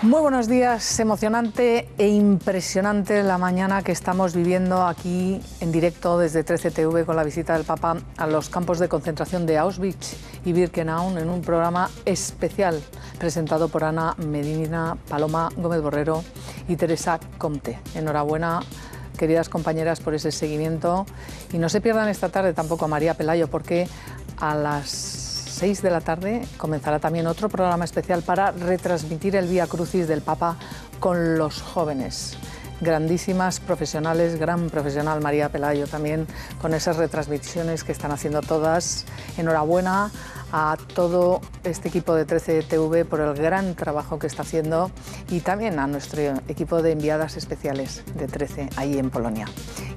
Muy buenos días, emocionante e impresionante la mañana que estamos viviendo aquí en directo desde 13TV con la visita del Papa a los campos de concentración de Auschwitz y Birkenau en un programa especial presentado por Ana Medina, Paloma Gómez Borrero y Teresa Comte. Enhorabuena, queridas compañeras, por ese seguimiento y no se pierdan esta tarde tampoco a María Pelayo, porque a las 6 de la tarde comenzará también otro programa especial para retransmitir el Vía Crucis del Papa con los jóvenes. Grandísimas profesionales, gran profesional María Pelayo también, con esas retransmisiones que están haciendo todas. Enhorabuena a todo este equipo de 13TV por el gran trabajo que está haciendo y también a nuestro equipo de enviadas especiales de 13 ahí en Polonia.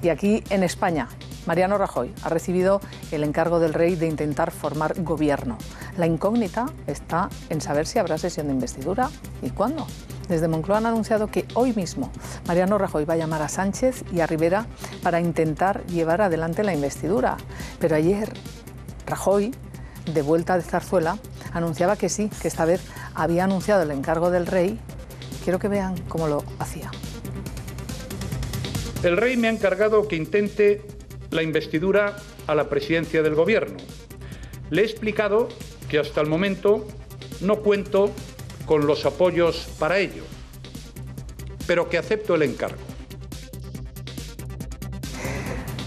Y aquí en España, Mariano Rajoy ha recibido el encargo del rey de intentar formar gobierno. La incógnita está en saber si habrá sesión de investidura y cuándo. Desde Moncloa han anunciado que hoy mismo Mariano Rajoy va a llamar a Sánchez y a Rivera para intentar llevar adelante la investidura. Pero ayer Rajoy, de vuelta de Zarzuela, anunciaba que sí, que esta vez había anunciado el encargo del rey. Quiero que vean cómo lo hacía. El rey me ha encargado que intente la investidura a la presidencia del Gobierno. Le he explicado que hasta el momento no cuento con los apoyos para ello, pero que acepto el encargo.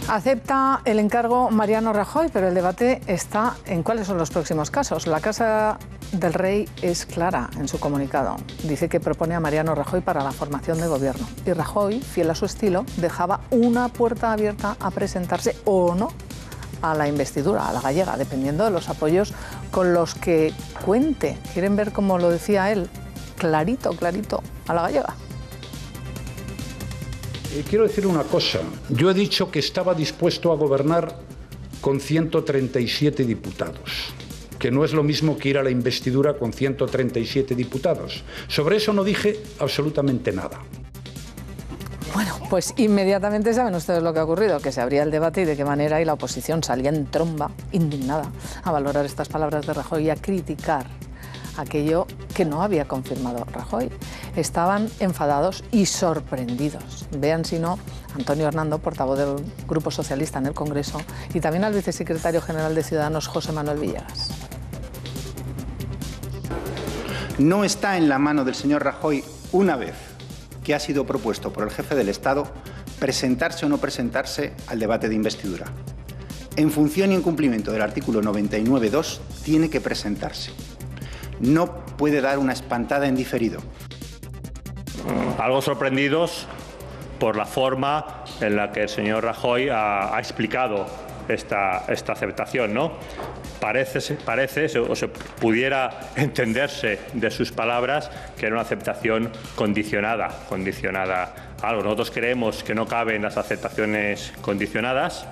Acepta el encargo Mariano Rajoy, pero el debate está en cuáles son los próximos casos. La Casa del Rey es clara en su comunicado. Dice que propone a Mariano Rajoy para la formación de gobierno. Y Rajoy, fiel a su estilo, dejaba una puerta abierta a presentarse o no a la investidura, a la gallega, dependiendo de los apoyos con los que cuente. ¿Quieren ver cómo lo decía él? Clarito, clarito, a la gallega. Quiero decir una cosa. Yo he dicho que estaba dispuesto a gobernar con 137 diputados, que no es lo mismo que ir a la investidura con 137 diputados. Sobre eso no dije absolutamente nada. Bueno, pues inmediatamente saben ustedes lo que ha ocurrido, que se abría el debate y de qué manera, y la oposición salía en tromba, indignada, a valorar estas palabras de Rajoy y a criticar aquello que no había confirmado Rajoy. Estaban enfadados y sorprendidos. Vean si no Antonio Hernando, portavoz del Grupo Socialista en el Congreso, y también al vicesecretario general de Ciudadanos, José Manuel Villegas. No está en la mano del señor Rajoy, una vez que ha sido propuesto por el jefe del Estado, presentarse o no presentarse al debate de investidura. En función y en cumplimiento del artículo 99.2, tiene que presentarse. No puede dar una espantada en diferido. Algo sorprendidos por la forma en la que el señor Rajoy ha explicado esta aceptación, ¿no? Parece, o se pudiera entenderse de sus palabras, que era una aceptación condicionada a algo. Nosotros creemos que no caben las aceptaciones condicionadas.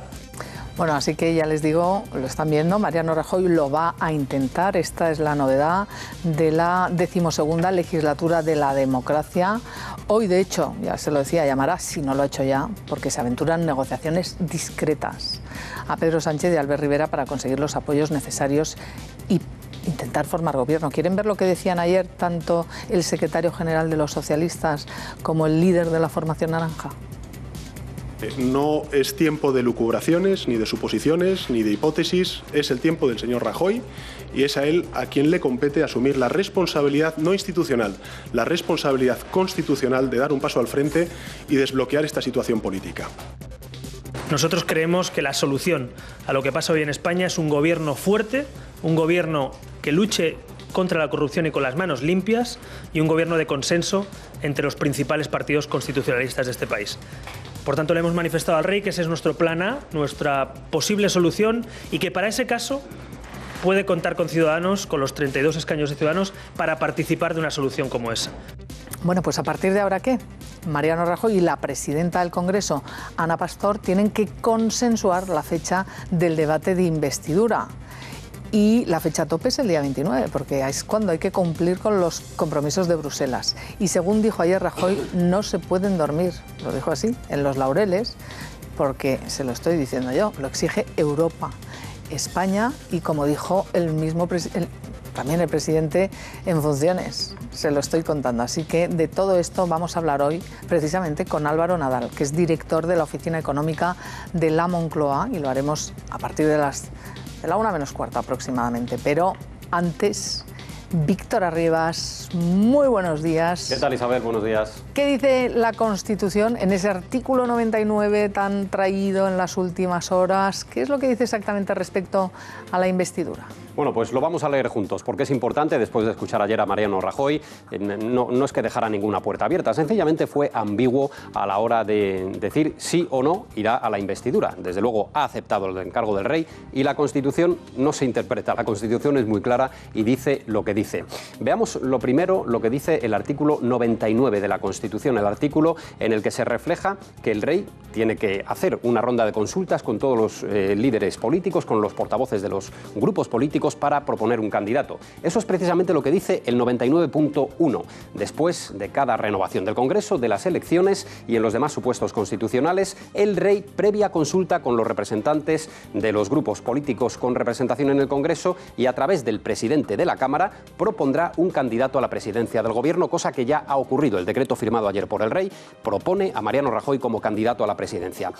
Bueno, así que ya les digo, lo están viendo, Mariano Rajoy lo va a intentar. Esta es la novedad de la 12ª legislatura de la democracia. Hoy, de hecho, ya se lo decía, llamará, si no lo ha hecho ya, porque se aventuran negociaciones discretas a Pedro Sánchez y Albert Rivera para conseguir los apoyos necesarios y intentar formar gobierno. ¿Quieren ver lo que decían ayer tanto el secretario general de los socialistas como el líder de la formación naranja? No es tiempo de lucubraciones, ni de suposiciones, ni de hipótesis. Es el tiempo del señor Rajoy y es a él a quien le compete asumir la responsabilidad no institucional, la responsabilidad constitucional de dar un paso al frente y desbloquear esta situación política. Nosotros creemos que la solución a lo que pasa hoy en España es un gobierno fuerte, un gobierno que luche contra la corrupción y con las manos limpias y un gobierno de consenso entre los principales partidos constitucionalistas de este país. Por tanto, le hemos manifestado al rey que ese es nuestro plan A, nuestra posible solución, y que para ese caso puede contar con Ciudadanos, con los 32 escaños de Ciudadanos, para participar de una solución como esa. Bueno, pues a partir de ahora, ¿qué? Mariano Rajoy y la presidenta del Congreso, Ana Pastor, tienen que consensuar la fecha del debate de investidura. Y la fecha tope es el día 29, porque es cuando hay que cumplir con los compromisos de Bruselas. Y según dijo ayer Rajoy, no se pueden dormir, lo dijo así, en los laureles, porque, se lo estoy diciendo yo, lo exige Europa, España y, como dijo el mismo también el presidente en funciones, se lo estoy contando. Así que de todo esto vamos a hablar hoy precisamente con Álvaro Nadal, que es director de la Oficina Económica de la Moncloa, y lo haremos a partir de la 1:45 aproximadamente. Pero antes, Víctor Arribas, muy buenos días. ¿Qué tal, Isabel? Buenos días. ¿Qué dice la Constitución en ese artículo 99 tan traído en las últimas horas? ¿Qué es lo que dice exactamente respecto a la investidura? Bueno, pues lo vamos a leer juntos, porque es importante, después de escuchar ayer a Mariano Rajoy, no es que dejara ninguna puerta abierta, sencillamente fue ambiguo a la hora de decir sí o no irá a la investidura. Desde luego ha aceptado el encargo del rey y la Constitución no se interpreta, la Constitución es muy clara y dice lo que dice. Veamos lo primero, lo que dice el artículo 99 de la Constitución, el artículo en el que se refleja que el rey tiene que hacer una ronda de consultas con todos los líderes políticos, con los portavoces de los grupos políticos, para proponer un candidato. Eso es precisamente lo que dice el 99.1. Después de cada renovación del Congreso, de las elecciones y en los demás supuestos constitucionales, el rey, previa consulta con los representantes de los grupos políticos con representación en el Congreso y a través del presidente de la Cámara, propondrá un candidato a la presidencia del Gobierno, cosa que ya ha ocurrido. El decreto firmado ayer por el rey propone a Mariano Rajoy como candidato a la presidencia.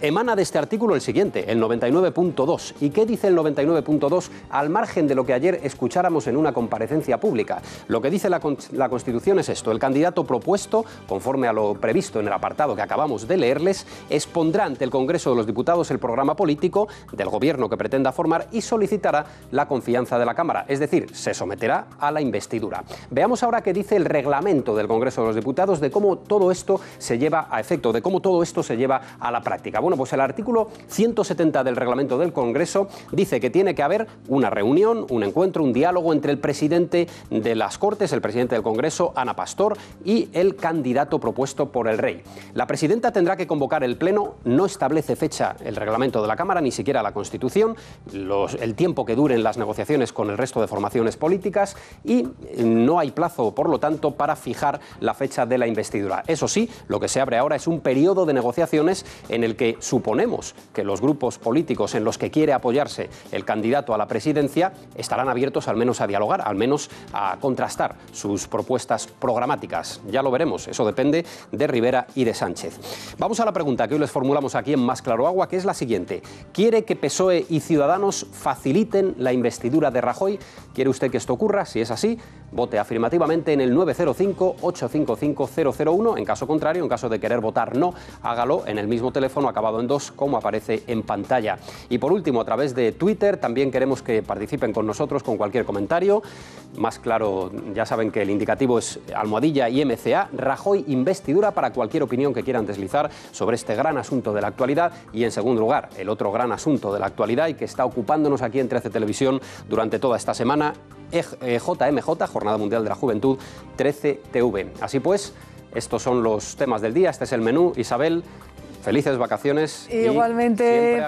Emana de este artículo el siguiente, el 99.2. ¿Y qué dice el 99.2 al margen de lo que ayer escucháramos en una comparecencia pública? Lo que dice la Constitución es esto: el candidato propuesto, conforme a lo previsto en el apartado que acabamos de leerles, expondrá ante el Congreso de los Diputados el programa político del Gobierno que pretenda formar y solicitará la confianza de la Cámara, es decir, se someterá a la investidura. Veamos ahora qué dice el reglamento del Congreso de los Diputados de cómo todo esto se lleva a efecto, de cómo todo esto se lleva a la práctica. Bueno, pues el artículo 170 del reglamento del Congreso dice que tiene que haber una reunión, un encuentro, un diálogo entre el presidente de las Cortes, el presidente del Congreso, Ana Pastor, y el candidato propuesto por el rey. La presidenta tendrá que convocar el pleno, no establece fecha el reglamento de la Cámara, ni siquiera la Constitución, el tiempo que duren las negociaciones con el resto de formaciones políticas, y no hay plazo, por lo tanto, para fijar la fecha de la investidura. Eso sí, lo que se abre ahora es un periodo de negociaciones en el que suponemos que los grupos políticos en los que quiere apoyarse el candidato a la presidencia estarán abiertos al menos a dialogar, al menos a contrastar sus propuestas programáticas. Ya lo veremos, eso depende de Rivera y de Sánchez. Vamos a la pregunta que hoy les formulamos aquí en Más Claro Agua, que es la siguiente: ¿quiere que PSOE y Ciudadanos faciliten la investidura de Rajoy? ¿Quiere usted que esto ocurra? Si es así, vote afirmativamente en el 905-855-001. En caso contrario, en caso de querer votar no, hágalo en el mismo teléfono acabado en 2, como aparece en pantalla. Y por último, a través de Twitter, también queremos que participen con nosotros con cualquier comentario. Más claro, ya saben que el indicativo es almohadilla y MCA. Rajoy investidura, para cualquier opinión que quieran deslizar sobre este gran asunto de la actualidad. Y en segundo lugar, el otro gran asunto de la actualidad y que está ocupándonos aquí en 13 Televisión durante toda esta semana, JMJ, Jornada Mundial de la Juventud, 13 TV. Así pues, estos son los temas del día, este es el menú. Isabel, felices vacaciones. Igualmente,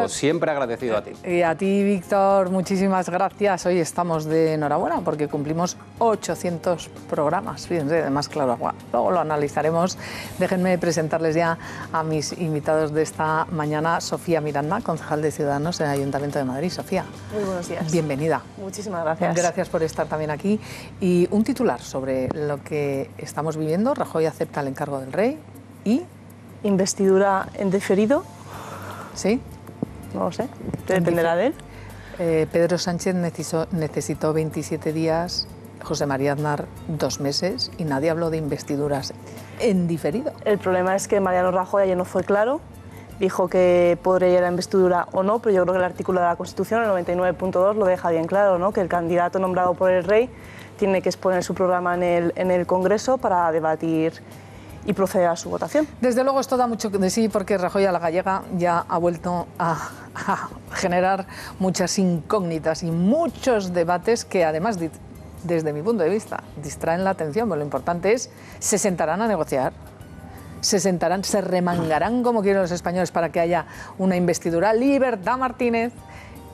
siempre agradecido a ti. Y a ti, Víctor, muchísimas gracias. Hoy estamos de enhorabuena porque cumplimos 800 programas, fíjense, de Más Claro Agua. Luego lo analizaremos. Déjenme presentarles ya a mis invitados de esta mañana. Sofía Miranda, concejal de Ciudadanos en el Ayuntamiento de Madrid. Sofía. Muy buenos días. Bienvenida. Muchísimas gracias. Gracias por estar también aquí. Y un titular sobre lo que estamos viviendo. Rajoy acepta el encargo del rey y... ¿investidura en diferido? Sí. No lo sé, dependerá de él. Pedro Sánchez necesitó 27 días, José María Aznar 2 meses y nadie habló de investiduras en diferido. El problema es que Mariano Rajoy ayer no fue claro, dijo que podría ir a la investidura o no, pero yo creo que el artículo de la Constitución, el 99.2, lo deja bien claro, ¿no? Que el candidato nombrado por el rey tiene que exponer su programa en el Congreso para debatir y proceder a su votación. Desde luego esto da mucho de sí porque Rajoy a la gallega ya ha vuelto a generar muchas incógnitas y muchos debates que además, desde mi punto de vista, distraen la atención. Pero lo importante es, ¿se sentarán a negociar? ¿Se sentarán, se remangarán como quieren los españoles para que haya una investidura? Libertad Martínez,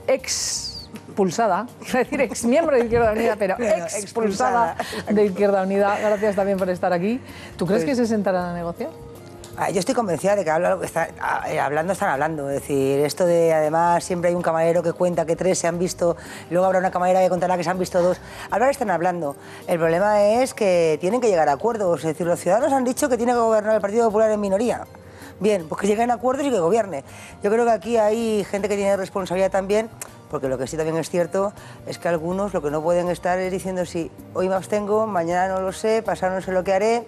expulsada, iba a decir exmiembro de Izquierda Unida, pero expulsada de Izquierda Unida. Gracias también por estar aquí. ¿Tú crees que se sentarán a negociar? Yo estoy convencida de que hablando están hablando. Es decir, esto de, además, siempre hay un camarero que cuenta que 3 se han visto, luego habrá una camarera que contará que se han visto 2. Hablar están hablando. El problema es que tienen que llegar a acuerdos. Es decir, los ciudadanos han dicho que tiene que gobernar el Partido Popular en minoría. Bien, pues que lleguen a acuerdos y que gobierne. Yo creo que aquí hay gente que tiene responsabilidad también, porque lo que sí también es cierto es que algunos lo que no pueden estar es diciendo si hoy me abstengo, mañana no lo sé, pasado no sé lo que haré.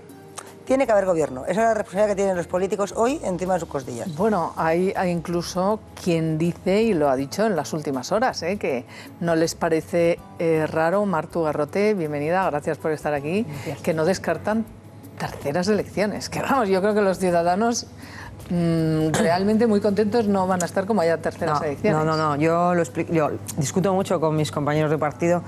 Tiene que haber gobierno. Esa es la responsabilidad que tienen los políticos hoy encima de sus costillas. Bueno, hay incluso quien dice, y lo ha dicho en las últimas horas, que no les parece raro, Martu Garrote, bienvenida, gracias por estar aquí, gracias. Que no descartan terceras elecciones. Que vamos, yo creo que los ciudadanos realmente muy contentos no van a estar como haya terceras elecciones. No, yo discuto mucho con mis compañeros de partido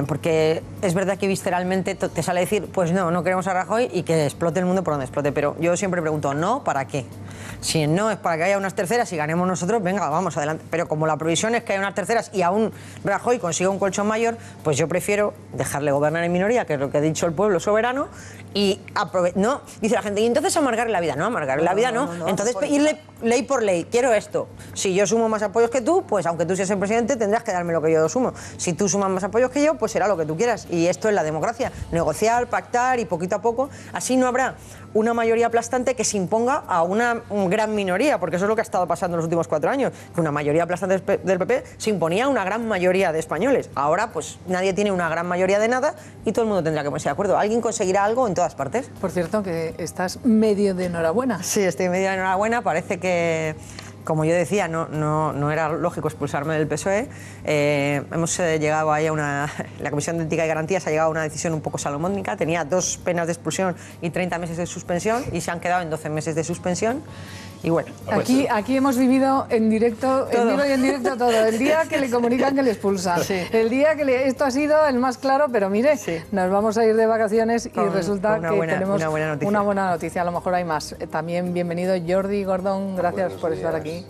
porque es verdad que visceralmente te sale a decir, pues no queremos a Rajoy y que explote el mundo por donde explote, pero yo siempre pregunto, ¿no? ¿Para qué? Si no es para que haya unas terceras y ganemos nosotros, venga, vamos adelante. Pero como la previsión es que haya unas terceras y aún Rajoy consiga un colchón mayor, pues yo prefiero dejarle gobernar en minoría, que es lo que ha dicho el pueblo soberano, y no, dice la gente, y entonces amargarle la vida. No, amargarle la vida no. Entonces irle ley por ley, quiero esto. Si yo sumo más apoyos que tú, pues aunque tú seas el presidente, tendrás que darme lo que yo sumo. Si tú sumas más apoyos que yo, pues será lo que tú quieras. Y esto es la democracia, negociar, pactar y poquito a poco. Así no habrá una mayoría aplastante que se imponga a una gran minoría, porque eso es lo que ha estado pasando en los últimos 4 años, que una mayoría aplastante del PP se imponía a una gran mayoría de españoles. Ahora, pues nadie tiene una gran mayoría de nada y todo el mundo tendrá que ponerse de acuerdo. Alguien conseguirá algo en todas partes. Por cierto, que estás medio de enhorabuena. Sí, estoy medio de enhorabuena. Parece que, como yo decía, no era lógico expulsarme del PSOE. Hemos llegado ahí la Comisión de Ética y Garantías ha llegado a una decisión un poco salomónica. Tenía 2 penas de expulsión y 30 meses de suspensión y se han quedado en 12 meses de suspensión. Y bueno, aquí hemos vivido en directo, en vivo y en directo todo. El día que le comunican que le expulsan, el día que esto ha sido el más claro, pero mire, nos vamos a ir de vacaciones y resulta que tenemos una buena noticia. A lo mejor hay más. También bienvenido Jordi Gordón, gracias por estar aquí.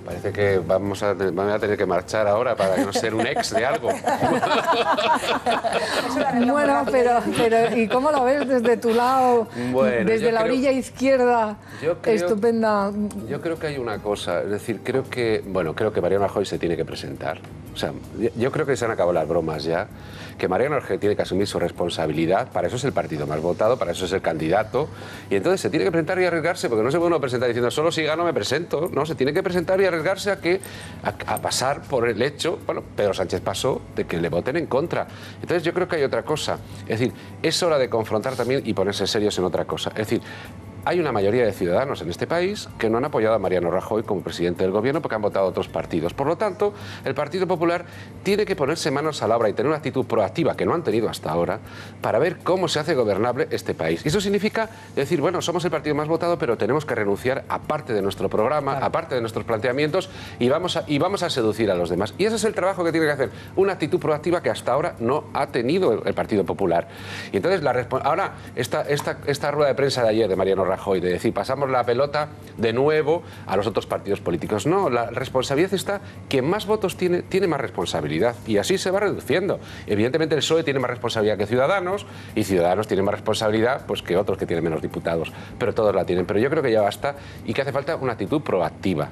Parece que vamos a tener que marchar ahora para no ser un ex de algo. Bueno, pero ¿y cómo lo ves desde tu lado? Bueno, desde la orilla izquierda, estupenda. Yo creo que hay una cosa, es decir, creo que Mariano Rajoy se tiene que presentar. O sea, yo creo que se han acabado las bromas ya, que Mariano Rajoy tiene que asumir su responsabilidad, para eso es el partido más votado, para eso es el candidato, y entonces se tiene que presentar y arriesgarse, porque no se puede uno presentar diciendo solo si gano me presento, no, se tiene que presentar y arriesgarse a pasar por el hecho, bueno, Pedro Sánchez pasó, de que le voten en contra. Entonces yo creo que hay otra cosa, es decir, es hora de confrontar también y ponerse serios en otra cosa, es decir, hay una mayoría de ciudadanos en este país que no han apoyado a Mariano Rajoy como presidente del gobierno porque han votado a otros partidos. Por lo tanto, el Partido Popular tiene que ponerse manos a la obra y tener una actitud proactiva que no han tenido hasta ahora para ver cómo se hace gobernable este país. Y eso significa decir, bueno, somos el partido más votado, pero tenemos que renunciar a parte de nuestro programa, a parte de nuestros planteamientos y vamos a seducir a los demás. Y ese es el trabajo que tiene que hacer, una actitud proactiva que hasta ahora no ha tenido el Partido Popular. Y entonces, ahora, esta rueda de prensa de ayer de Mariano Rajoy, de decir, pasamos la pelota de nuevo a los otros partidos políticos. No, la responsabilidad está, quien más votos tiene más responsabilidad y así se va reduciendo. Evidentemente el PSOE tiene más responsabilidad que Ciudadanos y Ciudadanos tienen más responsabilidad pues, que otros que tienen menos diputados, pero todos la tienen. Pero yo creo que ya basta y que hace falta una actitud proactiva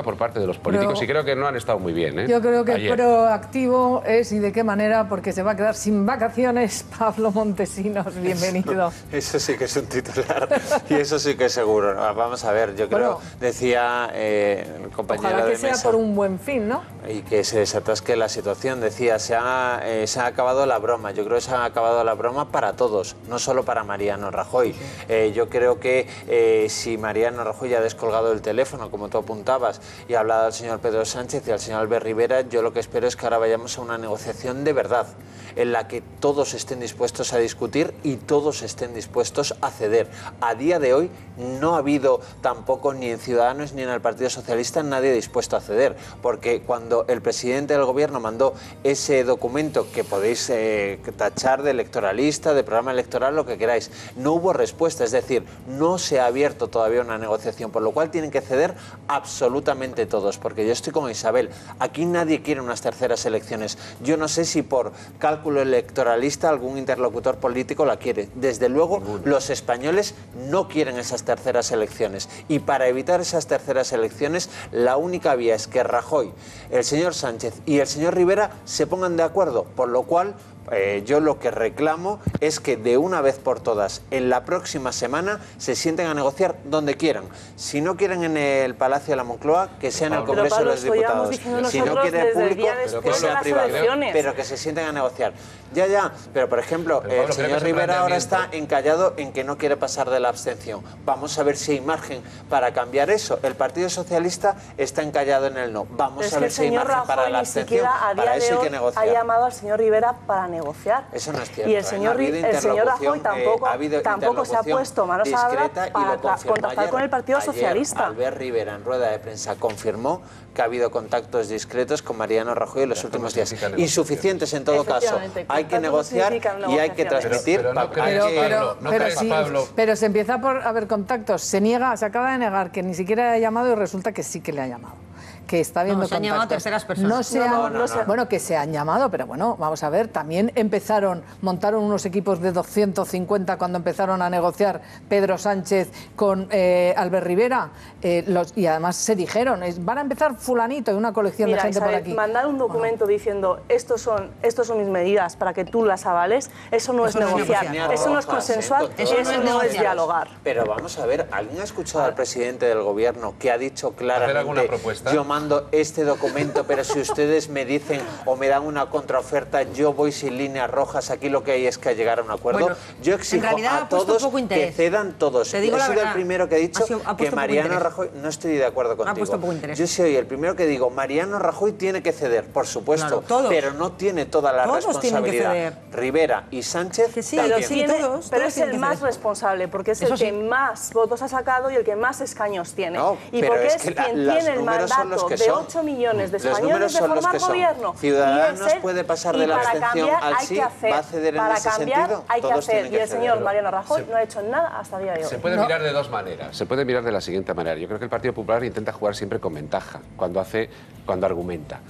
por parte de los políticos y creo que no han estado muy bien. Yo creo que proactivo es y de qué manera, porque se va a quedar sin vacaciones Pablo Montesinos, bienvenido. Eso sí que es un titular y eso sí que es seguro. Vamos a ver, yo creo, decía el compañero ojalá que de mesa, sea por un buen fin, ¿no? Y que se desatasque la situación. Decía, se ha acabado la broma. Yo creo que se ha acabado la broma para todos, no solo para Mariano Rajoy. Yo creo que si Mariano Rajoy ha descolgado el teléfono, como tú apuntabas, y ha hablado al señor Pedro Sánchez y al señor Albert Rivera, yo lo que espero es que ahora vayamos a una negociación de verdad, en la que todos estén dispuestos a discutir y todos estén dispuestos a ceder. A día de hoy no ha habido tampoco ni en Ciudadanos ni en el Partido Socialista nadie dispuesto a ceder, porque cuando el presidente del gobierno mandó ese documento que podéis tachar de electoralista, de programa electoral, lo que queráis, no hubo respuesta, es decir, no se ha abierto todavía una negociación, por lo cual tienen que ceder absolutamente todos, porque yo estoy con Isabel. Aquí nadie quiere unas terceras elecciones. Yo no sé si por cálculo electoralista algún interlocutor político la quiere. Desde luego, los españoles no quieren esas terceras elecciones. Y para evitar esas terceras elecciones, la única vía es que Rajoy, el señor Sánchez y el señor Rivera se pongan de acuerdo, por lo cual yo lo que reclamo es que de una vez por todas, en la próxima semana, se sienten a negociar donde quieran. Si no quieren en el Palacio de la Moncloa, que sea en el Congreso de los Diputados. Si no quieren público, que sea privado, pero que se sienten a negociar. Ya, pero por ejemplo, el señor Rivera ahora está encallado en que no quiere pasar de la abstención. Vamos a ver si hay margen para cambiar eso. El Partido Socialista está encallado en el no. Vamos a ver si hay margen para la abstención. Para eso hay que negociar. Ha llamado al señor Rivera para negociar. Eso no es cierto. Y el señor Rajoy tampoco se ha puesto manos a la obra para contactar con el Partido Socialista. Albert Rivera, en rueda de prensa, confirmó que ha habido contactos discretos con Mariano Rajoy en los últimos días. Insuficientes en todo caso. Hay que negociar y hay que transmitir. Pero se empieza por haber contactos. Se acaba de negar que ni siquiera ha llamado y resulta que sí que le ha llamado. Que está viendo se han llamado terceras personas. Bueno, que se han llamado, pero bueno, vamos a ver, también montaron unos equipos de 250 cuando empezaron a negociar Pedro Sánchez con Albert Rivera, y además se dijeron, van a empezar fulanito y una colección de gente por aquí. Mandar un documento diciendo, estos son mis medidas para que tú las avales, eso no es negociar, eso no es consensuar, eso no es dialogar. Pero vamos a ver, ¿alguien ha escuchado al presidente del gobierno que ha dicho claramente, yo mando este documento, pero si ustedes me dicen o me dan una contraoferta, yo voy sin líneas rojas, aquí lo que hay es que llegar a un acuerdo? Bueno, yo exijo a todos que cedan todos. He sido el primero que he dicho que Mariano Rajoy, no estoy de acuerdo contigo. Yo soy el primero que digo, Mariano Rajoy tiene que ceder, por supuesto, pero no tiene toda la responsabilidad. Rivera y Sánchez pero es el más responsable, porque es el que más votos ha sacado y el que más escaños tiene. Y porque es quien tiene el mandato de 8 millones de españoles de formar gobierno. Ciudadanos puede pasar de la abstención al sí, va a ceder en ese sentido. Hay que hacer, y el señor Mariano Rajoy no ha hecho nada hasta el día de hoy. Se puede mirar de dos maneras. Se puede mirar de la siguiente manera. Yo creo que el Partido Popular intenta jugar siempre con ventaja cuando argumenta.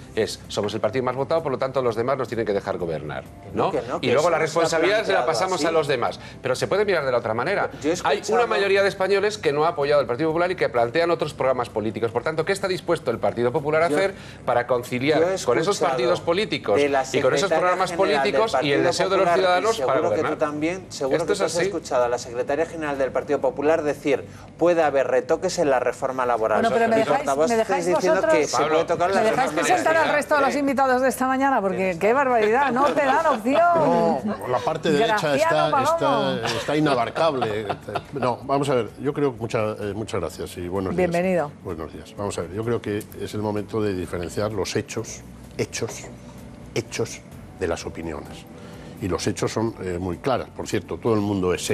Somos el partido más votado, por lo tanto los demás nos tienen que dejar gobernar, ¿no? Y luego la responsabilidad se la pasamos a los demás. Pero se puede mirar de la otra manera. Hay una mayoría de españoles que no ha apoyado el Partido Popular y que plantean otros programas políticos. Por tanto, ¿qué está dispuesto el Partido Popular a hacer para conciliar con esos partidos políticos y con esos programas políticos y el deseo de los ciudadanos para gobernar? Seguro que tú también, seguro que tú has escuchado a la secretaria general del Partido Popular decir, puede haber retoques en la reforma laboral. Bueno, pero me dejáis presentar al resto de los invitados de esta mañana, porque qué barbaridad, no te dan opción. No, la parte derecha está inabarcable. No, vamos a ver, yo creo, muchas gracias y buenos días. Bienvenido. Buenos días. Vamos a ver, yo creo que es el momento de diferenciar los hechos de las opiniones. Y los hechos son muy claros. Por cierto, todo el mundo es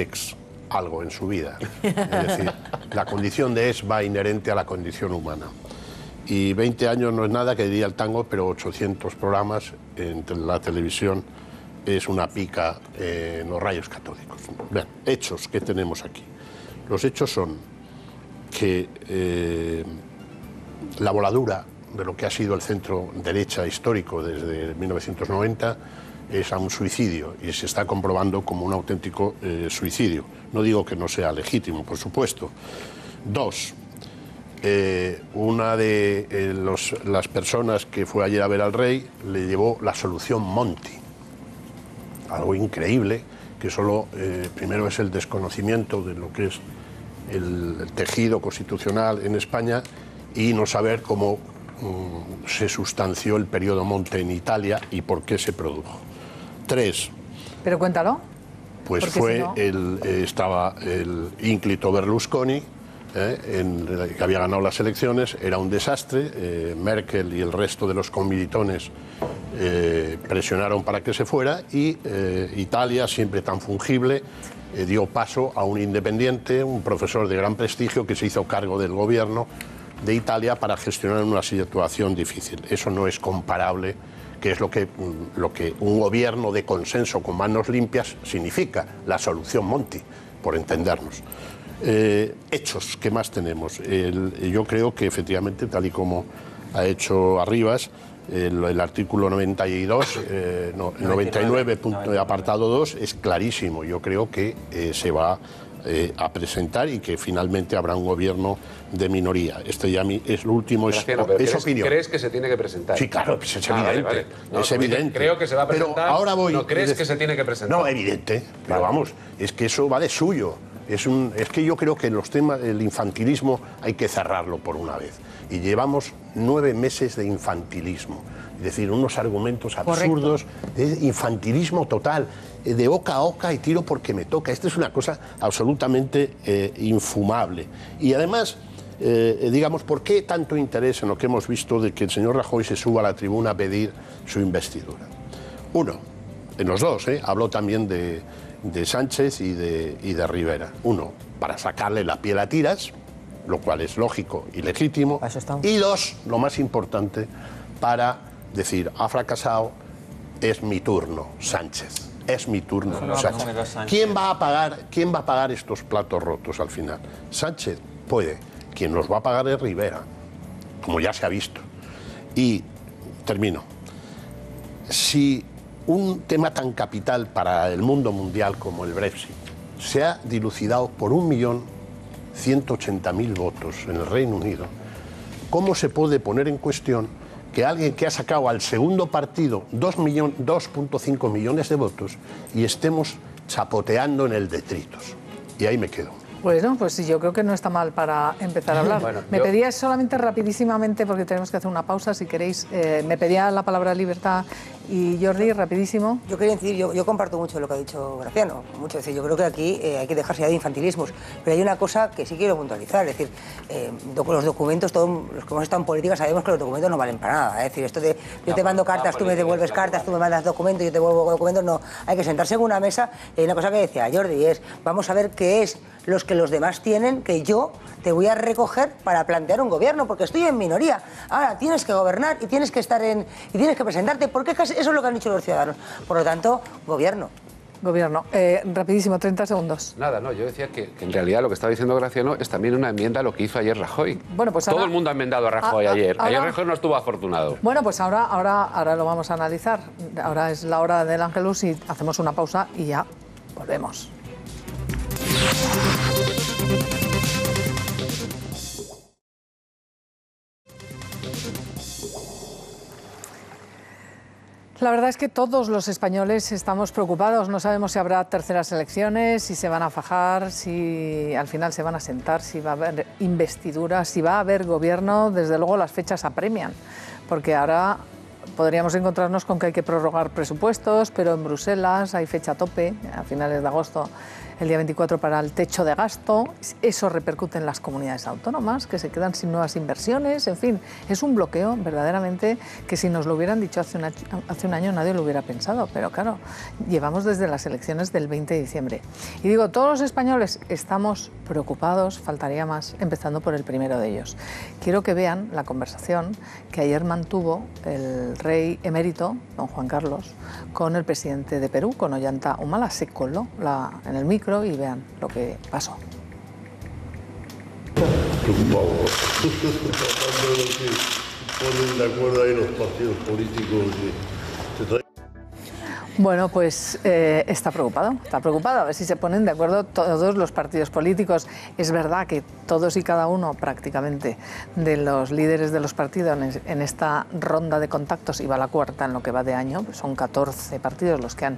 algo en su vida. Es decir, la condición de va inherente a la condición humana. Y 20 años no es nada, que diría el tango, pero 800 programas en la televisión es una pica en los rayos católicos. Vean, hechos que tenemos aquí. Los hechos son que la voladura de lo que ha sido el centro derecha histórico desde 1990 es a un suicidio y se está comprobando como un auténtico suicidio. No digo que no sea legítimo, por supuesto. Dos, una de las personas que fue ayer a ver al rey le llevó la solución Monti. Algo increíble, que solo primero es el desconocimiento de lo que es el tejido constitucional en España y no saber cómo se sustanció el periodo Monti en Italia y por qué se produjo. Tres. Pero cuéntalo. Pues estaba el ínclito Berlusconi, que había ganado las elecciones, era un desastre, Merkel y el resto de los comilitones presionaron para que se fuera y Italia, siempre tan fungible, dio paso a un independiente, un profesor de gran prestigio que se hizo cargo del gobierno de Italia para gestionar una situación difícil. Eso no es comparable, que es lo que un gobierno de consenso con manos limpias significa, la solución Monti, por entendernos. Hechos, ¿qué más tenemos? Yo creo que efectivamente, tal y como ha hecho Arribas, el artículo 92, 99, apartado 2, es clarísimo. Yo creo que se va a presentar y que finalmente habrá un gobierno de minoría. Este ya es lo último, es opinión. ¿Crees que se tiene que presentar? Sí, claro, es evidente. Vale. No, es evidente. Creo que se va a presentar. Pero ahora voy. ¿No crees que se tiene que presentar? No, evidente. Pero vamos, es que eso va de suyo. Es que yo creo que los temas del infantilismo hay que cerrarlo por una vez. Y llevamos 9 meses de infantilismo. Es decir, unos argumentos absurdos, de infantilismo total, de oca a oca y tiro porque me toca. Esto es una cosa absolutamente infumable. Y además, digamos, ¿por qué tanto interés en lo que hemos visto de que el señor Rajoy se suba a la tribuna a pedir su investidura? Uno, en los dos, habló también de Sánchez y de Rivera. Uno, para sacarle la piel a tiras, lo cual es lógico y legítimo. Y dos, lo más importante, para decir, ha fracasado, es mi turno, Sánchez. Es mi turno, Sánchez. ¿Quién va a pagar estos platos rotos al final? Sánchez puede. Quien los va a pagar es Rivera, como ya se ha visto. Y termino. Si un tema tan capital para el mundo mundial como el Brexit se ha dilucidado por 1.180.000 votos en el Reino Unido, ¿cómo se puede poner en cuestión que alguien que ha sacado al segundo partido 2,5 millones de votos y estemos chapoteando en el detritus? Y ahí me quedo. Bueno, pues sí, yo creo que no está mal para empezar a hablar. Bueno, me pedía solamente rapidísimamente, porque tenemos que hacer una pausa, si queréis, me pedía la palabra libertad y Jordi, rapidísimo. Yo quería decir, yo comparto mucho lo que ha dicho Graciano, mucho. Es decir, yo creo que aquí hay que dejarse ya de infantilismos, pero hay una cosa que sí quiero puntualizar, es decir, los documentos, todos los que hemos estado en política sabemos que los documentos no valen para nada. Es decir, esto de yo te mando cartas, tú me devuelves cartas, tú me mandas documentos, yo te devuelvo documentos, no. Hay que sentarse en una mesa y hay una cosa que decía Jordi, es vamos a ver qué es los que los demás tienen, que yo te voy a recoger para plantear un gobierno, porque estoy en minoría. Ahora tienes que gobernar y tienes que estar y tienes que presentarte, porque eso es lo que han dicho los ciudadanos. Por lo tanto, gobierno. Gobierno. Rapidísimo, 30 segundos. Nada, no, yo decía que en realidad lo que estaba diciendo Graciano es también una enmienda a lo que hizo ayer Rajoy. Bueno, pues todo el mundo ha enmendado a Rajoy ayer. Ayer Rajoy no estuvo afortunado. Bueno, pues ahora lo vamos a analizar. Ahora es la hora del Ángelus y hacemos una pausa y ya volvemos. La verdad es que todos los españoles estamos preocupados. No sabemos si habrá terceras elecciones, si se van a fajar, si al final se van a sentar, si va a haber investidura, si va a haber gobierno. Desde luego las fechas apremian, porque ahora podríamos encontrarnos con que hay que prorrogar presupuestos, pero en Bruselas hay fecha tope, a finales de agosto, el día 24 para el techo de gasto. Eso repercute en las comunidades autónomas, que se quedan sin nuevas inversiones. En fin, es un bloqueo verdaderamente que si nos lo hubieran dicho hace un año nadie lo hubiera pensado. Pero claro, llevamos desde las elecciones del 20 de diciembre. Y digo, todos los españoles estamos preocupados, faltaría más, empezando por el primero de ellos. Quiero que vean la conversación que ayer mantuvo el rey emérito, don Juan Carlos, con el presidente de Perú, con Ollanta Humala. Se coló en el micro y vean lo que pasó. Tratando de que ponen de acuerdo ahí los partidos políticos. Bueno, pues está preocupado a ver si se ponen de acuerdo todos los partidos políticos. Es verdad que todos y cada uno prácticamente de los líderes de los partidos en esta ronda de contactos, y va la cuarta en lo que va de año, pues son 14 partidos los que han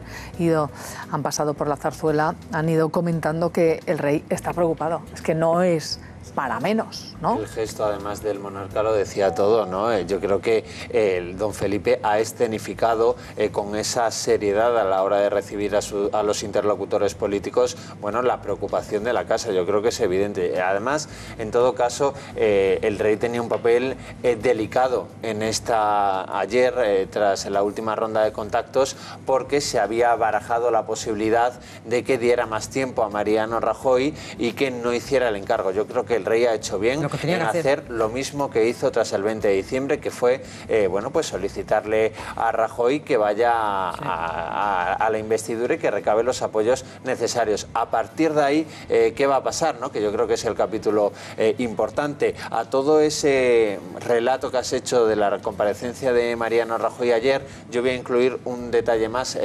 pasado por la zarzuela, han ido comentando que el rey está preocupado. Es que no es para menos, ¿no? El gesto, además del monarca, lo decía todo, ¿no? Yo creo que el don Felipe ha escenificado con esa seriedad a la hora de recibir a los interlocutores políticos, bueno, la preocupación de la casa. Yo creo que es evidente. Además, en todo caso, el rey tenía un papel delicado en ayer, tras la última ronda de contactos, porque se había barajado la posibilidad de que diera más tiempo a Mariano Rajoy y que no hiciera el encargo. Yo creo que que el rey ha hecho bien en hacer lo mismo que hizo tras el 20 de diciembre, que fue bueno, pues solicitarle a Rajoy que vaya a la investidura y que recabe los apoyos necesarios. A partir de ahí, ¿qué va a pasar, ¿no? Que yo creo que es el capítulo importante. A todo ese relato que has hecho de la comparecencia de Mariano Rajoy ayer, yo voy a incluir un detalle más.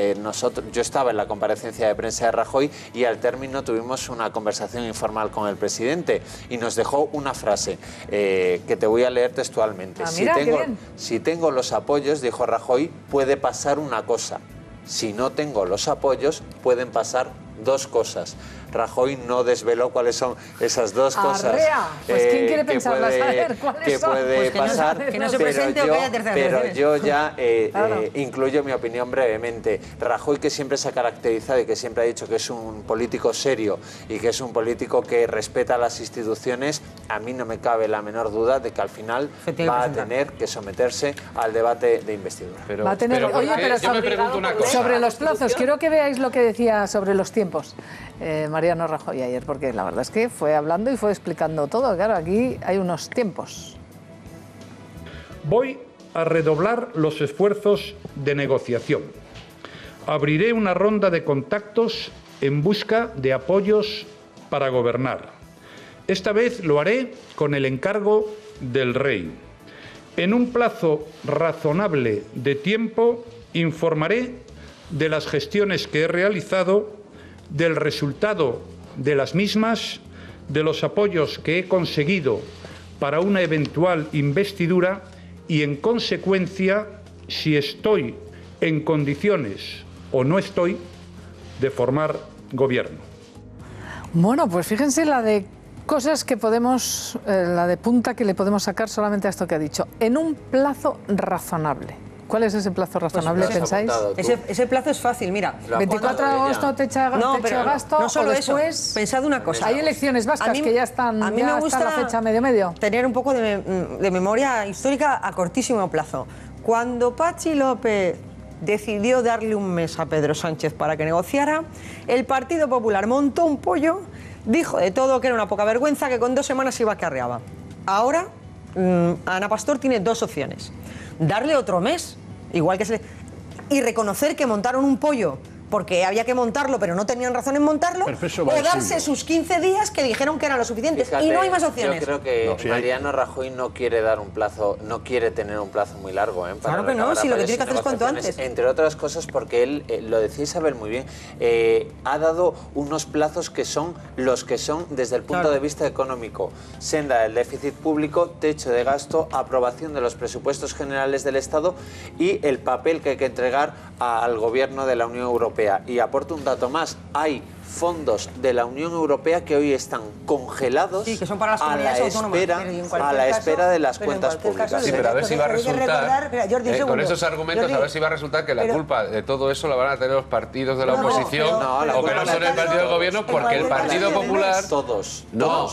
Yo estaba en la comparecencia de prensa de Rajoy y al término tuvimos una conversación informal con el presidente y nos dejó una frase que te voy a leer textualmente. Si tengo los apoyos, dijo Rajoy, puede pasar una cosa. Si no tengo los apoyos, pueden pasar dos cosas. Rajoy no desveló cuáles son esas dos cosas. Pues ¿quién quiere pensarlas? A ver, ¿cuáles son? Puede pasar, que no se presente o que haya terceras pero yo ya incluyo mi opinión brevemente. Rajoy, que siempre se ha caracterizado y que siempre ha dicho que es un político serio y que es un político que respeta las instituciones, a mí no me cabe la menor duda de que al final va a tener que someterse al debate de investidura. Va a tener, oye, pero sobre los plazos, quiero que veáis lo que decía sobre los tiempos Mariano Rajoy ayer, porque la verdad es que fue hablando y fue explicando todo. Claro, aquí hay unos tiempos. Voy a redoblar los esfuerzos de negociación. Abriré una ronda de contactos en busca de apoyos para gobernar. Esta vez lo haré con el encargo del rey. En un plazo razonable de tiempo informaré de las gestiones que he realizado, del resultado de las mismas, de los apoyos que he conseguido para una eventual investidura y, en consecuencia, si estoy en condiciones o no estoy de formar gobierno. Bueno, pues fíjense la de cosas que podemos, la de punta que le podemos sacar solamente a esto que ha dicho. En un plazo razonable. ¿Cuál es ese plazo razonable, pensáis? Ese plazo es fácil, mira. 24 de agosto te echa gasto, no solo o después... eso, pensad una cosa. Hay elecciones vascas que ya están, a mí me gusta la fecha medio. Tener un poco de memoria histórica a cortísimo plazo. Cuando Patxi López decidió darle un mes a Pedro Sánchez para que negociara, el Partido Popular montó un pollo, dijo de todo que era una poca vergüenza, que con 2 semanas iba que arreaba. Ahora, Ana Pastor tiene 2 opciones. Darle otro mes, igual que y reconocer que montaron un pollo porque había que montarlo, pero no tenían razón en montarlo, o darse sus 15 días que dijeron que eran lo suficientes. Fíjate, y no hay más opciones. Yo creo que Mariano Rajoy no quiere dar un plazo, no quiere tener un plazo muy largo. Para claro que no, si lo que tiene que hacer es cuanto antes. Entre otras cosas porque él, lo decía Isabel muy bien, ha dado unos plazos que son los que son desde el punto de vista económico. Senda del déficit público, techo de gasto, aprobación de los presupuestos generales del Estado y el papel que hay que entregar al gobierno de la Unión Europea. Y aporto un dato más, hay fondos de la Unión Europea que hoy están congelados que son para las a la espera de las cuentas públicas. Sí, pero a ver si va a resultar, con esos argumentos, a ver si va a resultar que la culpa de todo eso la van a tener los partidos de la oposición o que no son el partido del gobierno, porque el Partido Popular...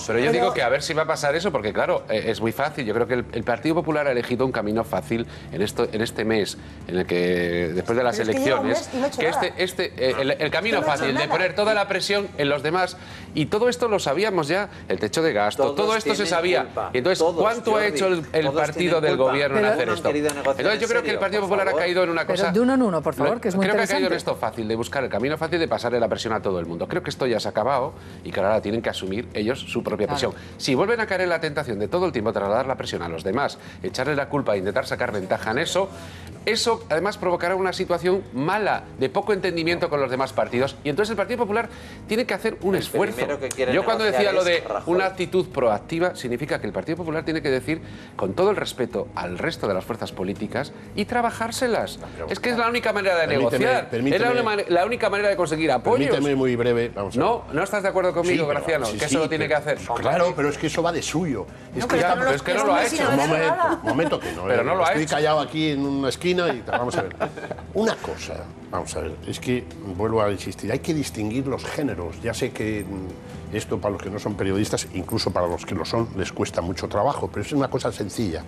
Pero yo digo que a ver si va a pasar eso, porque claro, es muy fácil. Yo creo que el Partido Popular ha elegido un camino fácil en este mes, en el que después de las elecciones, el camino fácil de poner toda la presión en los demás, y todo esto lo sabíamos ya, el techo de gasto, todo esto se sabía. Y entonces, ¿cuánto ha hecho el partido del gobierno en hacer esto? Entonces yo creo que el Partido Popular ha caído en una cosa... Pero de uno en uno, por favor, que es muy interesante. Creo que ha caído en esto fácil, de buscar el camino fácil de pasarle la presión a todo el mundo. Creo que esto ya se ha acabado y que ahora tienen que asumir ellos su propia presión. Si vuelven a caer en la tentación de todo el tiempo trasladar la presión a los demás, echarle la culpa e intentar sacar ventaja en eso además provocará una situación mala, de poco entendimiento con los demás partidos, y entonces el Partido Popular tiene que hacer un esfuerzo. Yo cuando decía lo de una actitud proactiva, significa que el Partido Popular tiene que decir, con todo el respeto al resto de las fuerzas políticas, y trabajárselas. Es que es la única manera de negociar. Es la única manera de conseguir apoyos. Permíteme muy breve. Vamos a ver. ¿No estás de acuerdo conmigo, Graciano? Que eso lo tiene que hacer. Claro, pero es que eso va de suyo. Es que no lo ha hecho. Un momento que no. Pero no lo ha hecho. Estoy callado aquí en una esquina y vamos a ver. Una cosa, vamos a ver, es que vuelvo a insistir, hay que distinguir los géneros. Ya sé que esto para los que no son periodistas, incluso para los que lo son, les cuesta mucho trabajo, pero es una cosa sencilla.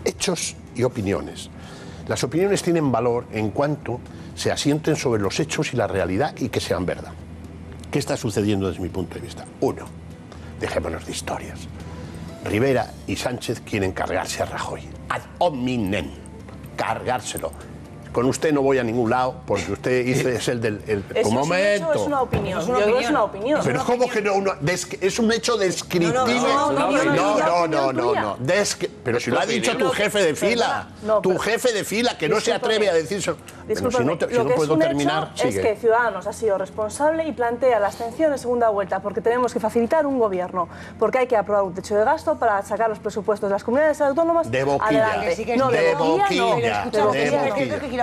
Hechos y opiniones. Las opiniones tienen valor en cuanto se asienten sobre los hechos y la realidad y que sean verdad. ¿Qué está sucediendo desde mi punto de vista? Uno, dejémonos de historias. Rivera y Sánchez quieren cargarse a Rajoy. Ad hominem. Cargárselo. Con usted no voy a ningún lado porque usted es el del... Un momento. Eso es una opinión. Yo creo que es una opinión. Pero ¿cómo que no? Es un hecho descriptivo. No. Pero si lo ha dicho tu jefe de fila. Tu jefe de fila, que no se atreve a decir eso. Discúlpame, si no puedo terminar, sigue. Es que Ciudadanos ha sido responsable y plantea la abstención en segunda vuelta porque tenemos que facilitar un gobierno, porque hay que aprobar un techo de gasto para sacar los presupuestos de las comunidades autónomas de boquilla. Adelante. No, de boquilla.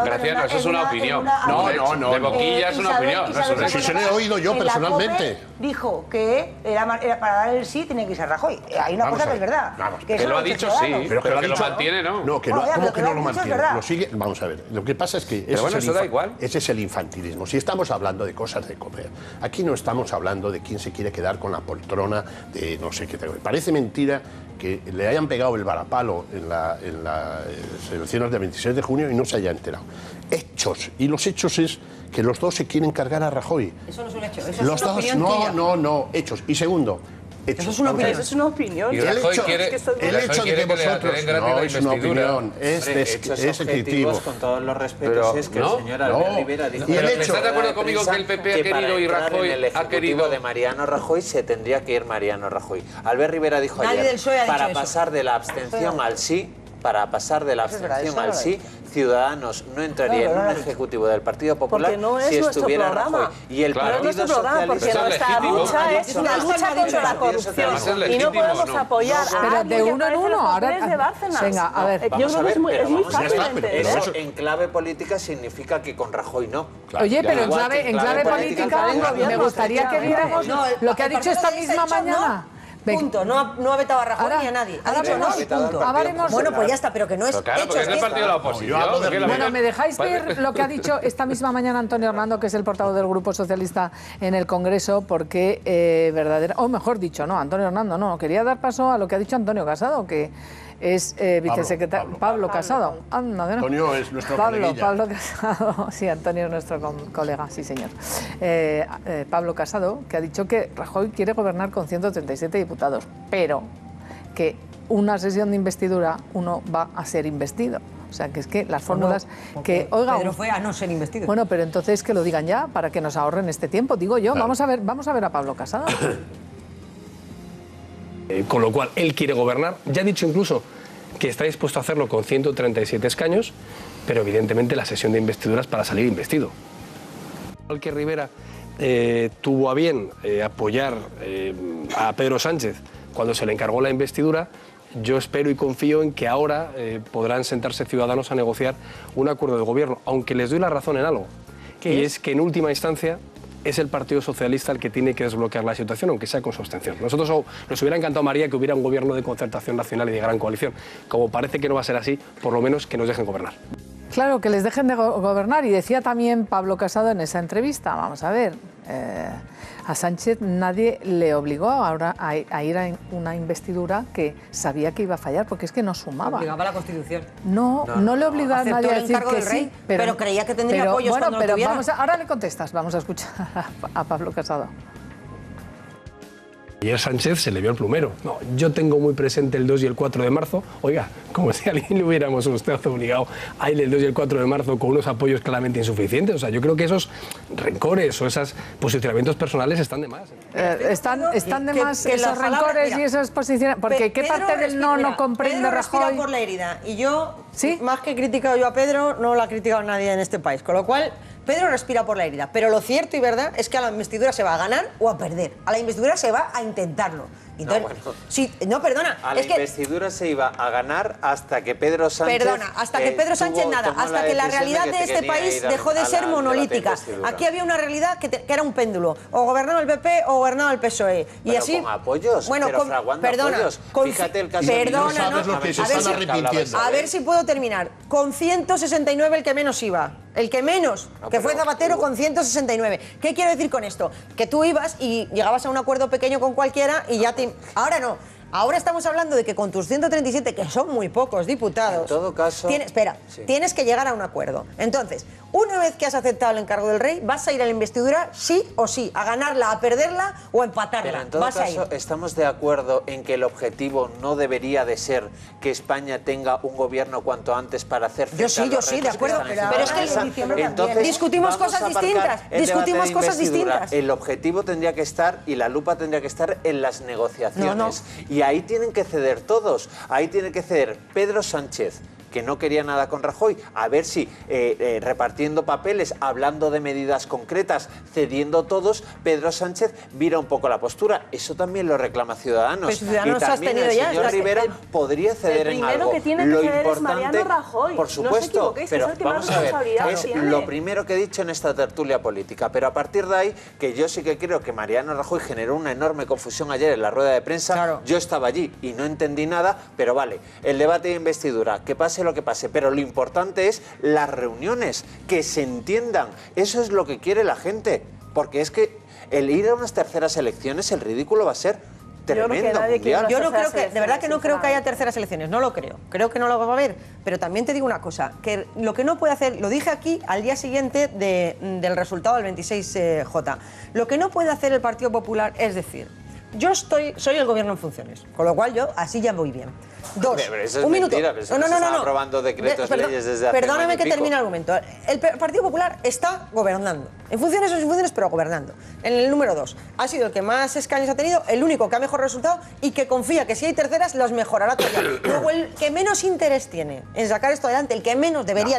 Gracias, eso es una opinión. No, de boquilla es una opinión. Si se lo he oído yo personalmente. Dijo que era para dar el sí tiene que ser Rajoy. Hay una cosa que es verdad. Que lo ha dicho sí, pero que lo mantiene, ¿no? No, ¿cómo que no lo mantiene? Lo sigue. Vamos a ver. Lo que pasa es que eso da igual. Ese es el infantilismo. Si estamos hablando de cosas de comer, aquí no estamos hablando de quién se quiere quedar con la poltrona de no sé qué. Parece mentira que le hayan pegado el varapalo en las elecciones del 26 de junio y no se haya enterado. Hechos. Y los hechos es que los dos se quieren cargar a Rajoy. Eso no es un hecho. Eso los es dos, no, hechos. Y segundo, hechos. Eso es una opinión. Eso es una opinión. Y Rajoy quiere que vosotros no es una opinión, es descriptivo. Con todos los respetos, es que el señor Albert Rivera dijo... ¿Estás de acuerdo conmigo que el PP ha querido y Rajoy ha querido? De Mariano Rajoy se tendría que ir Mariano Rajoy. Albert Rivera dijo ayer, para pasar de la abstención al sí, Ciudadanos no entraría en un ejecutivo del Partido Popular si estuviera Rajoy. Y el Partido Socialista... Porque nuestra lucha es una lucha contra la corrupción. Y no podemos apoyar a de uno en uno. Ahora, venga, a ver. Yo creo que es muy fácil de entender. Eso en clave política significa que con Rajoy no. Oye, pero en clave política me gustaría que viéramos lo que ha dicho esta misma mañana. Punto, no ha vetado a Rajoy ni a nadie. Ha dicho no y punto. Bueno, pues ya está, pero que no es hecho. Claro, porque es del partido de la oposición. Bueno, ¿me dejáis ver lo que ha dicho esta misma mañana Antonio Hernando, que es el portavoz del Grupo Socialista en el Congreso? Porque mejor dicho, no, Antonio Hernando no, quería dar paso a lo que ha dicho Antonio Casado, que es vicesecretario... Pablo Casado. Antonio es nuestro Pablo Casado. Sí, Antonio es nuestro colega, sí señor. Pablo Casado, que ha dicho que Rajoy quiere gobernar con 137 diputados, pero que una sesión de investidura uno va a ser investido. O sea, que es que las fórmulas que... Oiga, Pedro fue a no ser investido. Bueno, pero entonces que lo digan ya, para que nos ahorren este tiempo. Digo yo, claro. Vamos a ver a Pablo Casado. Con lo cual, él quiere gobernar. Ya ha dicho incluso que está dispuesto a hacerlo con 137 escaños, pero evidentemente la sesión de investiduras para salir investido. Igual que Rivera tuvo a bien apoyar a Pedro Sánchez cuando se le encargó la investidura, yo espero y confío en que ahora podrán sentarse Ciudadanos a negociar un acuerdo de gobierno, aunque les doy la razón en algo, y es que en última instancia es el Partido Socialista el que tiene que desbloquear la situación, aunque sea con su abstención. Nosotros nos hubiera encantado, María, que hubiera un gobierno de concertación nacional y de gran coalición. Como parece que no va a ser así, por lo menos que nos dejen gobernar. Claro, que les dejen de gobernar. Y decía también Pablo Casado en esa entrevista, vamos a ver, a Sánchez nadie le obligó ahora a ir a una investidura que sabía que iba a fallar, porque es que no sumaba. Obligaba a la Constitución. No le obligaba a nadie a decir que sí. Pero creía que tendría apoyos cuando lo tuviera. Ahora le contestas, vamos a escuchar a Pablo Casado. Ayer Sánchez se le vio el plumero. No, yo tengo muy presente el 2 y el 4 de marzo. Oiga, como si a alguien le hubiéramos obligado a ir el 2 y el 4 de marzo con unos apoyos claramente insuficientes. O sea, yo creo que esos rencores o esos posicionamientos personales están de más. Están de más esos rencores y esas posiciones. Porque ¿qué parte del no comprende Rajoy? Pedro por la herida. Y yo, más que he criticado yo a Pedro, no lo ha criticado nadie en este país. Con lo cual, Pedro respira por la herida. Pero lo cierto y verdad es que a la investidura se va a ganar o a perder. A la investidura se va a intentarlo. Entonces, perdona. A la investidura se iba a ganar hasta que Pedro Sánchez... Perdona, hasta que Pedro Sánchez hasta que la realidad de este país dejó de ser monolítica. Aquí había una realidad que era un péndulo. O gobernaba el PP o gobernaba el PSOE. Y así... con apoyos, perdona, apoyos. Fíjate el caso... Perdona, a ver si puedo terminar. Con 169 el que menos iba. El que menos, que fue Zapatero con 169. ¿Qué quiero decir con esto? Que tú ibas y llegabas a un acuerdo pequeño con cualquiera y ya te... Ahora no. Ahora estamos hablando de que con tus 137, que son muy pocos diputados... En todo caso... Tienes que llegar a un acuerdo. Entonces, una vez que has aceptado el encargo del rey, vas a ir a la investidura sí o sí, a ganarla, a perderla o a empatarla. Pero en todo vas caso, a ir. estamos de acuerdo en que el objetivo no debería de ser que España tenga un gobierno cuanto antes para hacer frente Yo a sí, los de retos acuerdo, que están pero encima es que de la mesa. Entonces, discutimos vamos cosas a aparcar distintas, el discutimos debate de cosas investidura. distintas. El objetivo tendría que estar y la lupa tendría que estar en las negociaciones. Y ahí tienen que ceder todos. Ahí tiene que ceder Pedro Sánchez, que no quería nada con Rajoy, a ver si repartiendo papeles, hablando de medidas concretas, cediendo todos, Pedro Sánchez vira un poco la postura. Eso también lo reclama Ciudadanos. Pero Ciudadanos y también el señor Rivera podría ceder en algo. El primero que tiene que ceder es Mariano Rajoy. Por No os supuesto, equivoquéis, pero es el que más vamos a ver, responsabilidad es tiene. lo primero que he dicho en esta tertulia política. Pero a partir de ahí, que yo sí que creo que Mariano Rajoy generó una enorme confusión ayer en la rueda de prensa. Claro. Yo estaba allí y no entendí nada, pero vale, el debate de investidura, que pase lo que pase, pero lo importante es las reuniones, que se entiendan. Eso es lo que quiere la gente, porque es que el ir a unas terceras elecciones, el ridículo va a ser tremendo. Yo no creo que, de verdad que no creo que haya terceras elecciones, no lo creo. Creo que no lo va a haber, pero también te digo una cosa, que lo que no puede hacer, lo dije aquí al día siguiente del resultado del 26J, lo que no puede hacer el Partido Popular es decir, yo soy el gobierno en funciones, con lo cual yo así ya voy bien. Dos, pero eso es un minuto. mentira, pero se están aprobando decretos, leyes desde hace Perdóname un año y que pico. termine el argumento. El Partido Popular está gobernando. En funciones o sin funciones, pero gobernando. En el número 2, ha sido el que más escaños ha tenido, el único que ha mejor resultado y que confía que si hay terceras los mejorará todavía. Luego, el que menos interés tiene en sacar esto adelante, el que menos debería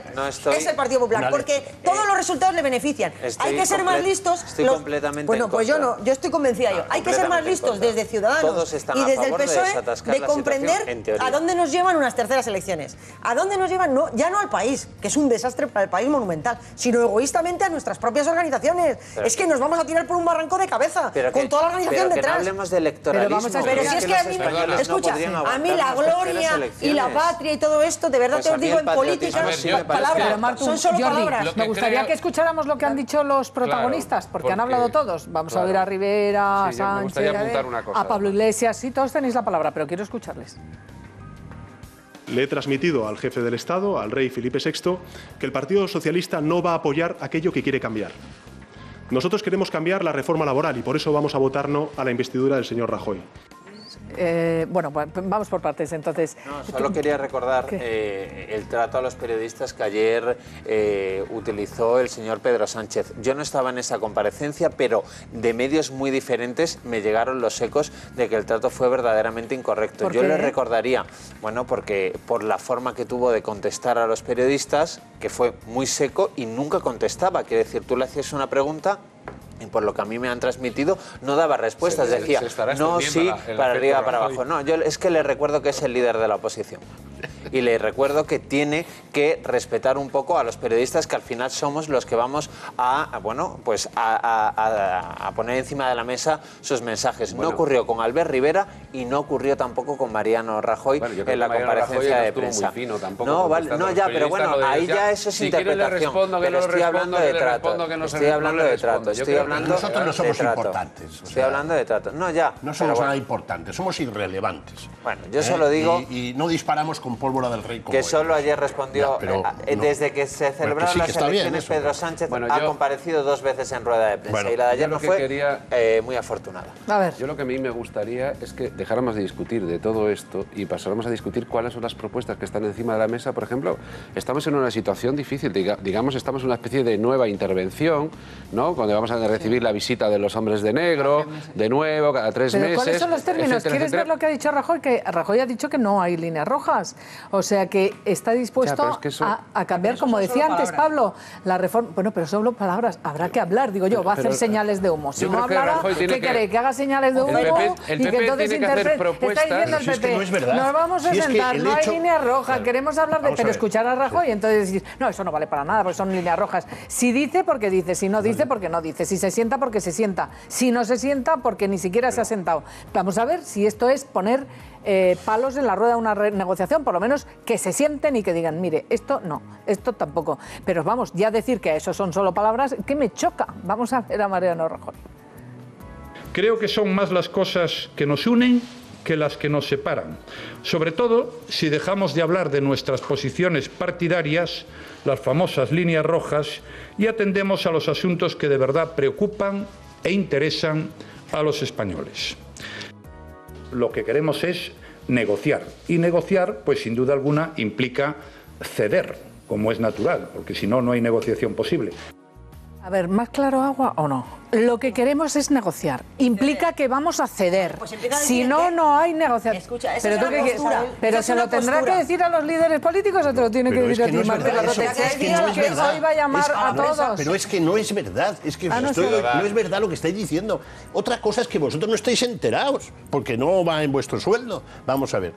es el Partido Popular, porque todos los resultados le benefician. Hay que ser más listos. Estoy completamente Bueno, en pues yo contra. no, yo estoy convencida yo. Hay que ser más listos desde Ciudadanos Todos están y a desde el favor de PSOE desatascar de la comprender situación, en teoría. a dónde nos llevan unas terceras elecciones. ¿A dónde nos llevan? No, ya no al país, que es un desastre para el país monumental, sino egoístamente a nuestras propias organizaciones. Pero es que nos vamos a tirar por un barranco de cabeza, con toda la organización pero detrás. que no hablemos de electoralismo. Pero si es que a mí, escucha, a mí la gloria y la patria y todo esto, de verdad Pues te a os mí digo el en política, palabras, son solo palabras. Me gustaría que escucháramos lo que han dicho los protagonistas, porque han hablado todos. Vamos a oír a Rivera, a Sí, yo me Sánchez, gustaría apuntar una cosa. a Pablo Iglesias. Sí, todos tenéis la palabra, pero quiero escucharles. Le he transmitido al jefe del Estado, al rey Felipe VI, que el Partido Socialista no va a apoyar aquello que quiere cambiar. Nosotros queremos cambiar la reforma laboral y por eso vamos a votar no a la investidura del señor Rajoy. Bueno, vamos por partes, entonces. No, solo quería recordar el trato a los periodistas que ayer utilizó el señor Pedro Sánchez. Yo no estaba en esa comparecencia, pero de medios muy diferentes me llegaron los ecos de que el trato fue verdaderamente incorrecto. ¿Por Yo qué? le recordaría, bueno, porque por la forma que tuvo de contestar a los periodistas, que fue muy seco y nunca contestaba. Quiere decir, tú le hacías una pregunta y por lo que a mí me han transmitido, no daba respuestas. Decía, se estará no, extendiendo sí, el para efecto arriba, para Rajoy. abajo. No, yo es que le recuerdo que es el líder de la oposición. Y le recuerdo que tiene que respetar un poco a los periodistas, que al final somos los que vamos a poner encima de la mesa sus mensajes. Bueno. No ocurrió con Albert Rivera y no ocurrió tampoco con Mariano Rajoy Bueno, yo creo en la que Mariano comparecencia Rajoy de estuvo prensa. muy fino tampoco No, vale, contestando no, a ya, los pero bueno, periodistas, ahí lo de ya eso es si quiere le interpretación. respondo, que Pero no le estoy hablando respondo, de que le trato. respondo, que no se Estoy no hablando le de trato. respondo. Yo Estoy creo que hablando nosotros no somos de trato. importantes. Estoy hablando de trato. No, ya. No pero somos bueno. nada importantes, somos irrelevantes. Bueno, yo solo digo Y no disparamos con pólvora del rey como que él. solo ayer respondió, Ya, pero no. desde que se celebraron sí, que las está bien elecciones, eso, Pedro pero- Sánchez Bueno, ha yo- comparecido 2 veces en rueda de prensa Bueno, y la de ayer yo lo no que fue quería- muy afortunada. A ver. Yo lo que a mí me gustaría es que dejáramos de discutir de todo esto y pasáramos a discutir cuáles son las propuestas que están encima de la mesa. Por ejemplo, estamos en una situación difícil, digamos, estamos en una especie de nueva intervención, ¿no? Cuando vamos a recibir la visita de los hombres de negro, de nuevo, cada 3 Pero meses. ¿cuáles son los términos? etcétera, ¿Quieres etcétera. ver lo que ha dicho Rajoy? Que Rajoy ha dicho que no hay líneas rojas. O sea, que está dispuesto Ya, pero es que eso- a cambiar, como decía solo antes palabras. Pablo, la reforma. Bueno, pero solo palabras. Habrá que hablar, digo yo. Va a hacer Pero- señales de humo. Si yo no creo que hablara, Rajoy tiene ¿qué que- queréis? ¿Que haga señales de humo? El PP y tiene que entonces que hacer interprete. propuestas. Está diciendo el Si es que PP, no es verdad. nos vamos a Si es que sentar, el no hecho- hay línea roja, Claro. queremos hablar de... Vamos a Pero ver. escuchar a Rajoy y entonces decir, no, eso no vale para nada, porque son líneas rojas. Si dice, porque dice. Si no dice, porque no dice. Si se sienta, porque se sienta. Si no se sienta, porque ni siquiera se ha sentado. Vamos a ver si esto es poner palos en la rueda de una negociación, por lo menos que se sienten y que digan, mire, esto no, esto tampoco. Pero vamos, ya decir que eso son solo palabras, que me choca. Vamos a ver a Mariano Rajoy. Creo que son más las cosas que nos unen que las que nos separan, sobre todo si dejamos de hablar de nuestras posiciones partidarias, las famosas líneas rojas, y atendemos a los asuntos que de verdad preocupan e interesan a los españoles. Lo que queremos es negociar, y negociar, pues sin duda alguna, implica ceder, como es natural, porque si no, no hay negociación posible. A ver, ¿más claro agua o no? Lo que queremos es negociar. Implica que vamos a ceder. Pues si no, no hay negociación. Escucha, esa pero es una postura. Pero se lo tendrá que decir a los líderes políticos o te lo tiene que decir a ti, Martín. Que hoy va a llamar a todos. Pero es que no es verdad. Es que no es verdad lo que estáis diciendo. Otra cosa es que vosotros no estáis enterados, porque no va en vuestro sueldo. Vamos a ver.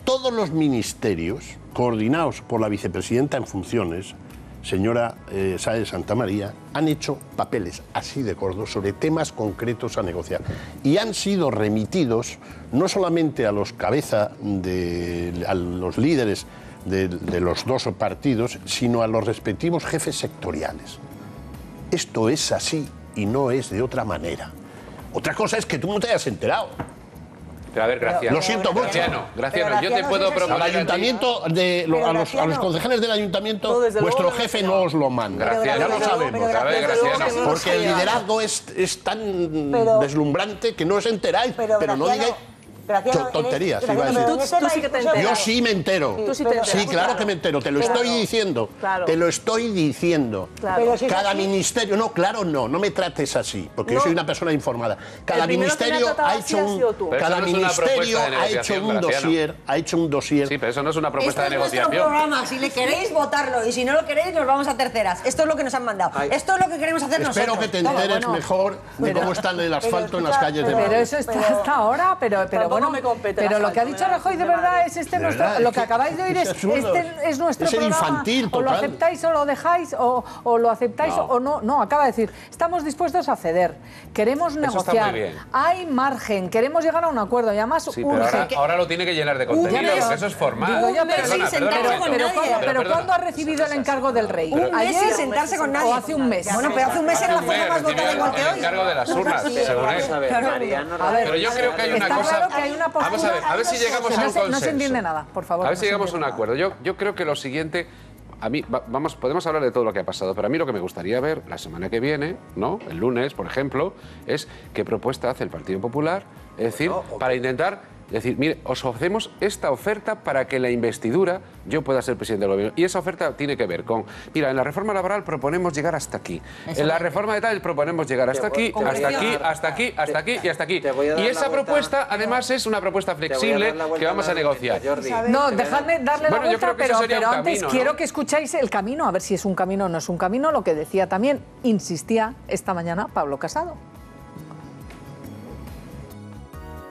Todos los ministerios, coordinados por la vicepresidenta en funciones, señora Sáenz de Santamaría, han hecho papeles así de gordos sobre temas concretos a negociar y han sido remitidos no solamente a los a los líderes de los dos partidos, sino a los respectivos jefes sectoriales. Esto es así y no es de otra manera. Otra cosa es que tú no te hayas enterado. Pero a ver, Graciano. Lo siento mucho. Graciano, yo te puedo proponer al ayuntamiento, a los concejales del ayuntamiento, vuestro jefe no os lo manda. Ya lo sabemos. Porque el liderazgo es tan deslumbrante que no os enteráis. Pero no digáis tonterías. Yo sí me entero. Sí, claro que me entero. Te lo estoy diciendo. Te lo estoy diciendo. Cada ministerio... No, claro, no me trates así, porque yo soy una persona informada. Cada ministerio ha hecho un dossier. Sí, pero eso no es una propuesta de negociación. Esto es nuestro programa. Si le queréis, votarlo. Y si no lo queréis, nos vamos a terceras. Esto es lo que nos han mandado. Esto es lo que queremos hacer nosotros. Espero que te enteres mejor de cómo está el asfalto en las calles de Madrid. Pero eso está hasta ahora, pero bueno, pero lo que ha dicho Rajoy de verdad es nuestro, lo que acabáis de oír es nuestro programa. Infantil, o lo aceptáis o lo dejáis, o lo aceptáis o no. No, acaba de decir, estamos dispuestos a ceder, queremos negociar, hay margen, queremos llegar a un acuerdo y además urge. Ahora lo tiene que llenar de contenido, porque eso es formal. Pero ¿cuándo ha recibido el encargo del rey? Un mes sin sentarse con nadie. ¿O hace un mes? Bueno, pero hace un mes era la forma más votada igual que hoy. El encargo de las urnas, según él. Pero yo creo que hay una cosa... Vamos a ver si llegamos a un consenso. No se entiende nada, por favor. A ver si llegamos a un acuerdo. Yo creo que lo siguiente... A mí, podemos hablar de todo lo que ha pasado, pero a mí lo que me gustaría ver la semana que viene, ¿no? El lunes, por ejemplo, es qué propuesta hace el Partido Popular, es decir, para intentar... decir, mire, os ofrecemos esta oferta para que en la investidura yo pueda ser presidente del gobierno. Y esa oferta tiene que ver con, mira, en la reforma laboral proponemos llegar hasta aquí. En la reforma de tal proponemos llegar hasta aquí, hasta aquí, hasta aquí, hasta aquí y hasta aquí. Y esa propuesta, además, es una propuesta flexible que vamos a negociar. No, dejadme darle la vuelta, pero antes quiero que escucháis el camino, a ver si es un camino o no es un camino, lo que decía también, insistía esta mañana Pablo Casado.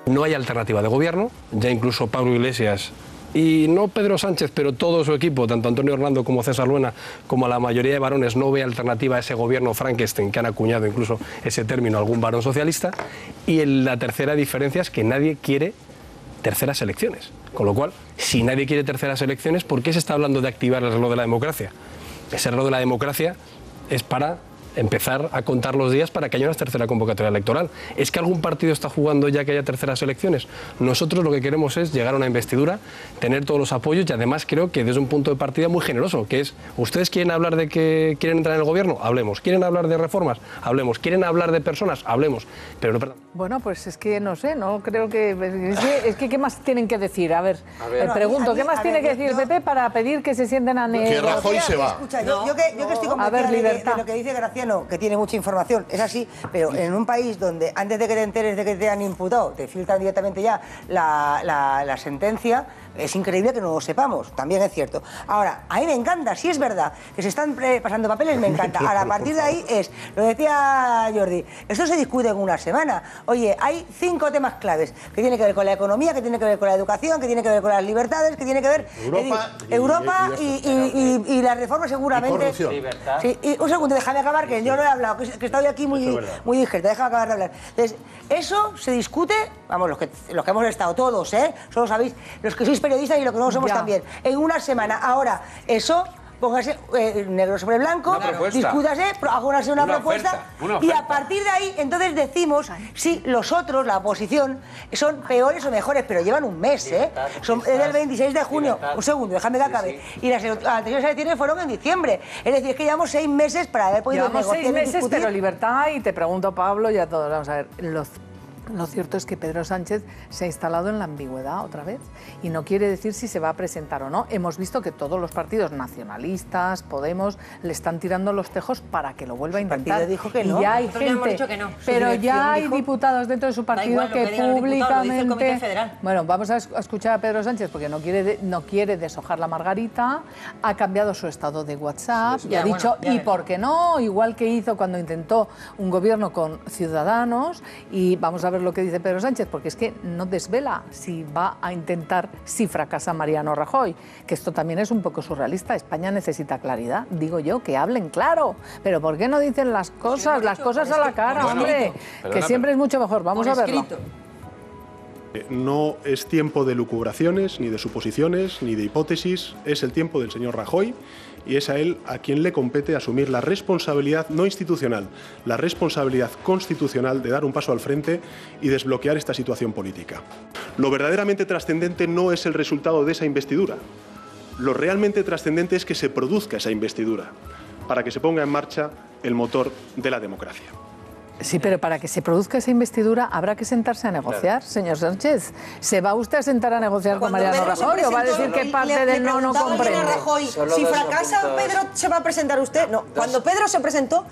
No hay alternativa de gobierno, ya incluso Pablo Iglesias y no Pedro Sánchez, pero todo su equipo, tanto Antonio Hernando como César Luena, como la mayoría de varones, no ve alternativa a ese gobierno Frankenstein, que han acuñado incluso ese término algún varón socialista. Y la tercera diferencia es que nadie quiere terceras elecciones. Con lo cual, si nadie quiere terceras elecciones, ¿por qué se está hablando de activar el reloj de la democracia? Ese reloj de la democracia es para empezar a contar los días para que haya una tercera convocatoria electoral. ¿Es que algún partido está jugando ya que haya terceras elecciones? Nosotros lo que queremos es llegar a una investidura, tener todos los apoyos y además creo que desde un punto de partida muy generoso, que es, ¿ustedes quieren hablar de que quieren entrar en el gobierno? Hablemos. ¿Quieren hablar de reformas? Hablemos. ¿Quieren hablar de personas? Hablemos. Pero no, perdón. Bueno, pues es que no sé, no creo que... Es que ¿qué más tienen que decir? A ver, pregunto, ¿qué más tiene que decir el PP para pedir que se sienten a negociar? Que Rajoy se va. Escucha, yo que estoy convencida de lo que dice Graciano, que tiene mucha información, es así, pero en un país donde antes de que te enteres de que te han imputado, te filtran directamente ya la sentencia, es increíble que no lo sepamos, también es cierto. Ahora, a mí me encanta, si es verdad que se están pasando papeles, me encanta. Ahora, a partir de ahí lo decía Jordi, esto se discute en una semana. Oye, hay 5 temas claves, que tiene que ver con la economía, que tiene que ver con la educación, que tiene que ver con las libertades, que tiene que ver... Europa y la reforma seguramente... Sí, y un segundo, déjame acabar, que yo no he hablado, que estoy aquí muy discreta, déjame acabar de hablar. Entonces, eso se discute, vamos, los que hemos estado todos, solo sabéis, los que sois periodistas y los que no somos también, en una semana. Ahora, eso póngase negro sobre blanco, discútase, hágase una propuesta y a partir de ahí entonces decimos si los otros, la oposición, son peores o mejores, pero llevan un mes, son del 26 de junio, un segundo, déjame que acabe, y las anteriores elecciones fueron en diciembre, es decir, es que llevamos 6 meses para haber podido negociar y discutir. Llevamos 6 meses, pero libertad, y te pregunto, Pablo, y a todos, vamos a ver, lo cierto es que Pedro Sánchez se ha instalado en la ambigüedad otra vez y no quiere decir si se va a presentar o no. Hemos visto que todos los partidos nacionalistas, Podemos, le están tirando los tejos para que lo vuelva a intentar. El partido dijo que no. Y ya hay Nosotros gente, dicho que no. pero ya hay diputados dentro de su partido que públicamente... Bueno, vamos a escuchar a Pedro Sánchez porque no quiere deshojar la margarita, ha cambiado su estado de WhatsApp y ha dicho, ¿y por qué no? Igual que hizo cuando intentó un gobierno con Ciudadanos, y vamos a ver lo que dice Pedro Sánchez, porque es que no desvela si va a intentar, si fracasa Mariano Rajoy, que esto también es un poco surrealista. España necesita claridad, digo yo, que hablen claro, pero ¿por qué no dicen las cosas a la cara, hombre? Que siempre es mucho mejor. Vamos a verlo. No es tiempo de lucubraciones, ni de suposiciones, ni de hipótesis, es el tiempo del señor Rajoy y es a él a quien le compete asumir la responsabilidad no institucional, la responsabilidad constitucional de dar un paso al frente y desbloquear esta situación política. Lo verdaderamente trascendente no es el resultado de esa investidura. Lo realmente trascendente es que se produzca esa investidura, para que se ponga en marcha el motor de la democracia. Sí, pero para que se produzca esa investidura habrá que sentarse a negociar, señor Sánchez. ¿Se va usted a sentar a negociar con Mariano Rajoy o va a decir que parte del no comprende? Rajoy, si fracasa Pedro, ¿se va a presentar usted? No, cuando Pedro se presentó,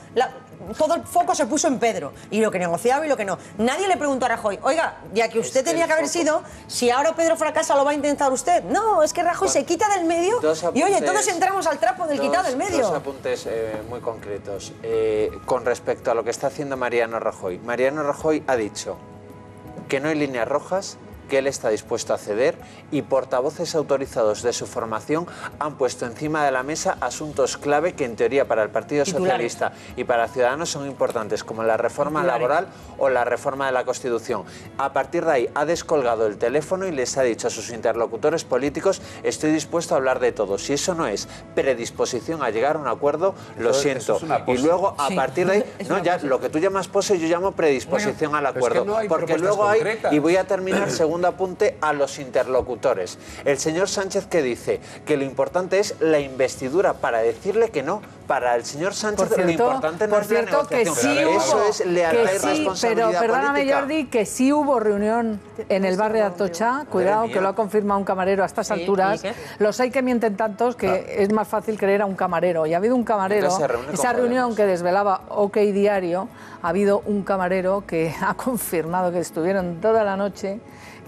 todo el foco se puso en Pedro y lo que negociaba y lo que no. Nadie le preguntó a Rajoy, oiga, ya que usted tenía que haber sido, si ahora Pedro fracasa, ¿lo va a intentar usted? No, es que Rajoy se quita del medio y oye, todos entramos al trapo del quitado del medio. Dos apuntes muy concretos con respecto a lo que está haciendo Mariano Rajoy. Mariano Rajoy ha dicho que no hay líneas rojas, que él está dispuesto a ceder, y portavoces autorizados de su formación han puesto encima de la mesa asuntos clave que en teoría para el Partido Socialista y para Ciudadanos son importantes, como la reforma laboral o la reforma de la Constitución. A partir de ahí ha descolgado el teléfono y les ha dicho a sus interlocutores políticos, estoy dispuesto a hablar de todo. Si eso no es predisposición a llegar a un acuerdo, lo siento. Y luego a partir de ahí, no, ya lo que tú llamas pose, yo llamo predisposición al acuerdo. Porque luego hay, y voy a terminar segundo apunte a los interlocutores. El señor Sánchez, que dice que lo importante es la investidura, para decirle que no. Para el señor Sánchez lo importante no es la negociación. Que sí eso es lealtad y responsabilidad. Pero perdóname, política. Jordi, que sí hubo reunión en el barrio de Atocha. Cuidado, que lo ha confirmado un camarero a estas alturas. Los hay que mienten tantos que es más fácil creer a un camarero. Y ha habido un camarero, esa reunión que desvelaba OK Diario, ha habido un camarero que ha confirmado que estuvieron toda la noche.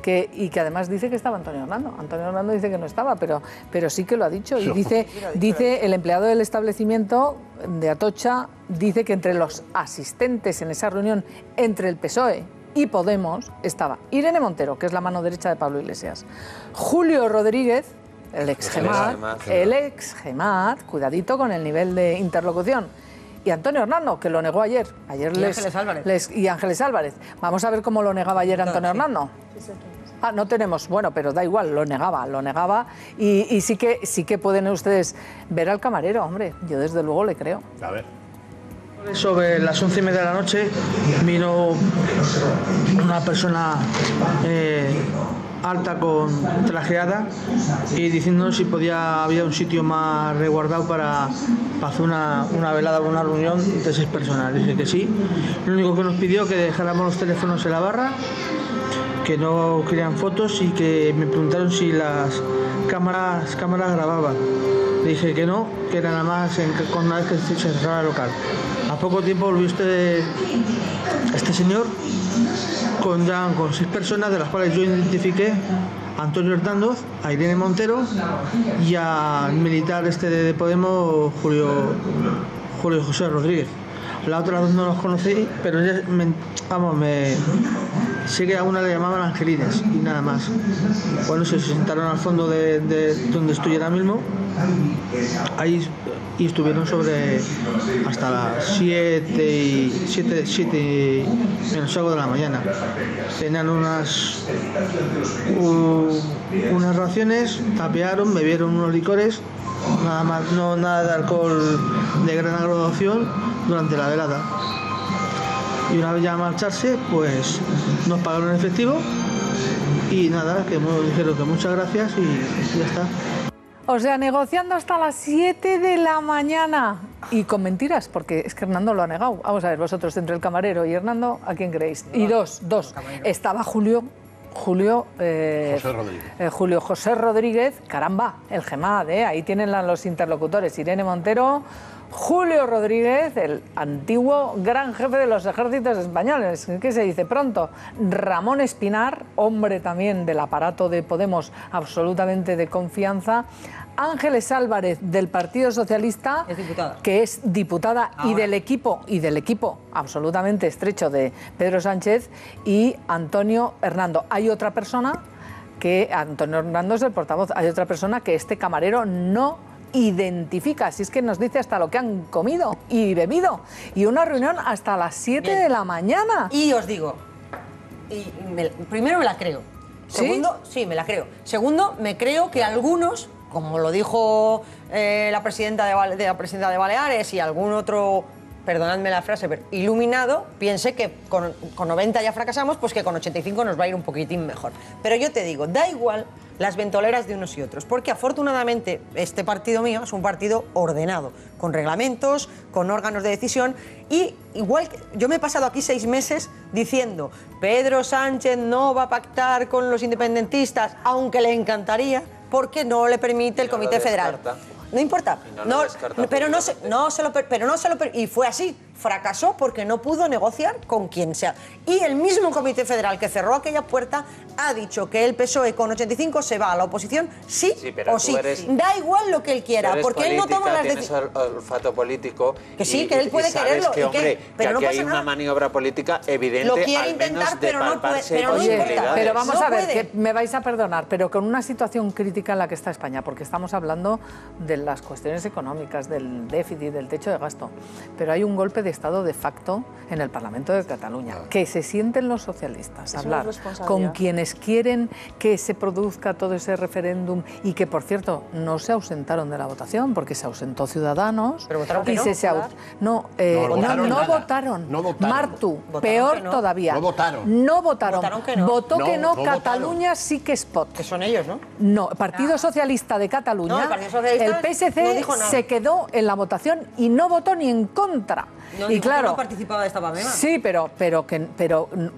Y que además dice que estaba Antonio Hernando. Antonio Hernando dice que no estaba, pero sí que lo ha dicho. Y dice el empleado del establecimiento de Atocha, dice que entre los asistentes en esa reunión entre el PSOE y Podemos estaba Irene Montero, que es la mano derecha de Pablo Iglesias, Julio Rodríguez, el ex Gemar, cuidadito con el nivel de interlocución, y Antonio Hernando, que lo negó ayer. Y Ángeles Álvarez. Vamos a ver cómo lo negaba ayer Antonio Hernando. No tenemos, bueno, pero da igual, lo negaba y sí que pueden ustedes ver al camarero, hombre, yo desde luego le creo. A ver. Sobre las 11:30 de la noche vino una persona alta trajeada y diciéndonos si había un sitio más resguardado para hacer una velada o una reunión de 6 personas. Dice que sí. Lo único que nos pidió que dejáramos los teléfonos en la barra, que no querían fotos y que me preguntaron si las cámaras grababan. Le dije que no, que era nada más con una vez que se cerraba el local. A poco tiempo volvió este señor con 6 personas, de las cuales yo identifiqué a Antonio Hernando, a Irene Montero y al militar de Podemos, Julio José Rodríguez. Las otras dos no los conocí, pero sé que a una le llamaban Angelines y nada más. Bueno, se sentaron al fondo de donde estoy ahora mismo, ahí, y estuvieron hasta las 7 menos algo de la mañana. Tenían unas raciones, tapearon, bebieron unos licores nada más, no nada de alcohol de gran graduación durante la velada. Y una vez ya marcharse, pues nos pagaron en efectivo y nada, que nos dijeron que muchas gracias y ya está. O sea, negociando hasta las 7 de la mañana y con mentiras, porque es que Hernando lo ha negado. Vamos a ver, vosotros entre el camarero y Hernando, ¿a quién creéis? Y dos. Estaba Julio José Rodríguez, caramba, el GEMAD, ahí tienen los interlocutores, Irene Montero, Julio Rodríguez, el antiguo gran jefe de los ejércitos españoles, ¿qué se dice pronto? Ramón Espinar, hombre también del aparato de Podemos, absolutamente de confianza. Ángeles Álvarez, del Partido Socialista, que es diputada y del equipo absolutamente estrecho de Pedro Sánchez, y Antonio Hernando. Hay otra persona que, Antonio Hernando es el portavoz, hay otra persona que este camarero no identifica, si es que nos dice hasta lo que han comido y bebido, y una reunión hasta las 7 de la mañana. Y os digo, primero me la creo. Segundo, sí, me la creo. Segundo, me creo que algunos, como lo dijo la presidenta de Baleares y algún otro, perdonadme la frase, pero iluminado, piense que con 90 ya fracasamos, pues que con 85 nos va a ir un poquitín mejor. Pero yo te digo, da igual las ventoleras de unos y otros, porque afortunadamente este partido mío es un partido ordenado, con reglamentos, con órganos de decisión, y igual que yo me he pasado aquí 6 meses diciendo Pedro Sánchez no va a pactar con los independentistas, aunque le encantaría, porque no le permite el Comité Federal. No importa, y fue así, fracasó porque no pudo negociar con quien sea. Y el mismo Comité Federal que cerró aquella puerta ha dicho que el PSOE con 85 se va a la oposición sí o sí. Da igual lo que él quiera, porque él no toma las decisiones. Tienes olfato político. Que sí, que él puede quererlo. Pero no pasa nada. Hay una maniobra política evidente, lo quiere intentar, pero no puede. Pero vamos a ver, que me vais a perdonar, pero con una situación crítica en la que está España, porque estamos hablando de las cuestiones económicas, del déficit, del techo de gasto, pero hay un golpe de Estado de facto en el Parlamento de Cataluña, que se sienten los socialistas a hablar con quienes quieren que se produzca todo ese referéndum y que, por cierto, no se ausentaron de la votación, porque se ausentó Ciudadanos. ¿Pero votaron que no? No votaron. Martu, peor todavía. No votaron. No votaron. Votó que no, no Cataluña sí que es pot. Que son ellos, ¿no? No, Partido Socialista de Cataluña, no, el Partido Socialista el PSC no dijo nada. se quedó en la votación y no votó ni en contra. No, y claro, no participaba de esta pamela. Sí, pero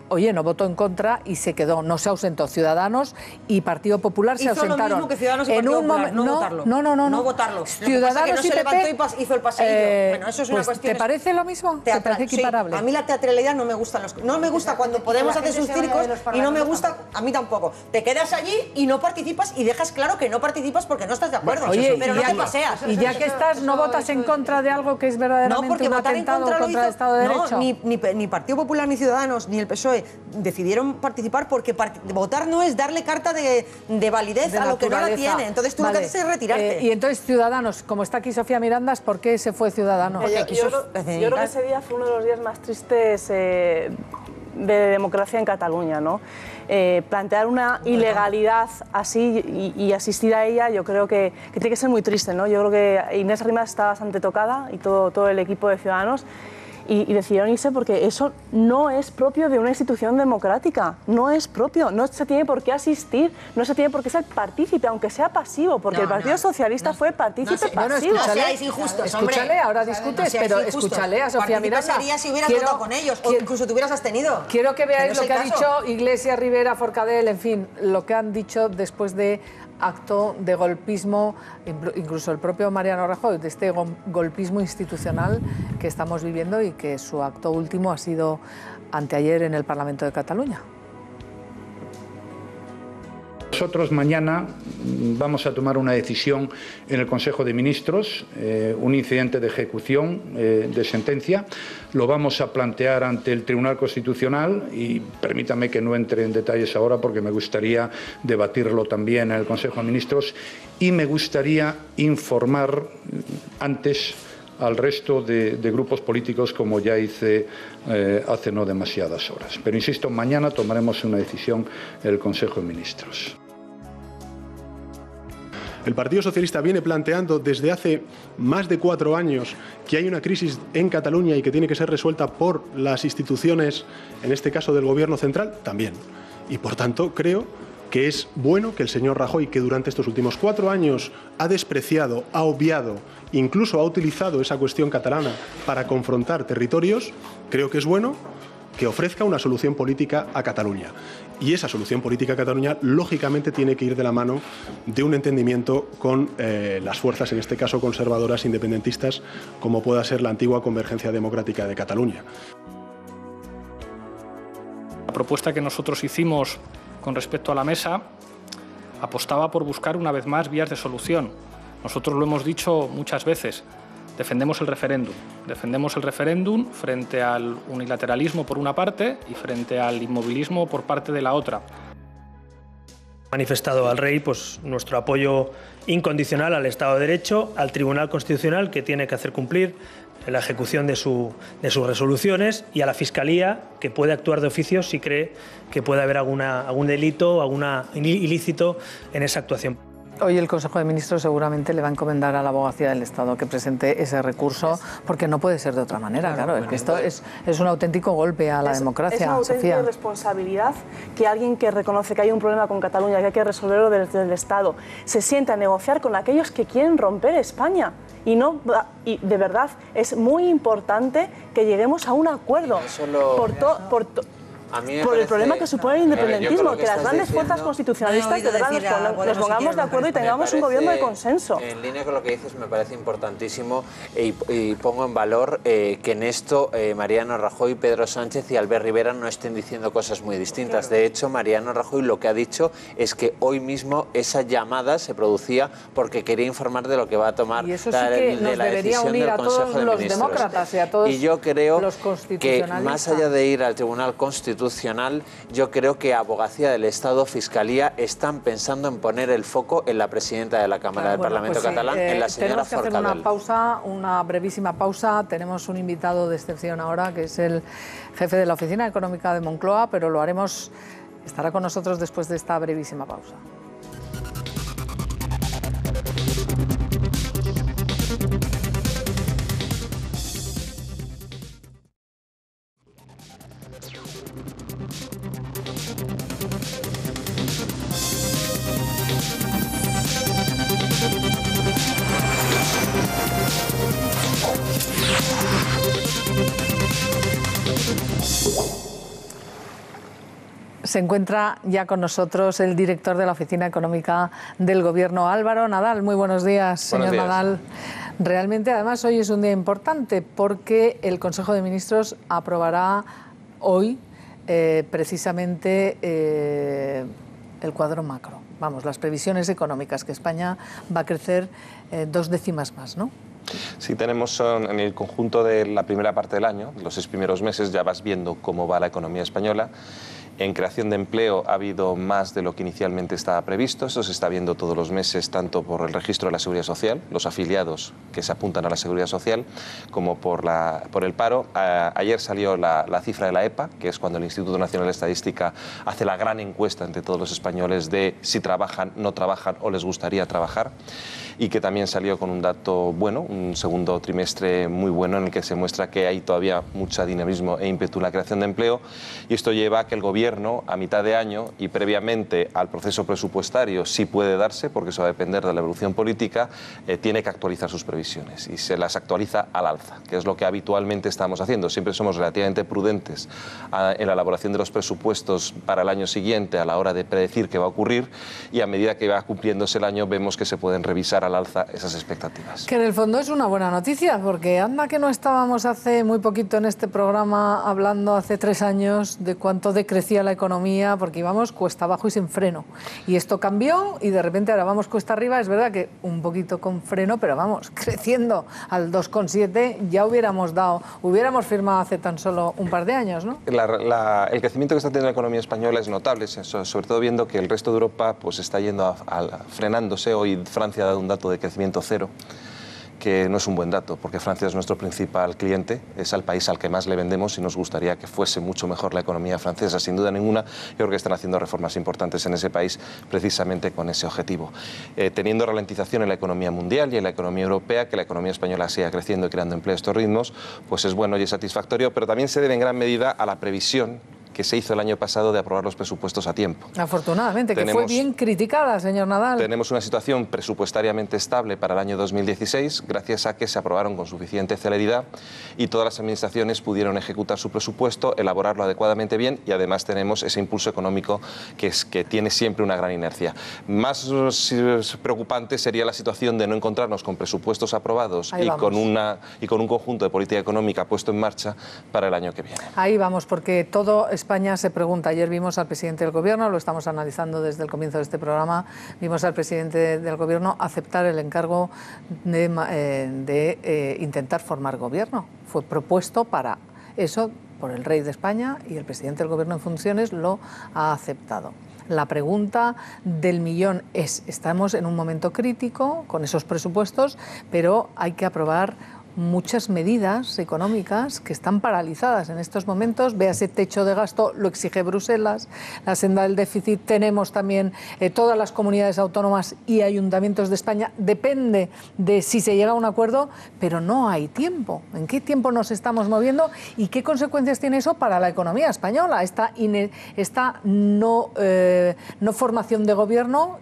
oye, no votó en contra y se quedó, no se ausentó. Ciudadanos y Partido Popular se ausentaron. Hizo lo mismo que Ciudadanos y Partido Popular, no votarlo. No votarlo. Ciudadanos no se levantó y hizo el paseillo. Bueno, eso es una cuestión. ¿Te parece lo mismo? ¿Te parece equiparable? Sí, a mí la teatralidad no me gusta. No me gusta cuando Podemos hacer sus circos y no me gusta, a mí tampoco. Te quedas allí y no participas y dejas claro que no participas porque no estás de acuerdo. Oye, pero no te paseas. Y ya que estás, ¿no votas en contra de algo que es verdaderamente un atentado contra el Estado de Derecho? No, ni Partido Popular, ni Ciudadanos, ni el PSOE decidieron participar porque votar no es darle carta de validez a lo que no la tiene. Entonces tú lo que haces es retirarte. Y entonces Ciudadanos, como está aquí Sofía Mirandas, ¿por qué se fue Ciudadanos? Yo creo que ese día fue uno de los días más tristes de democracia en Cataluña, ¿no? Plantear una ilegalidad así y asistir a ella, yo creo que tiene que ser muy triste, ¿no? Yo creo que Inés Arrimadas está bastante tocada y todo el equipo de Ciudadanos. Y decidieron irse porque eso no es propio de una institución democrática, no es propio, no se tiene por qué asistir, no se tiene por qué ser partícipe, aunque sea pasivo, porque el Partido Socialista fue partícipe pasivo. No seáis injustos, escúchale, ahora discutes, pero escúchale a Sofía Miranda. Sería si hubieras votado con ellos, o incluso te hubieras abstenido. Quiero que veáis lo que ha dicho Iglesias, Rivera, Forcadell, en fin, lo que han dicho después de acto de golpismo, incluso el propio Mariano Rajoy, de este golpismo institucional que estamos viviendo y que su acto último ha sido anteayer en el Parlamento de Cataluña. Nosotros mañana vamos a tomar una decisión en el Consejo de Ministros, un incidente de ejecución de sentencia. Lo vamos a plantear ante el Tribunal Constitucional y permítame que no entre en detalles ahora porque me gustaría debatirlo también en el Consejo de Ministros y me gustaría informar antes al resto de grupos políticos como ya hice hace no demasiadas horas. Pero insisto, mañana tomaremos una decisión en el Consejo de Ministros. El Partido Socialista viene planteando desde hace más de 4 años que hay una crisis en Cataluña y que tiene que ser resuelta por las instituciones, en este caso del Gobierno central, también. Y por tanto creo que es bueno que el señor Rajoy, que durante estos últimos 4 años ha despreciado, ha obviado, incluso ha utilizado esa cuestión catalana para confrontar territorios, creo que es bueno que ofrezca una solución política a Cataluña. Y esa solución política a Cataluña, lógicamente, tiene que ir de la mano de un entendimiento con las fuerzas, en este caso conservadoras, independentistas, como pueda ser la antigua Convergencia Democrática de Cataluña. La propuesta que nosotros hicimos con respecto a la mesa apostaba por buscar una vez más vías de solución. Nosotros lo hemos dicho muchas veces, defendemos el referéndum frente al unilateralismo por una parte y frente al inmovilismo por parte de la otra. Manifestado al rey pues, nuestro apoyo incondicional al Estado de Derecho, al Tribunal Constitucional, que tiene que hacer cumplir la ejecución de sus resoluciones, y a la Fiscalía, que puede actuar de oficio si cree que puede haber algún delito, algún ilícito en esa actuación. Hoy el Consejo de Ministros seguramente le va a encomendar a la Abogacía del Estado que presente ese recurso, porque no puede ser de otra manera, claro. Es que esto es un auténtico golpe a la democracia, Es una auténtica irresponsabilidad que alguien que reconoce que hay un problema con Cataluña, que hay que resolverlo desde el Estado, se sienta a negociar con aquellos que quieren romper España. Y de verdad es muy importante que lleguemos a un acuerdo por el problema que supone el independentismo, que las grandes fuerzas constitucionalistas de verdad nos pongamos de acuerdo y tengamos un gobierno de consenso. En línea con lo que dices, me parece importantísimo y pongo en valor que en esto Mariano Rajoy, Pedro Sánchez y Albert Rivera no estén diciendo cosas muy distintas. De hecho, Mariano Rajoy lo que ha dicho es que hoy mismo esa llamada se producía porque quería informar de lo que va a tomar y eso sí que nos debería unir a todos los demócratas y a todos los constitucionalistas. Y yo creo que más allá de ir al Tribunal Constitucional, yo creo que Abogacía del Estado, Fiscalía, están pensando en poner el foco en la presidenta de la Cámara del Parlamento catalán, en la señora Forcadell. Tenemos que hacer una brevísima pausa. Tenemos un invitado de excepción ahora, que es el jefe de la Oficina Económica de Moncloa, pero lo haremos, estará con nosotros después de esta brevísima pausa. Se encuentra ya con nosotros el director de la Oficina Económica del Gobierno, Álvaro Nadal. Muy buenos días, señor Nadal. Realmente, además, hoy es un día importante porque el Consejo de Ministros aprobará hoy precisamente el cuadro macro. Vamos, las previsiones económicas, que España va a crecer 2 décimas más, ¿no? Sí, tenemos en el conjunto de la primera parte del año, los 6 primeros meses, ya vas viendo cómo va la economía española. En creación de empleo ha habido más de lo que inicialmente estaba previsto. Esto se está viendo todos los meses, tanto por el registro de la Seguridad Social, los afiliados que se apuntan a la Seguridad Social, como por el paro. Ayer salió la cifra de la EPA, que es cuando el Instituto Nacional de Estadística hace la gran encuesta entre todos los españoles de si trabajan, no trabajan o les gustaría trabajar, y que también salió con un dato bueno, un segundo trimestre muy bueno, en el que se muestra que hay todavía mucho dinamismo e ímpetu en la creación de empleo, y esto lleva a que el Gobierno, a mitad de año y previamente al proceso presupuestario, sí puede darse, porque eso va a depender de la evolución política, tiene que actualizar sus previsiones, y se las actualiza al alza, que es lo que habitualmente estamos haciendo. Siempre somos relativamente prudentes en la elaboración de los presupuestos para el año siguiente a la hora de predecir qué va a ocurrir, y a medida que va cumpliéndose el año vemos que se pueden revisar al alza esas expectativas. Que en el fondo es una buena noticia, porque anda que no estábamos hace muy poquito en este programa hablando hace 3 años de cuánto decrecía la economía, porque íbamos cuesta abajo y sin freno. Y esto cambió y de repente ahora vamos cuesta arriba. Es verdad que un poquito con freno, pero vamos, creciendo al 2,7 ya hubiéramos firmado hace tan solo un par de años, ¿no? El crecimiento que está teniendo la economía española es notable, sobre todo viendo que el resto de Europa pues está yendo frenándose. Hoy Francia ha dado un dato de crecimiento 0. que no es un buen dato, porque Francia es nuestro principal cliente, es el país al que más le vendemos y nos gustaría que fuese mucho mejor la economía francesa, sin duda ninguna. Yo creo que están haciendo reformas importantes en ese país precisamente con ese objetivo. Teniendo ralentización en la economía mundial y en la economía europea, que la economía española siga creciendo y creando empleo a estos ritmos, pues es bueno y es satisfactorio, pero también se debe en gran medida a la previsión que se hizo el año pasado de aprobar los presupuestos a tiempo. Afortunadamente, que fue bien criticada, señor Nadal. Tenemos una situación presupuestariamente estable para el año 2016, gracias a que se aprobaron con suficiente celeridad y todas las administraciones pudieron ejecutar su presupuesto, elaborarlo adecuadamente bien y además tenemos ese impulso económico que tiene siempre una gran inercia. Más preocupante sería la situación de no encontrarnos con presupuestos aprobados y con un conjunto de política económica puesto en marcha para el año que viene. Ahí vamos, porque todo España se pregunta. Ayer vimos al presidente del Gobierno, lo estamos analizando desde el comienzo de este programa, vimos al presidente del Gobierno aceptar el encargo de intentar formar gobierno. Fue propuesto para eso por el rey de España y el presidente del Gobierno en funciones lo ha aceptado. La pregunta del millón es, estamos en un momento crítico con esos presupuestos, pero hay que aprobar muchas medidas económicas que están paralizadas en estos momentos. Véase techo de gasto, lo exige Bruselas, la senda del déficit. Tenemos también todas las comunidades autónomas y ayuntamientos de España. Depende de si se llega a un acuerdo, pero no hay tiempo. ¿En qué tiempo nos estamos moviendo y qué consecuencias tiene eso para la economía española? Esta no formación de gobierno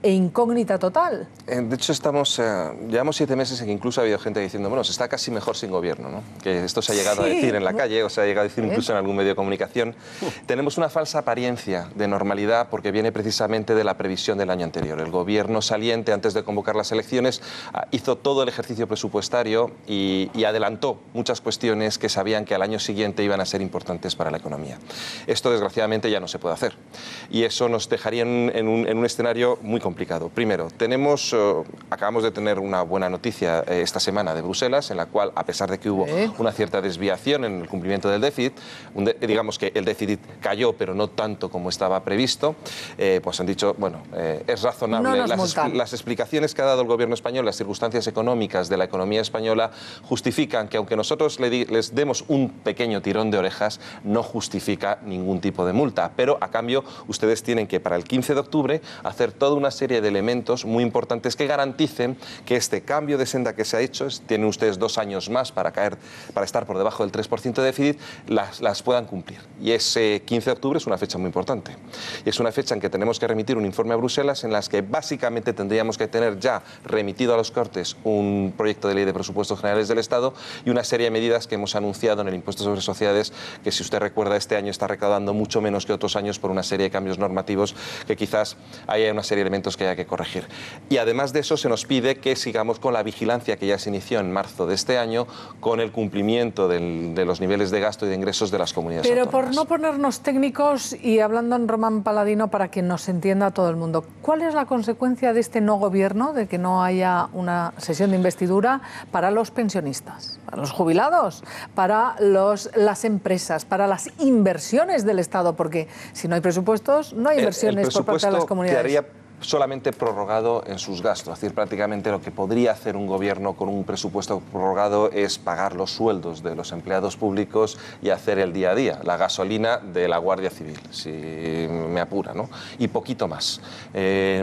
e incógnita total. De hecho, llevamos 7 meses en que incluso ha habido gente diciendo, bueno, se está casi mejor sin gobierno, ¿no? Que esto se ha llegado a decir en la calle o se ha llegado a decir incluso en algún medio de comunicación. Tenemos una falsa apariencia de normalidad porque viene precisamente de la previsión del año anterior. El gobierno saliente, antes de convocar las elecciones, hizo todo el ejercicio presupuestario y adelantó muchas cuestiones que sabían que al año siguiente iban a ser importantes para la economía. Esto, desgraciadamente, ya no se puede hacer. Y eso nos dejaría en un escenario muy complicado. Primero, acabamos de tener una buena noticia esta semana de Bruselas, en la cual, a pesar de que hubo una cierta desviación en el cumplimiento del déficit, digamos que el déficit cayó, pero no tanto como estaba previsto, pues han dicho, bueno, es razonable. Las explicaciones que ha dado el gobierno español, las circunstancias económicas de la economía española, justifican que aunque nosotros les demos un pequeño tirón de orejas, no justifica ningún tipo de multa. Pero, a cambio, ustedes tienen que, para el 15 de octubre, hacer toda una serie de elementos muy importantes que garanticen que este cambio de senda que se ha hecho, tienen ustedes 2 años más para estar por debajo del 3% de déficit, las puedan cumplir. Y ese 15 de octubre es una fecha muy importante. Y es una fecha en que tenemos que remitir un informe a Bruselas en las que básicamente tendríamos que tener ya remitido a los Cortes un proyecto de ley de presupuestos generales del Estado y una serie de medidas que hemos anunciado en el impuesto sobre sociedades, que si usted recuerda este año está recaudando mucho menos que otros años por una serie de cambios normativos que quizás haya una serie de elementos que haya que corregir. Y además de eso se nos pide que sigamos con la vigilancia que ya se inició en marzo de este año con el cumplimiento de los niveles de gasto y de ingresos de las comunidades autónomas. Pero por no ponernos técnicos y hablando en Román Paladino para que nos entienda todo el mundo, ¿cuál es la consecuencia de este no gobierno, de que no haya una sesión de investidura para los pensionistas, para los jubilados, para las empresas, para las inversiones del Estado? Porque si no hay presupuestos, no hay inversiones por parte de las comunidades. Solamente prorrogado en sus gastos. Es decir, prácticamente lo que podría hacer un gobierno con un presupuesto prorrogado es pagar los sueldos de los empleados públicos y hacer el día a día, la gasolina de la Guardia Civil, si me apura, ¿no? Y poquito más.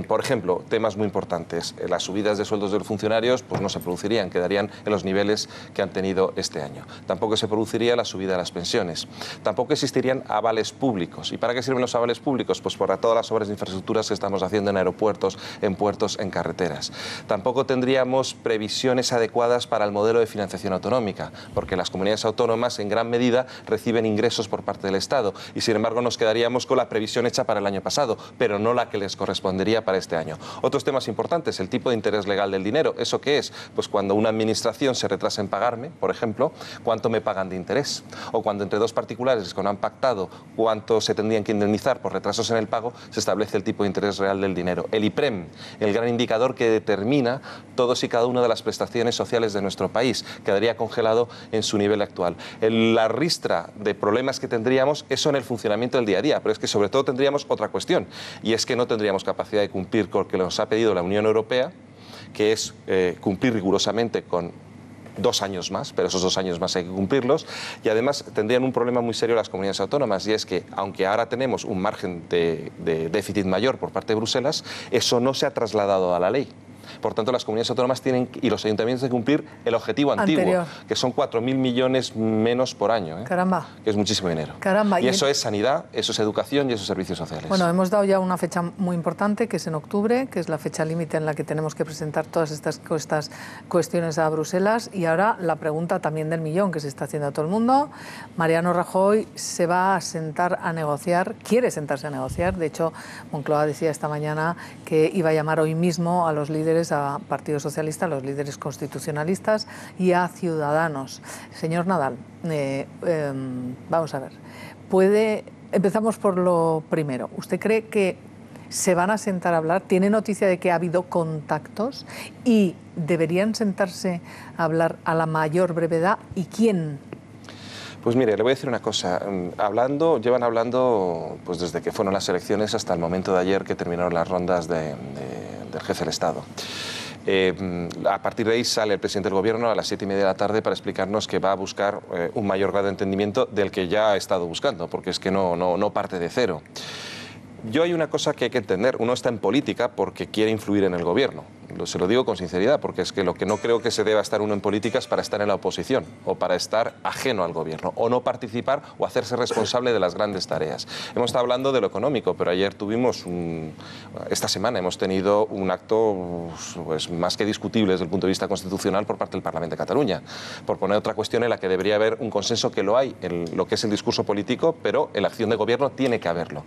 Por ejemplo, temas muy importantes. Las subidas de sueldos de los funcionarios pues no se producirían, quedarían en los niveles que han tenido este año. Tampoco se produciría la subida de las pensiones. Tampoco existirían avales públicos. ¿Y para qué sirven los avales públicos? Pues para todas las obras de infraestructuras que estamos haciendo en aeropuertos, en puertos, en carreteras. Tampoco tendríamos previsiones adecuadas para el modelo de financiación autonómica, porque las comunidades autónomas en gran medida reciben ingresos por parte del Estado y sin embargo nos quedaríamos con la previsión hecha para el año pasado, pero no la que les correspondería para este año. Otros temas importantes, el tipo de interés legal del dinero. ¿Eso qué es? Pues cuando una administración se retrasa en pagarme, por ejemplo, ¿cuánto me pagan de interés? O cuando entre dos particulares que no han pactado cuánto se tendrían que indemnizar por retrasos en el pago, se establece el tipo de interés real del dinero. El IPREM, el gran indicador que determina todos y cada una de las prestaciones sociales de nuestro país, quedaría congelado en su nivel actual. La ristra de problemas que tendríamos, eso en el funcionamiento del día a día, pero es que sobre todo tendríamos otra cuestión, y es que no tendríamos capacidad de cumplir con lo que nos ha pedido la Unión Europea, que es cumplir rigurosamente con 2 años más, pero esos 2 años más hay que cumplirlos, y además tendrían un problema muy serio las comunidades autónomas, y es que aunque ahora tenemos un margen de déficit mayor por parte de Bruselas, eso no se ha trasladado a la ley. Por tanto, las comunidades autónomas y los ayuntamientos tienen que cumplir el objetivo antiguo, que son 4.000 millones menos por año. Caramba. Que es muchísimo dinero. Caramba. Y eso es sanidad, eso es educación y eso es servicios sociales. Bueno, hemos dado ya una fecha muy importante, que es en octubre, que es la fecha límite en la que tenemos que presentar todas estas cuestiones a Bruselas. Y ahora la pregunta también del millón que se está haciendo a todo el mundo. Mariano Rajoy se va a sentar a negociar, quiere sentarse a negociar. De hecho, Moncloa decía esta mañana que iba a llamar hoy mismo a los líderes, a Partido Socialista, a los líderes constitucionalistas y a Ciudadanos. Señor Nadal, vamos a ver, empezamos por lo primero. ¿Usted cree que se van a sentar a hablar? ¿Tiene noticia de que ha habido contactos y deberían sentarse a hablar a la mayor brevedad? ¿Y quién? Pues mire, le voy a decir una cosa. Llevan hablando pues desde que fueron las elecciones hasta el momento de ayer que terminaron las rondas del jefe del Estado. A partir de ahí sale el presidente del Gobierno a las 7:30 de la tarde para explicarnos que va a buscar un mayor grado de entendimiento del que ya ha estado buscando, porque es que no parte de cero. Yo hay una cosa que hay que entender. Uno está en política porque quiere influir en el Gobierno. Se lo digo con sinceridad, porque es que lo que no creo que se deba estar uno en política es para estar en la oposición o para estar ajeno al Gobierno o no participar o hacerse responsable de las grandes tareas. Hemos estado hablando de lo económico, pero ayer esta semana hemos tenido un acto pues, más que discutible desde el punto de vista constitucional por parte del Parlamento de Cataluña, por poner otra cuestión en la que debería haber un consenso, que lo hay en lo que es el discurso político, pero en la acción de Gobierno tiene que haberlo.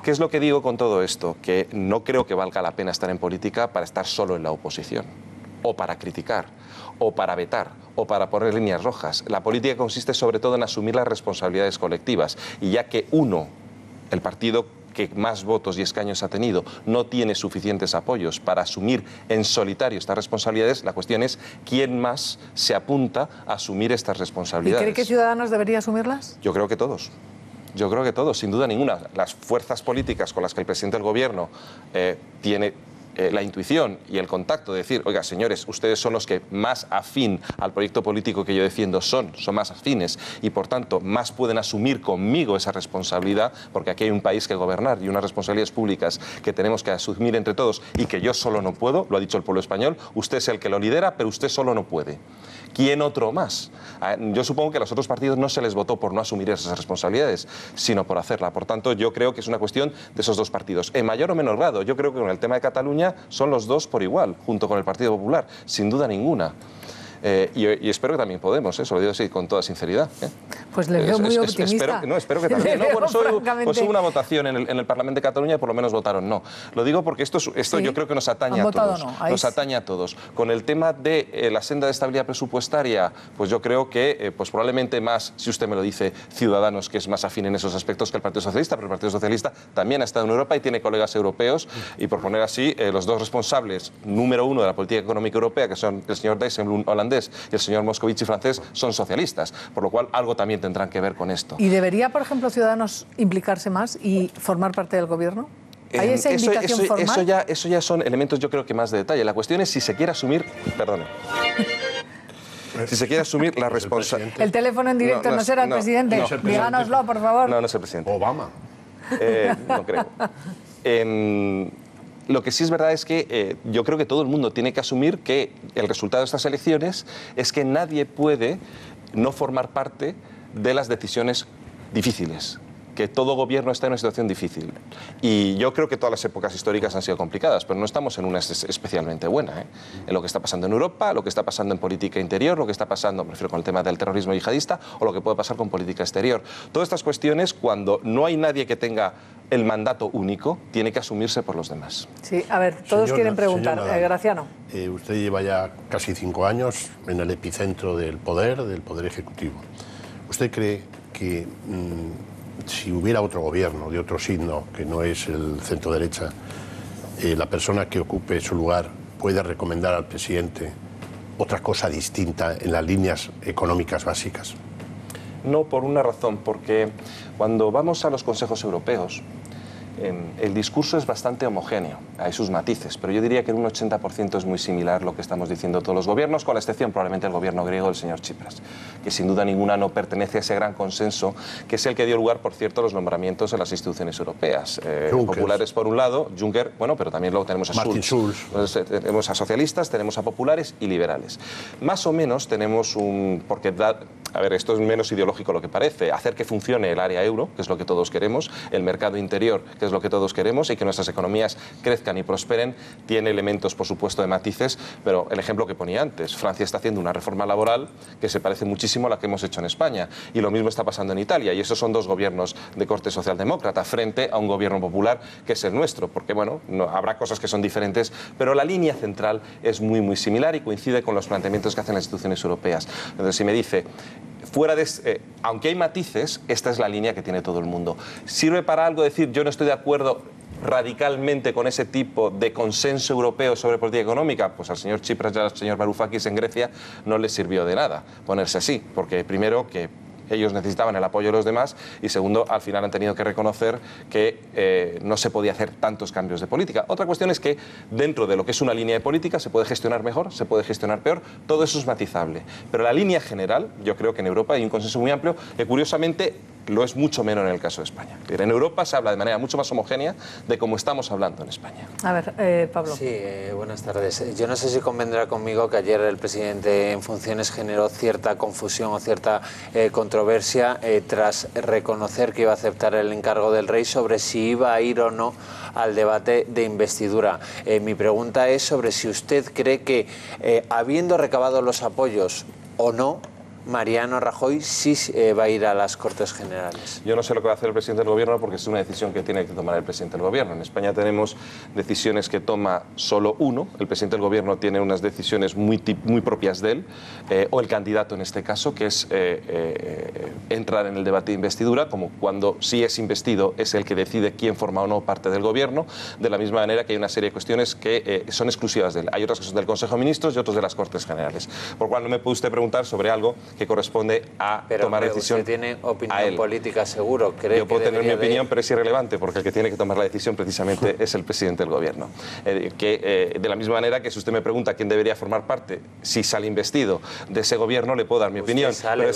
¿Qué es lo que digo con todo esto? Que no creo que valga la pena estar en política para estar solo en la oposición, o para criticar, o para vetar, o para poner líneas rojas. La política consiste sobre todo en asumir las responsabilidades colectivas, y ya que el partido que más votos y escaños ha tenido, no tiene suficientes apoyos para asumir en solitario estas responsabilidades, la cuestión es quién más se apunta a asumir estas responsabilidades. ¿Y cree que Ciudadanos debería asumirlas? Yo creo que todos. Yo creo que todos, sin duda ninguna. Las fuerzas políticas con las que el presidente del Gobierno tiene la intuición y el contacto de decir, oiga, señores, ustedes son los que más afín al proyecto político que yo defiendo son más afines y, por tanto, más pueden asumir conmigo esa responsabilidad, porque aquí hay un país que gobernar y unas responsabilidades públicas que tenemos que asumir entre todos y que yo solo no puedo, lo ha dicho el pueblo español, usted es el que lo lidera, pero usted solo no puede. ¿Quién otro más? Yo supongo que a los otros partidos no se les votó por no asumir esas responsabilidades, sino por hacerla. Por tanto, yo creo que es una cuestión de esos dos partidos. En mayor o menor grado, yo creo que con el tema de Cataluña son los dos por igual, junto con el Partido Popular, sin duda ninguna. Y espero que también Podemos, eso lo digo así con toda sinceridad. Pues le veo muy optimista. Espero que también. Pues hubo una votación en el Parlamento de Cataluña y por lo menos votaron no. Lo digo porque esto yo creo que nos atañe a todos. Nos atañe a todos. Con el tema de la senda de estabilidad presupuestaria, pues yo creo que pues probablemente más, si usted me lo dice, Ciudadanos, que es más afín en esos aspectos que el Partido Socialista, pero el Partido Socialista también ha estado en Europa y tiene colegas europeos y, por poner así, los dos responsables número uno de la política económica europea, que son el señor Dijsselbloem holandés y el señor Moscovici francés, son socialistas, por lo cual algo también tendrán que ver con esto. ¿Y debería, por ejemplo, Ciudadanos implicarse más y formar parte del Gobierno? ¿Hay esa invitación formal? Eso ya son elementos, yo creo que más de detalle. La cuestión es si se quiere asumir... Perdone. Si se quiere asumir la responsabilidad... El teléfono en directo no será el presidente. Díganoslo, por favor. No es el presidente. Obama. No creo. Lo que sí es verdad es que yo creo que todo el mundo tiene que asumir que el resultado de estas elecciones es que nadie puede no formar parte de las decisiones difíciles, que todo gobierno está en una situación difícil. Y yo creo que todas las épocas históricas han sido complicadas, pero no estamos en una especialmente buena. En lo que está pasando en Europa, lo que está pasando en política interior, lo que está pasando, me refiero con el tema del terrorismo yihadista, o lo que puede pasar con política exterior. Todas estas cuestiones, cuando no hay nadie que tenga el mandato único, tiene que asumirse por los demás. Sí, a ver, todos quieren preguntar. Graciano. Usted lleva ya casi 5 años en el epicentro del poder ejecutivo. ¿Usted cree que si hubiera otro gobierno de otro signo, que no es el centro derecha, la persona que ocupe su lugar puede recomendar al presidente otra cosa distinta en las líneas económicas básicas? No, por una razón, porque cuando vamos a los consejos europeos, el discurso es bastante homogéneo, hay sus matices, pero yo diría que en un 80% es muy similar lo que estamos diciendo todos los gobiernos, con la excepción probablemente del gobierno griego del señor Tsipras, que sin duda ninguna no pertenece a ese gran consenso, que es el que dio lugar, por cierto, a los nombramientos en las instituciones europeas. Populares por un lado, Juncker, bueno, pero también luego tenemos a Schulz. Tenemos a socialistas, tenemos a populares y liberales. Más o menos tenemos porque a ver, esto es menos ideológico lo que parece, hacer que funcione el área euro, que es lo que todos queremos, el mercado interior, que es lo que todos queremos, y que nuestras economías crezcan y prosperen, tiene elementos, por supuesto, de matices, pero el ejemplo que ponía antes, Francia está haciendo una reforma laboral que se parece muchísimo a la que hemos hecho en España, y lo mismo está pasando en Italia, y esos son dos gobiernos de corte socialdemócrata frente a un gobierno popular que es el nuestro, porque bueno, habrá cosas que son diferentes, pero la línea central es muy, muy similar y coincide con los planteamientos que hacen las instituciones europeas. Entonces, si me dice, aunque hay matices, esta es la línea que tiene todo el mundo. ¿Sirve para algo decir yo no estoy de acuerdo radicalmente con ese tipo de consenso europeo sobre política económica? Pues al señor Tsipras y al señor Varoufakis en Grecia no les sirvió de nada ponerse así, porque primero que ellos necesitaban el apoyo de los demás y segundo, al final han tenido que reconocer que no se podía hacer tantos cambios de política. Otra cuestión es que dentro de lo que es una línea de política se puede gestionar mejor, se puede gestionar peor, todo eso es matizable. Pero la línea general, yo creo que en Europa hay un consenso muy amplio que curiosamente lo es mucho menos en el caso de España. En Europa se habla de manera mucho más homogénea de cómo estamos hablando en España. A ver, Pablo. Sí, buenas tardes. Yo no sé si convendrá conmigo que ayer el presidente en funciones generó cierta confusión o cierta controversia tras reconocer que iba a aceptar el encargo del rey sobre si iba a ir o no al debate de investidura. Mi pregunta es sobre si usted cree que, habiendo recabado los apoyos o no, Mariano Rajoy sí va a ir a las Cortes Generales. Yo no sé lo que va a hacer el presidente del Gobierno porque es una decisión que tiene que tomar el presidente del Gobierno. En España tenemos decisiones que toma solo uno. El presidente del Gobierno tiene unas decisiones muy propias de él, o el candidato en este caso, que es entrar en el debate de investidura, como cuando sí es investido es el que decide quién forma o no parte del Gobierno, de la misma manera que hay una serie de cuestiones que son exclusivas de él. Hay otras que son del Consejo de Ministros y otras de las Cortes Generales. Por lo cual no me puede usted preguntar sobre algo que corresponde a tomar decisión. Usted tiene opinión política, seguro. Yo puedo tener mi opinión, pero es irrelevante, porque el que tiene que tomar la decisión precisamente es el presidente del Gobierno. De la misma manera que si usted me pregunta quién debería formar parte, si sale investido de ese Gobierno, le puedo dar mi opinión. Pero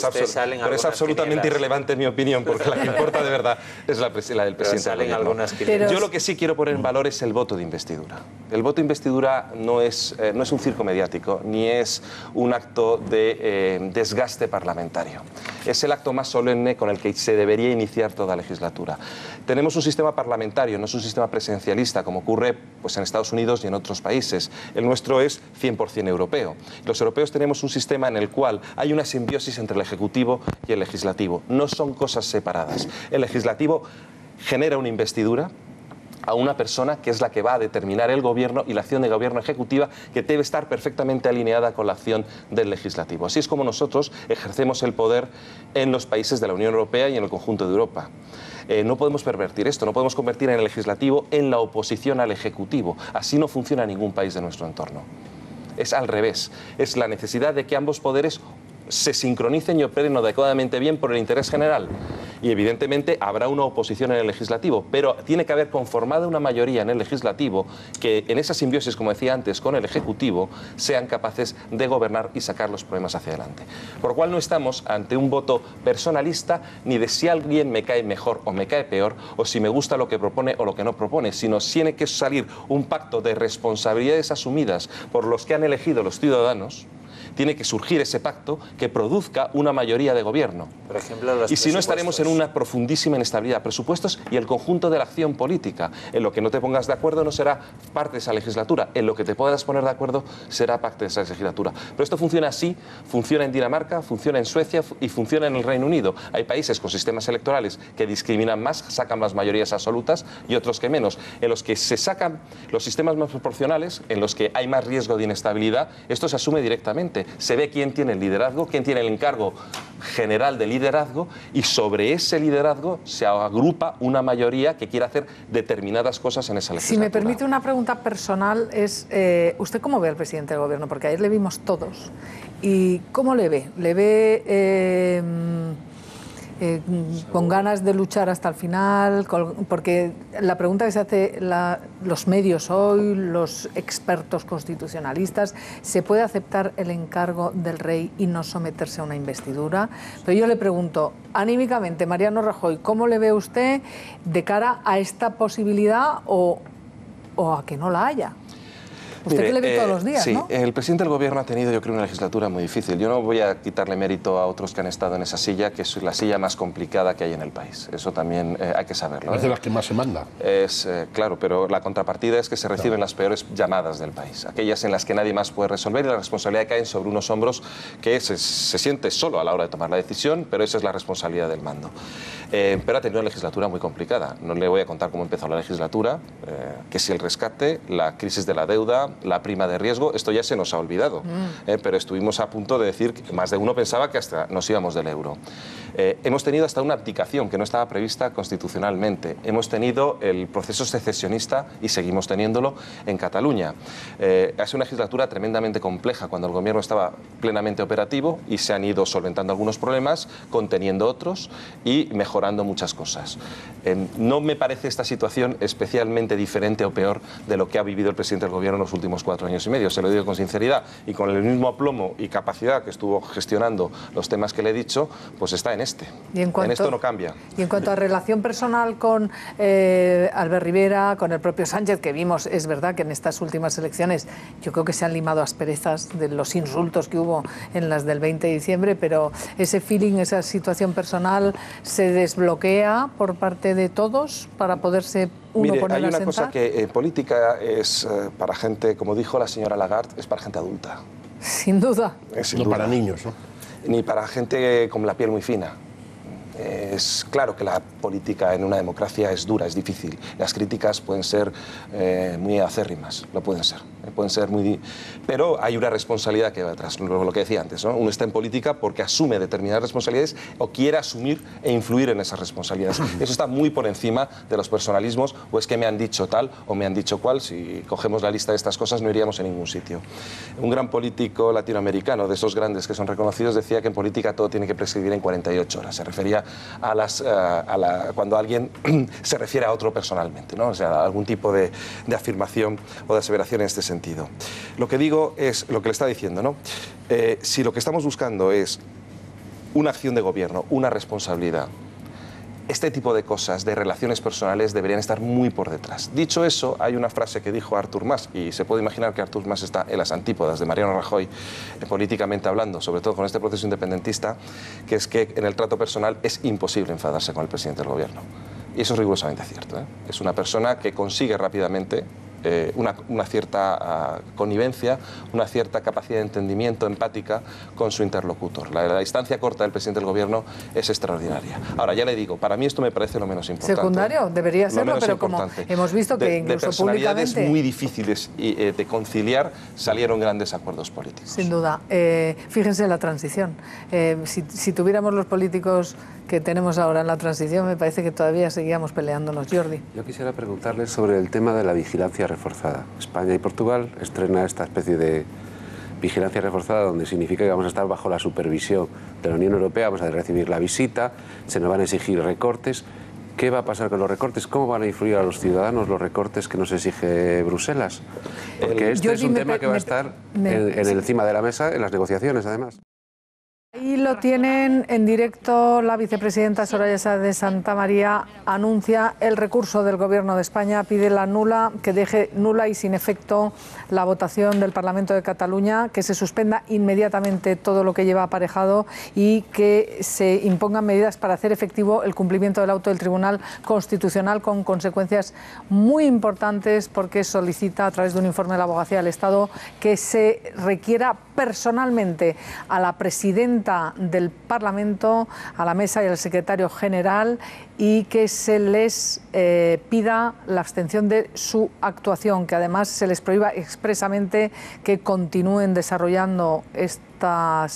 es absolutamente irrelevante mi opinión, porque la que importa de verdad es la del presidente del Gobierno. Yo lo que sí quiero poner en valor es el voto de investidura. El voto de investidura no es un circo mediático, ni es un acto de desgaste parlamentario. Es el acto más solemne con el que se debería iniciar toda legislatura. Tenemos un sistema parlamentario, no es un sistema presidencialista como ocurre pues, en Estados Unidos y en otros países. El nuestro es 100% europeo. Los europeos tenemos un sistema en el cual hay una simbiosis entre el Ejecutivo y el Legislativo. No son cosas separadas. El Legislativo genera una investidura a una persona que es la que va a determinar el gobierno y la acción de gobierno ejecutiva, que debe estar perfectamente alineada con la acción del legislativo. Así es como nosotros ejercemos el poder en los países de la Unión Europea y en el conjunto de Europa. No podemos pervertir esto, no podemos convertir en el legislativo en la oposición al ejecutivo. Así no funciona ningún país de nuestro entorno. Es al revés, es la necesidad de que ambos poderes se sincronicen y operen adecuadamente bien por el interés general. Y evidentemente habrá una oposición en el legislativo, pero tiene que haber conformada una mayoría en el legislativo que en esa simbiosis, como decía antes, con el ejecutivo, sean capaces de gobernar y sacar los problemas hacia adelante. Por lo cual no estamos ante un voto personalista ni de si alguien me cae mejor o me cae peor, o si me gusta lo que propone o lo que no propone, sino tiene que salir un pacto de responsabilidades asumidas por los que han elegido los ciudadanos. Tiene que surgir ese pacto que produzca una mayoría de gobierno. Por ejemplo, los y si no, estaremos en una profundísima inestabilidad. Presupuestos y el conjunto de la acción política. En lo que no te pongas de acuerdo no será parte de esa legislatura. En lo que te puedas poner de acuerdo será parte de esa legislatura. Pero esto funciona así, funciona en Dinamarca, funciona en Suecia y funciona en el Reino Unido. Hay países con sistemas electorales que discriminan más, sacan más mayorías absolutas y otros que menos. En los que se sacan los sistemas más proporcionales, en los que hay más riesgo de inestabilidad, esto se asume directamente. Se ve quién tiene el liderazgo, quién tiene el encargo general de liderazgo y sobre ese liderazgo se agrupa una mayoría que quiere hacer determinadas cosas en esa legislatura. Si me permite una pregunta personal, es ¿usted cómo ve al presidente del Gobierno? Porque ayer le vimos todos. ¿Y cómo le ve? ¿Le ve con ganas de luchar hasta el final, porque la pregunta que se hace los medios hoy, los expertos constitucionalistas, ¿se puede aceptar el encargo del rey y no someterse a una investidura? Pero yo le pregunto, anímicamente, Mariano Rajoy, ¿cómo le ve usted de cara a esta posibilidad o a que no la haya? Usted que le ve todos los días, sí, ¿no? El presidente del Gobierno ha tenido, yo creo, una legislatura muy difícil. Yo no voy a quitarle mérito a otros que han estado en esa silla, que es la silla más complicada que hay en el país. Eso también hay que saberlo. Es de las que más se manda. Claro, pero la contrapartida es que se reciben las peores llamadas del país, aquellas en las que nadie más puede resolver y la responsabilidad cae sobre unos hombros que se siente solo a la hora de tomar la decisión, pero esa es la responsabilidad del mando. Pero ha tenido una legislatura muy complicada. No le voy a contar cómo empezó la legislatura, que si el rescate, la crisis de la deuda, la prima de riesgo, esto ya se nos ha olvidado, pero estuvimos a punto de decir que más de uno pensaba que hasta nos íbamos del euro. Hemos tenido hasta una abdicación que no estaba prevista constitucionalmente. Hemos tenido el proceso secesionista y seguimos teniéndolo en Cataluña. Ha sido una legislatura tremendamente compleja cuando el gobierno estaba plenamente operativo y se han ido solventando algunos problemas, conteniendo otros y mejorando muchas cosas. No me parece esta situación especialmente diferente o peor de lo que ha vivido el presidente del gobierno en los últimos 4 años y medio. Se lo digo con sinceridad y con el mismo aplomo y capacidad que estuvo gestionando los temas que le he dicho, pues está en este. En esto no cambia. Y en cuanto a relación personal con Albert Rivera, con el propio Sánchez, que vimos, es verdad que en estas últimas elecciones yo creo que se han limado asperezas de los insultos que hubo en las del 20 de diciembre, pero ese feeling, esa situación personal se desbloquea por parte de todos para poderse uno poner hay a una sentar. cosa que en política es para gente, como dijo la señora Lagarde, es para gente adulta. Sin duda. No para niños, ¿no? Ni para gente con la piel muy fina. Es claro que la política en una democracia es dura, es difícil. Las críticas pueden ser muy acérrimas, lo pueden ser muy... Pero hay una responsabilidad que va detrás, lo que decía antes, ¿no? Uno está en política porque asume determinadas responsabilidades o quiere asumir e influir en esas responsabilidades. Eso está muy por encima de los personalismos, o es que me han dicho tal o me han dicho cual. Si cogemos la lista de estas cosas no iríamos a ningún sitio. Un gran político latinoamericano, de esos grandes que son reconocidos, decía que en política todo tiene que prescribir en 48 horas. Se refería cuando alguien se refiere a otro personalmente, ¿no? O sea, algún tipo de afirmación o de aseveración en este sentido. Lo que digo es lo que le está diciendo, ¿no? Si lo que estamos buscando es una acción de gobierno, una responsabilidad, este tipo de cosas, de relaciones personales, deberían estar muy por detrás. Dicho eso, hay una frase que dijo Artur Mas, y se puede imaginar que Artur Mas está en las antípodas de Mariano Rajoy, políticamente hablando, sobre todo con este proceso independentista, que es que en el trato personal es imposible enfadarse con el presidente del gobierno. Y eso es rigurosamente cierto, ¿eh? Es una persona que consigue rápidamente una cierta connivencia, una cierta capacidad de entendimiento empática con su interlocutor. La distancia corta del presidente del gobierno es extraordinaria. Ahora, ya le digo, para mí esto me parece lo menos importante. Secundario, debería serlo, pero como hemos visto que incluso de personalidades públicamente... muy difíciles de conciliar, salieron grandes acuerdos políticos. Sin duda. Fíjense en la transición. Si tuviéramos los políticos que tenemos ahora en la transición, me parece que todavía seguíamos peleándonos. Jordi. Yo quisiera preguntarle sobre el tema de la vigilancia reforzada. España y Portugal estrenan esta especie de vigilancia reforzada, donde significa que vamos a estar bajo la supervisión de la Unión Europea, vamos a recibir la visita, se nos van a exigir recortes. ¿Qué va a pasar con los recortes? ¿Cómo van a influir a los ciudadanos los recortes que nos exige Bruselas? Porque este es un tema que va a estar encima de la mesa en las negociaciones, además. Ahí lo tienen en directo. La vicepresidenta Soraya Sáez de Santamaría anuncia el recurso del Gobierno de España, pide que deje nula y sin efecto la votación del Parlamento de Cataluña, que se suspenda inmediatamente todo lo que lleva aparejado y que se impongan medidas para hacer efectivo el cumplimiento del auto del Tribunal Constitucional, con consecuencias muy importantes, porque solicita, a través de un informe de la Abogacía del Estado, que se requiera personalmente a la presidenta del Parlamento, a la mesa y al secretario general, y que se les pida la abstención de su actuación, que además se les prohíba expresamente que continúen desarrollando esta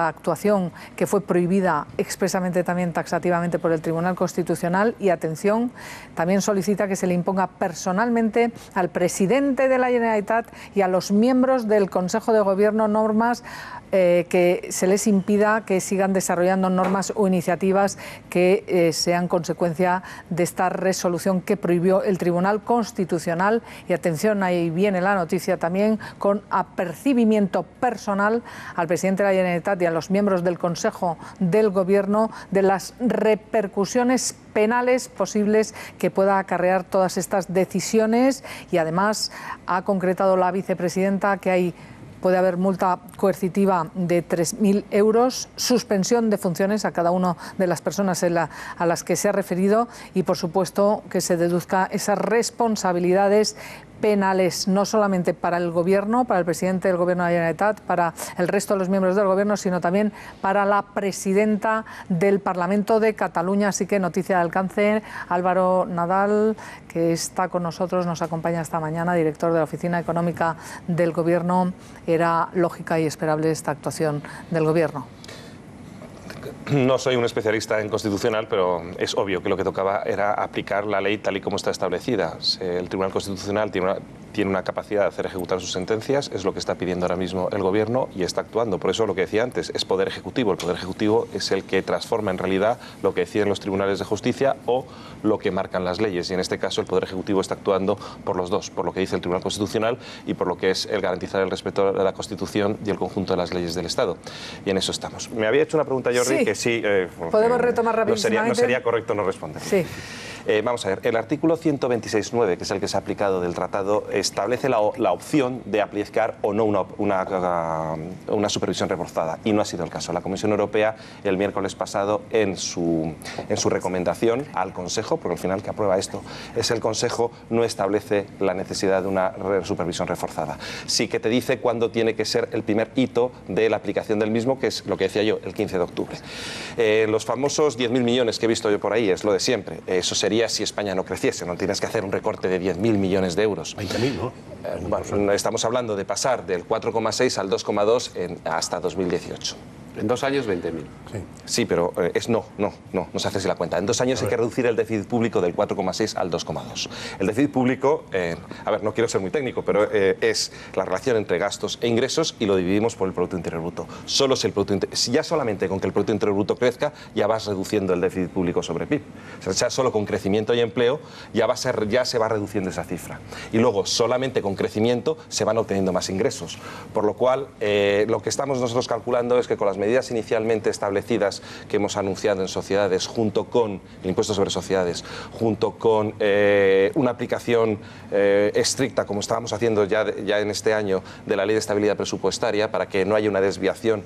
actuación, que fue prohibida expresamente también taxativamente por el Tribunal Constitucional. Y atención, también solicita que se le imponga personalmente al presidente de la Generalitat y a los miembros del Consejo de Gobierno normas que se les impida que sigan desarrollando normas o iniciativas que sean consecuencia de esta resolución que prohibió el Tribunal Constitucional. Y atención, ahí viene la noticia también, con apercibimiento personal al presidente de la Generalitat y a los miembros del Consejo del Gobierno de las repercusiones penales posibles que pueda acarrear todas estas decisiones. Y además ha concretado la vicepresidenta que puede haber multa coercitiva de 3.000 euros, suspensión de funciones a cada una de las personas a las que se ha referido y, por supuesto, que se deduzca esas responsabilidades penales, no solamente para el Gobierno, para el presidente del Gobierno de la Generalitat, para el resto de los miembros del Gobierno, sino también para la presidenta del Parlamento de Cataluña. Así que noticia de alcance. Álvaro Nadal, que está con nosotros, nos acompaña esta mañana, director de la Oficina Económica del Gobierno. Era lógica y esperable esta actuación del Gobierno. No soy un especialista en constitucional, pero es obvio que lo que tocaba era aplicar la ley tal y como está establecida. El Tribunal Constitucional tiene una capacidad de hacer ejecutar sus sentencias, es lo que está pidiendo ahora mismo el Gobierno y está actuando. Por eso lo que decía antes, es poder ejecutivo. El poder ejecutivo es el que transforma en realidad lo que deciden los tribunales de justicia o lo que marcan las leyes. Y en este caso el poder ejecutivo está actuando por los dos, por lo que dice el Tribunal Constitucional y por lo que es el garantizar el respeto de la Constitución y el conjunto de las leyes del Estado. Y en eso estamos. Me había hecho una pregunta, Jordi, que sí... Podemos retomar rapidísimamente. No sería correcto no responder. Sí. Vamos a ver, el artículo 126.9, que es el que se ha aplicado del tratado, establece la opción de aplicar o no una supervisión reforzada, y no ha sido el caso. La Comisión Europea el miércoles pasado en su recomendación al Consejo, porque al final que aprueba esto es el Consejo, no establece la necesidad de una supervisión reforzada. Sí que te dice cuándo tiene que ser el primer hito de la aplicación del mismo, que es lo que decía yo, el 15 de octubre. Los famosos 10.000 millones que he visto yo por ahí, es lo de siempre. Eso sería si España no creciese, no tienes que hacer un recorte de 10.000 millones de euros. 20.000, ¿no? Bueno, estamos hablando de pasar del 4,6 al 2,2 hasta 2018. En 2 años, 20.000. Sí, pero no se hace así la cuenta. En 2 años hay que reducir el déficit público del 4,6 al 2,2. El déficit público, a ver, no quiero ser muy técnico, pero es la relación entre gastos e ingresos y lo dividimos por el Producto Interior Bruto. Ya solamente con que el Producto Interior Bruto crezca, ya vas reduciendo el déficit público sobre PIB. O sea, solo con crecimiento y empleo ya se va reduciendo esa cifra. Y luego, solamente con crecimiento se van obteniendo más ingresos. Por lo cual, lo que estamos nosotros calculando es que con las medidas inicialmente establecidas que hemos anunciado en sociedades, junto con el impuesto sobre sociedades, junto con una aplicación estricta, como estábamos haciendo ya en este año, de la Ley de Estabilidad Presupuestaria, para que no haya una desviación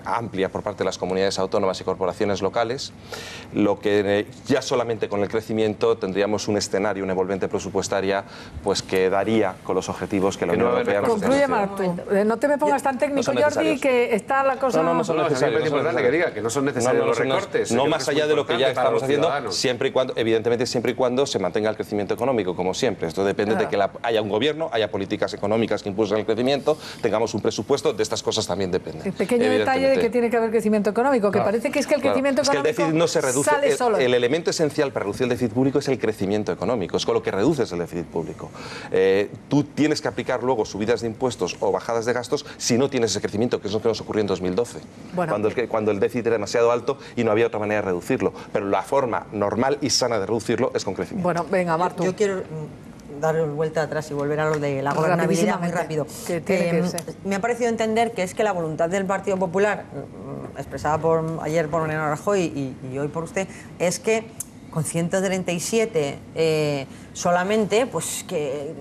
amplia por parte de las comunidades autónomas y corporaciones locales, lo que ya solamente con el crecimiento tendríamos un escenario, una envolvente presupuestaria, pues que daría con los objetivos que la Unión Europea nos establece. Concluye, Martu. No te me pongas tan técnico, Jordi, que está la cosa... Es importante que diga que no son necesarios los recortes. No más allá de lo que ya estamos haciendo, siempre y cuando, evidentemente, siempre y cuando se mantenga el crecimiento económico, como siempre. Esto depende de que haya un gobierno, haya políticas económicas que impulsen el crecimiento, tengamos un presupuesto, de estas cosas también depende. El pequeño detalle de que tiene que haber crecimiento económico, que parece que es que el crecimiento económico es que el déficit no se reduce. Sale solo. El elemento esencial para reducir el déficit público es el crecimiento económico, es con lo que reduces el déficit público. Tú tienes que aplicar luego subidas de impuestos o bajadas de gastos si no tienes ese crecimiento, que es lo que nos ocurrió en 2012. Bueno. Cuando el déficit era demasiado alto y no había otra manera de reducirlo. Pero la forma normal y sana de reducirlo es con crecimiento. Bueno, venga, Martu. Yo quiero dar vuelta atrás y volver a lo de la gobernabilidad muy rápido. Me ha parecido entender que es que la voluntad del Partido Popular, expresada ayer por Mariano Rajoy y hoy por usted, es que con 137 solamente, pues que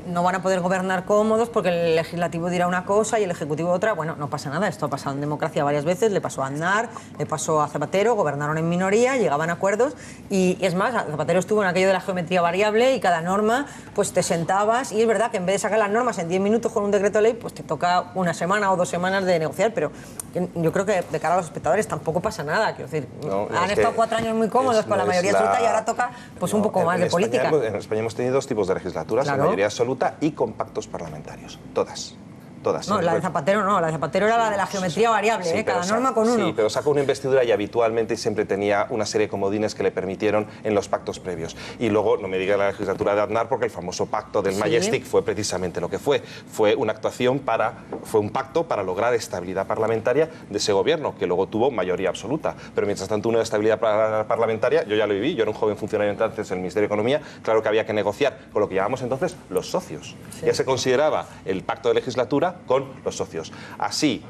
no van a poder gobernar cómodos porque el legislativo dirá una cosa y el ejecutivo otra. Bueno, no pasa nada, esto ha pasado en democracia varias veces, le pasó a Aznar, le pasó a Zapatero, gobernaron en minoría, llegaban a acuerdos y es más, Zapatero estuvo en aquello de la geometría variable y cada norma, pues te sentabas y es verdad que en vez de sacar las normas en 10 minutos con un decreto de ley, pues te toca una semana o 2 semanas de negociar, pero yo creo que de cara a los espectadores tampoco pasa nada, quiero decir, han estado 4 años muy cómodos con la mayoría absoluta y ahora toca pues un poco más de política. En España hemos tenido 2 tipos de legislaturas, la mayoría absoluta y con pactos parlamentarios, todas. Todas. No, la de Zapatero no, la de Zapatero era la de la geometría variable, cada norma con uno. Sí, pero sacó una investidura y habitualmente siempre tenía una serie de comodines que le permitieron en los pactos previos. Y luego, no me diga la legislatura de Aznar, porque el famoso pacto del Majestic fue precisamente lo que fue. Fue una actuación fue un pacto para lograr estabilidad parlamentaria de ese gobierno, que luego tuvo mayoría absoluta. Pero mientras tanto, una estabilidad parlamentaria, yo ya lo viví, yo era un joven funcionario entonces en el Ministerio de Economía, claro que había que negociar con lo que llamamos entonces los socios. Ya se consideraba el pacto de legislatura con los socios. Así,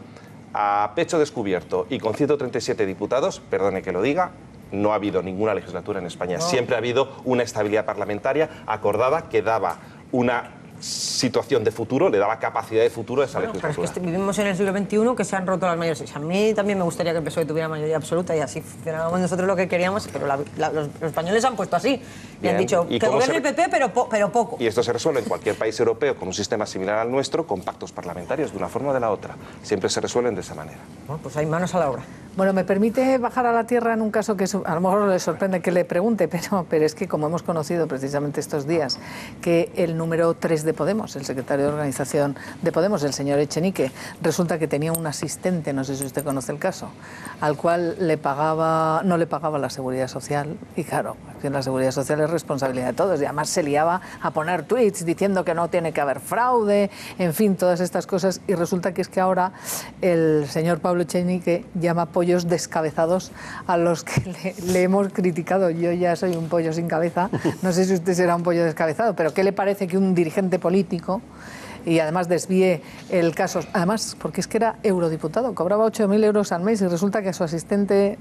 a pecho descubierto y con 137 diputados, perdone que lo diga, no ha habido ninguna legislatura en España. Siempre ha habido una estabilidad parlamentaria acordada que daba una situación de futuro, le daba capacidad de futuro a esa legislatura. Pero es que vivimos en el siglo XXI que se han roto las mayorías. A mí también me gustaría que el PSOE tuviera mayoría absoluta y así funcionábamos nosotros lo que queríamos, pero los españoles han puesto así. Y han dicho que gobierne el PP, pero poco. Y esto se resuelve en cualquier país europeo con un sistema similar al nuestro, con pactos parlamentarios, de una forma o de la otra. Siempre se resuelven de esa manera. Bueno, pues hay manos a la obra. Bueno, me permite bajar a la tierra en un caso que a lo mejor le sorprende que le pregunte, pero es que como hemos conocido precisamente estos días que el número 3 de Podemos, el secretario de organización de Podemos, el señor Echenique, resulta que tenía un asistente, no sé si usted conoce el caso, al cual no le pagaba la Seguridad Social. Y claro, la Seguridad Social es responsabilidad de todos. Y además se liaba a poner tweets diciendo que no tiene que haber fraude, en fin, todas estas cosas. Y resulta que es que ahora el señor Pablo Echenique llama pollos descabezados a los que le hemos criticado. Yo ya soy un pollo sin cabeza, no sé si usted será un pollo descabezado, pero ¿qué le parece que un dirigente político y además desvíe el caso? Además, porque es que era eurodiputado, cobraba 8.000 euros al mes y resulta que a su asistente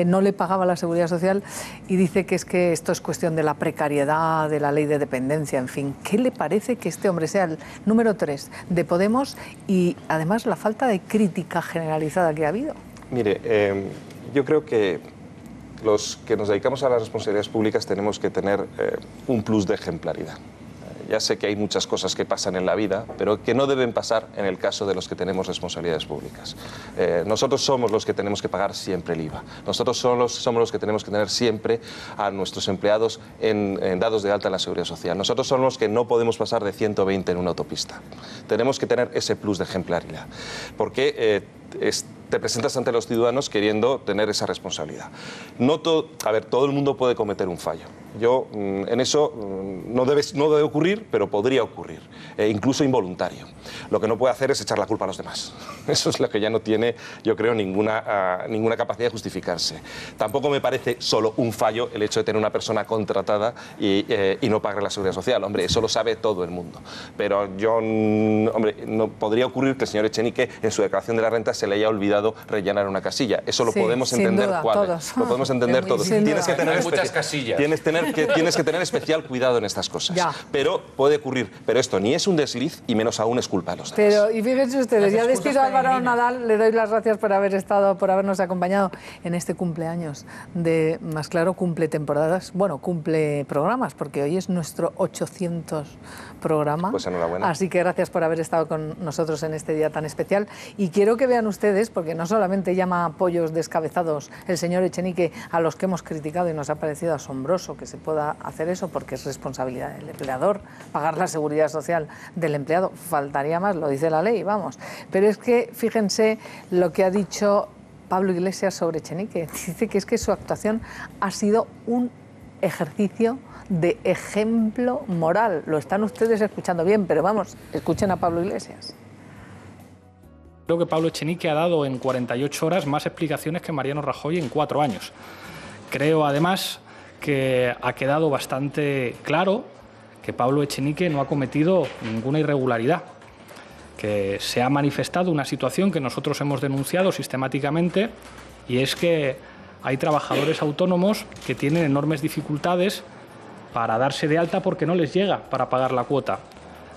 no le pagaba la Seguridad Social y dice que es que esto es cuestión de la precariedad, de la ley de dependencia, en fin. ¿Qué le parece que este hombre sea el número 3 de Podemos y además la falta de crítica generalizada que ha habido? Mire, yo creo que los que nos dedicamos a las responsabilidades públicas tenemos que tener un plus de ejemplaridad. Ya sé que hay muchas cosas que pasan en la vida, pero que no deben pasar en el caso de los que tenemos responsabilidades públicas. Nosotros somos los que tenemos que pagar siempre el IVA. Nosotros somos los que tenemos que tener siempre a nuestros empleados dados de alta en la Seguridad Social. Nosotros somos los que no podemos pasar de 120 en una autopista. Tenemos que tener ese plus de ejemplaridad, porque te presentas ante los ciudadanos queriendo tener esa responsabilidad. Todo el mundo puede cometer un fallo. En eso no debe ocurrir, pero podría ocurrir, incluso involuntario. Lo que no puede hacer es echar la culpa a los demás. Eso es lo que ya no tiene, yo creo, ninguna capacidad de justificarse. Tampoco me parece solo un fallo el hecho de tener una persona contratada y no pagar la Seguridad Social. Hombre, eso lo sabe todo el mundo. Pero no podría ocurrir que el señor Echenique en su declaración de la renta se le haya olvidado rellenar una casilla. Eso lo podemos entender todos. Lo podemos entender todos. Tienes que tener muchas casillas. Tienes que tener especial cuidado en estas cosas. Pero puede ocurrir. Pero esto ni es un desliz y menos aún es culpa de los demás. Pero, y fíjense ustedes, ya despido a Álvaro Nadal, le doy las gracias por habernos acompañado en este cumpleaños de Más Claro, cumple temporadas, bueno, cumple programas, porque hoy es nuestro 800 programa. Pues enhorabuena. Así que gracias por haber estado con nosotros en este día tan especial. Y quiero que vean ustedes, porque no solamente llama pollos descabezados el señor Echenique a los que hemos criticado y nos ha parecido asombroso que se pueda hacer eso, porque es responsabilidad del empleador pagar la Seguridad Social del empleado. Faltaría más, lo dice la ley, vamos. Pero es que fíjense lo que ha dicho Pablo Iglesias sobre Echenique. Dice que es que su actuación ha sido un ejercicio de ejemplo moral. Lo están ustedes escuchando bien, pero vamos, escuchen a Pablo Iglesias. Creo que Pablo Echenique ha dado en 48 horas más explicaciones que Mariano Rajoy en 4 años. Creo, además, que ha quedado bastante claro que Pablo Echenique no ha cometido ninguna irregularidad, que se ha manifestado una situación que nosotros hemos denunciado sistemáticamente, y es que hay trabajadores autónomos que tienen enormes dificultades para darse de alta porque no les llega para pagar la cuota.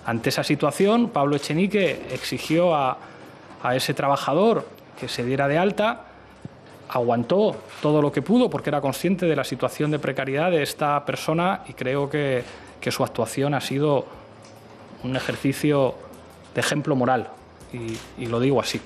Ante esa situación, Pablo Echenique exigió a ese trabajador que se diera de alta, aguantó todo lo que pudo porque era consciente de la situación de precariedad de esta persona, y creo que su actuación ha sido un ejercicio de ejemplo moral, y lo digo así.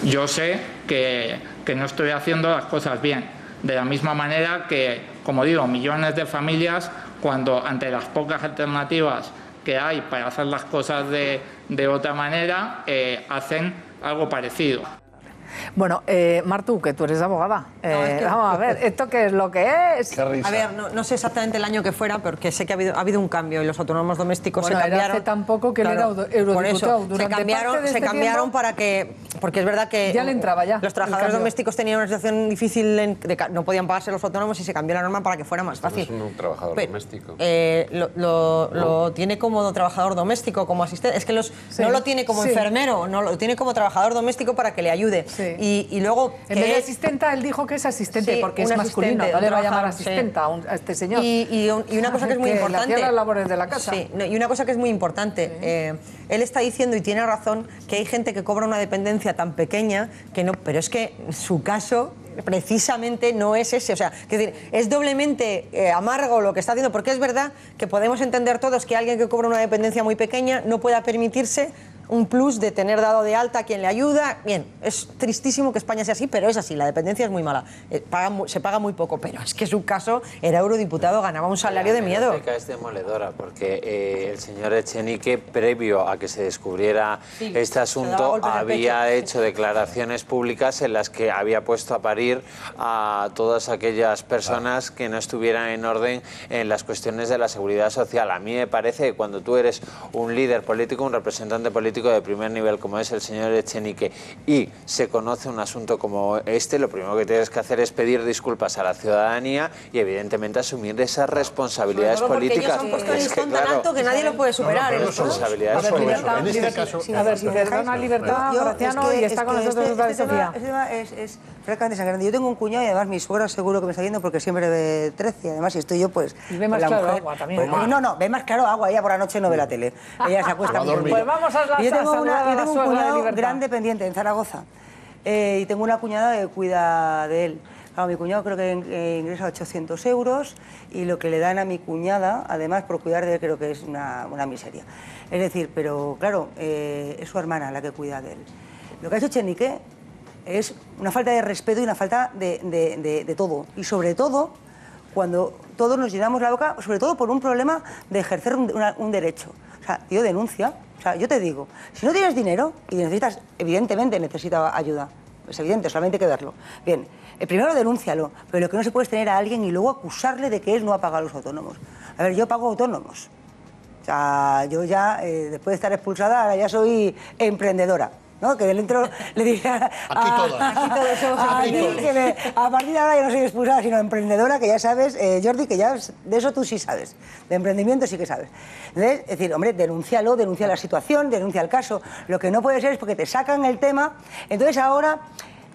Yo sé que no estoy haciendo las cosas bien, de la misma manera que, como digo, millones de familias, cuando ante las pocas alternativas que hay para hacer las cosas de otra manera, hacen algo parecido. Bueno, Martu, que tú eres abogada. Vamos a ver, ¿esto qué es lo que es? A ver, no sé exactamente el año que fuera, porque sé que ha habido un cambio y los autónomos domésticos se cambiaron. Hace tan poco que él era eurodiputado. Por eso, Durante se cambiaron para que... Porque es verdad que... Ya le entraba ya. Los trabajadores domésticos tenían una situación difícil, no podían pagarse los autónomos y se cambió la norma para que fuera más fácil. No es un trabajador doméstico. Lo tiene como trabajador doméstico, como asistente. Es que no lo tiene como enfermero, no lo tiene como trabajador doméstico para que le ayude. Sí. Y luego... En vez de asistenta, él dijo que es asistente, porque es masculino. No le va a llamar asistenta a este señor. Y una cosa que es muy importante... Le hacía las labores de la casa. Sí, y una cosa que es muy importante. Él está diciendo, y tiene razón, que hay gente que cobra una dependencia tan pequeña que no... Pero es que su caso... precisamente no es ese, o sea, es doblemente amargo lo que está haciendo, porque es verdad que podemos entender todos que alguien que cobra una dependencia muy pequeña no pueda permitirse un plus de tener dado de alta a quien le ayuda. Bien, es tristísimo que España sea así, pero es así, la dependencia es muy mala, se paga muy poco, pero es que su caso era eurodiputado, ganaba un salario de miedo. Es demoledora, porque el señor Echenique, previo a que se descubriera este asunto, había hecho declaraciones públicas en las que había puesto a parir a todas aquellas personas que no estuvieran en orden en las cuestiones de la seguridad social. A mí me parece que cuando tú eres un líder político, un representante político de primer nivel como es el señor Echenique, y se conoce un asunto como este, lo primero que tienes que hacer es pedir disculpas a la ciudadanía y evidentemente asumir esas responsabilidades políticas, porque es que, claro, tan alto que nadie lo puede superar. Responsabilidades políticas. En este caso, a ver, si perdona libertad, Graciano, y está con nosotros Sofía. Este tema es francamente sangrante. Yo tengo un cuñado y además mi suegra seguro que me está viendo porque siempre ve 13, y además si estoy yo pues... Y ve más claro agua también. No, ve más claro agua, ella por la noche no ve la tele, ella se acuesta muy bien. Pues vamos a yo tengo un cuñado gran dependiente en Zaragoza y tengo una cuñada que cuida de él. Claro, mi cuñado creo que ingresa 800 euros y lo que le dan a mi cuñada, además por cuidar de él, creo que es una miseria. Es decir, pero claro, es su hermana la que cuida de él. Lo que ha hecho Echenique es una falta de respeto y una falta de todo. Y sobre todo, cuando todos nos llenamos la boca, sobre todo por un problema de ejercer un derecho. O sea, tío, denuncia. O sea, yo te digo, si no tienes dinero y necesitas, evidentemente necesitas ayuda, es evidente, solamente hay que verlo. Bien, primero denúncialo, pero lo que no se puede es tener a alguien y luego acusarle de que él no ha pagado a los autónomos. A ver, yo pago autónomos. O sea, yo ya, después de estar expulsada, ahora ya soy emprendedora. ¿No? Que dentro le diría aquí todos a partir de ahora yo no soy expulsada sino emprendedora, que ya sabes, Jordi, que ya de eso tú sí sabes, de emprendimiento sí que sabes. Entonces, es decir, hombre, denúncialo, denuncia la situación, denuncia el caso. Lo que no puede ser es porque te sacan el tema, entonces ahora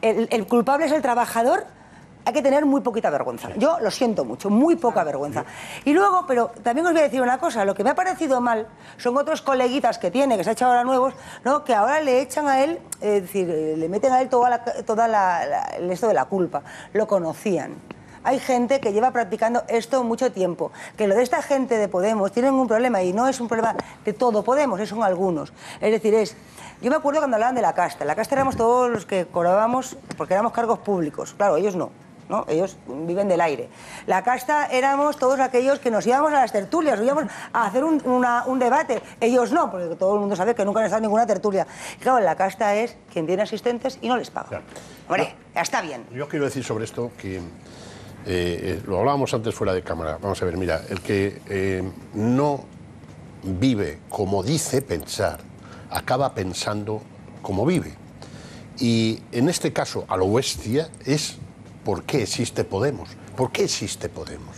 el culpable es el trabajador. Hay que tener muy poquita vergüenza. Yo lo siento mucho, muy poca vergüenza. Y luego, pero también os voy a decir una cosa, lo que me ha parecido mal son otros coleguitas que tiene, que se ha echado ahora nuevos, ¿no? Que ahora le echan a él, es decir, le meten a él el esto de la culpa. Lo conocían. Hay gente que lleva practicando esto mucho tiempo. Que lo de esta gente de Podemos tienen un problema, y no es un problema de todo Podemos, son algunos. Es decir, yo me acuerdo cuando hablaban de la casta. La casta éramos todos los que cobrábamos porque éramos cargos públicos. Claro, ellos no. ¿No? Ellos viven del aire. La casta éramos todos aquellos que nos íbamos a las tertulias, íbamos a hacer un debate. Ellos no, porque todo el mundo sabe que nunca han estado en ninguna tertulia. Y claro, la casta es quien tiene asistentes y no les paga. Claro. Hombre, ya está bien. Yo quiero decir sobre esto que lo hablábamos antes fuera de cámara. Vamos a ver, mira, el que no vive como dice pensar, acaba pensando como vive. Y en este caso, a lo bestia, es ¿por qué existe Podemos? ¿Por qué existe Podemos?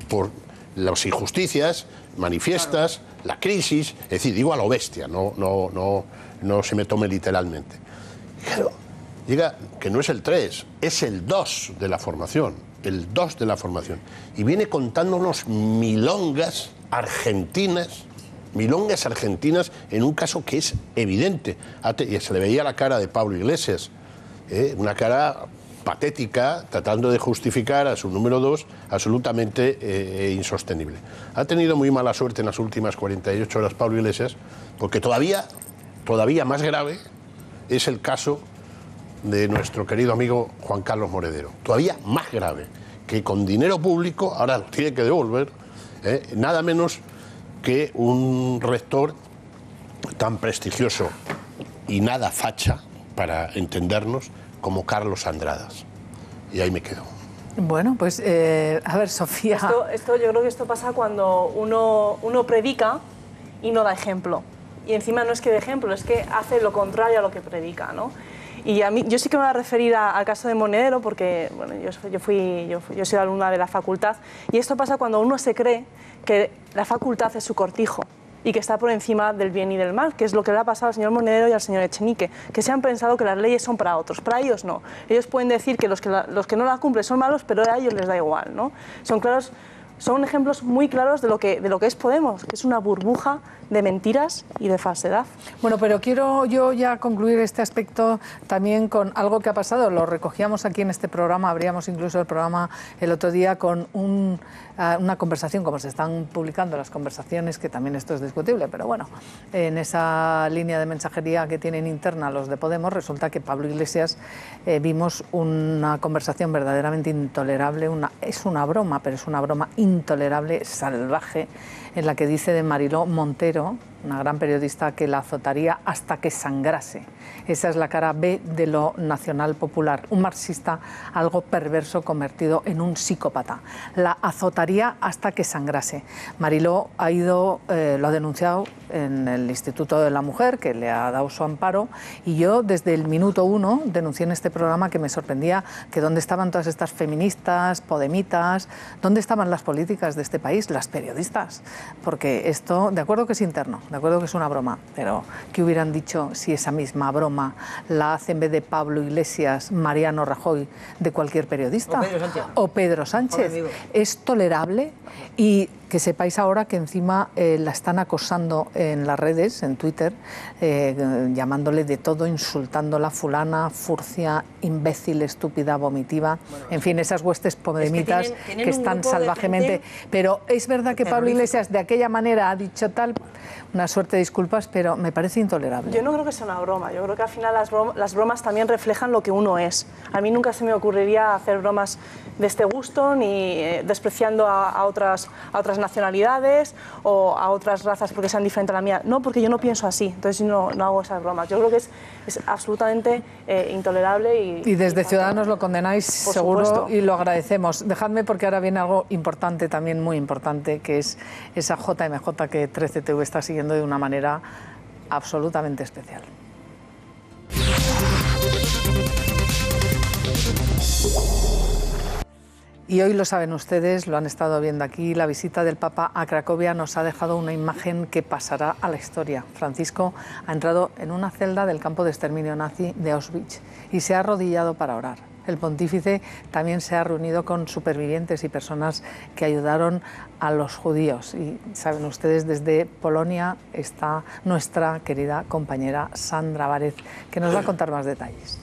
Por las injusticias manifiestas, la crisis, es decir, digo a lo bestia, no se me tome literalmente. Claro, llega que no es el 3, es el 2 de la formación, el 2 de la formación. Y viene contándonos milongas argentinas en un caso que es evidente. Se le veía la cara de Pablo Iglesias, una cara patética, tratando de justificar a su número 2, absolutamente insostenible. Ha tenido muy mala suerte en las últimas 48 horas Pablo Iglesias, porque todavía más grave es el caso de nuestro querido amigo Juan Carlos Monedero. Todavía más grave, que con dinero público, ahora lo tiene que devolver, nada menos que un rector tan prestigioso y nada facha, para entendernos, como Carlos Andradas. Y ahí me quedo. Bueno, pues a ver, Sofía. Yo creo que esto pasa cuando uno predica y no da ejemplo. Y encima no es que dé ejemplo, es que hace lo contrario a lo que predica, ¿no? Y a mí, yo sí que me voy a referir al caso de Monedero, porque bueno, yo soy alumna de la facultad, y esto pasa cuando uno se cree que la facultad es su cortijo y que está por encima del bien y del mal, que es lo que le ha pasado al señor Monedero y al señor Echenique, que se han pensado que las leyes son para otros, para ellos no. Ellos pueden decir que los que no la cumplen son malos, pero a ellos les da igual, ¿no? Son ejemplos muy claros de lo que es Podemos, que es una burbuja de mentiras y de falsedad. Bueno, pero quiero yo ya concluir este aspecto también con algo que ha pasado. Lo recogíamos aquí en este programa, abríamos incluso el programa el otro día con una conversación, como se están publicando las conversaciones, que también esto es discutible, pero bueno, en esa línea de mensajería que tienen interna los de Podemos, resulta que Pablo Iglesias vimos una conversación verdaderamente intolerable, es una broma, pero es una broma intolerable, salvaje, en la que dice de Mariló Montero, una gran periodista, que la azotaría hasta que sangrase. Esa es la cara B de lo nacional popular, un marxista algo perverso convertido en un psicópata. La azotaría hasta que sangrase. Mariló lo ha denunciado en el Instituto de la Mujer, que le ha dado su amparo, y yo desde el minuto 1 denuncié en este programa que me sorprendía que dónde estaban todas estas feministas, podemitas, dónde estaban las políticas de este país, las periodistas, porque esto, de acuerdo que es interno, de acuerdo que es una broma, pero ¿qué hubieran dicho si esa misma broma la hace en vez de Pablo Iglesias, Mariano Rajoy, de cualquier periodista? O Pedro Sánchez. ¿Es tolerable? Y que sepáis ahora que encima la están acosando en las redes, en Twitter, llamándole de todo, insultándola, fulana, furcia, imbécil, estúpida, vomitiva, en fin, esas huestes podemitas que están salvajemente. Pero es verdad que Pablo Iglesias de aquella manera ha dicho tal, una suerte de disculpas, pero me parece intolerable. Yo no creo que sea una broma, yo creo que al final las bromas también reflejan lo que uno es. A mí nunca se me ocurriría hacer bromas de este gusto, ni despreciando a otras nacionalidades o a otras razas porque sean diferentes a la mía. No, porque yo no pienso así, entonces no hago esas bromas. Yo creo que es absolutamente intolerable. Y desde Ciudadanos lo condenáis seguro, supuesto, y lo agradecemos. Dejadme, porque ahora viene algo importante, también muy importante, que es esa JMJ que 13TV está siguiendo de una manera absolutamente especial. Y hoy lo saben ustedes, lo han estado viendo aquí, la visita del Papa a Cracovia nos ha dejado una imagen que pasará a la historia. Francisco ha entrado en una celda del campo de exterminio nazi de Auschwitz y se ha arrodillado para orar. El pontífice también se ha reunido con supervivientes y personas que ayudaron a los judíos. Y saben ustedes, desde Polonia está nuestra querida compañera Sandra Várez, que nos va a contar más detalles.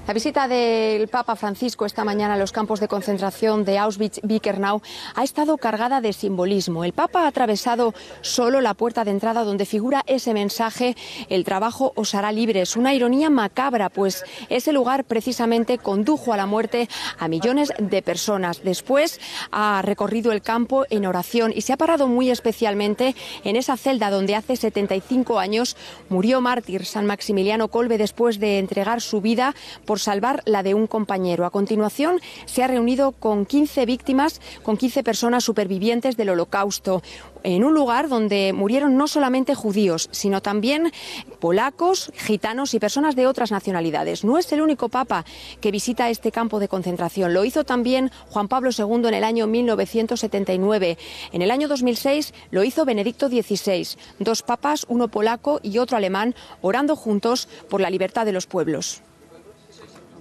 La visita del Papa Francisco esta mañana a los campos de concentración de Auschwitz-Birkenau ha estado cargada de simbolismo. El Papa ha atravesado solo la puerta de entrada donde figura ese mensaje: el trabajo os hará libres. Una ironía macabra, pues ese lugar precisamente condujo a la muerte a millones de personas. Después ha recorrido el campo en oración y se ha parado muy especialmente en esa celda donde hace 75 años murió mártir San Maximiliano Kolbe después de entregar su vida por salvar la de un compañero. A continuación se ha reunido con 15 víctimas, con 15 personas supervivientes del Holocausto, en un lugar donde murieron no solamente judíos, sino también polacos, gitanos y personas de otras nacionalidades. No es el único papa que visita este campo de concentración. Lo hizo también Juan Pablo II en el año 1979. En el año 2006 lo hizo Benedicto XVI. Dos papas, uno polaco y otro alemán, orando juntos por la libertad de los pueblos.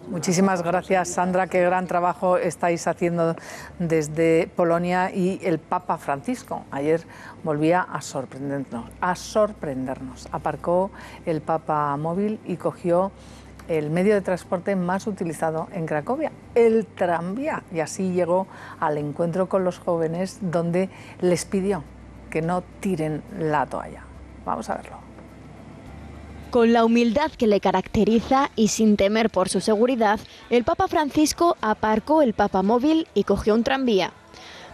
Muchísimas gracias, Sandra. Qué gran trabajo estáis haciendo desde Polonia. Y el Papa Francisco ayer volvía a sorprendernos. Aparcó el Papa móvil y cogió el medio de transporte más utilizado en Cracovia, el tranvía. Y así llegó al encuentro con los jóvenes, donde les pidió que no tiren la toalla. Vamos a verlo. Con la humildad que le caracteriza y sin temer por su seguridad, el Papa Francisco aparcó el papamóvil y cogió un tranvía.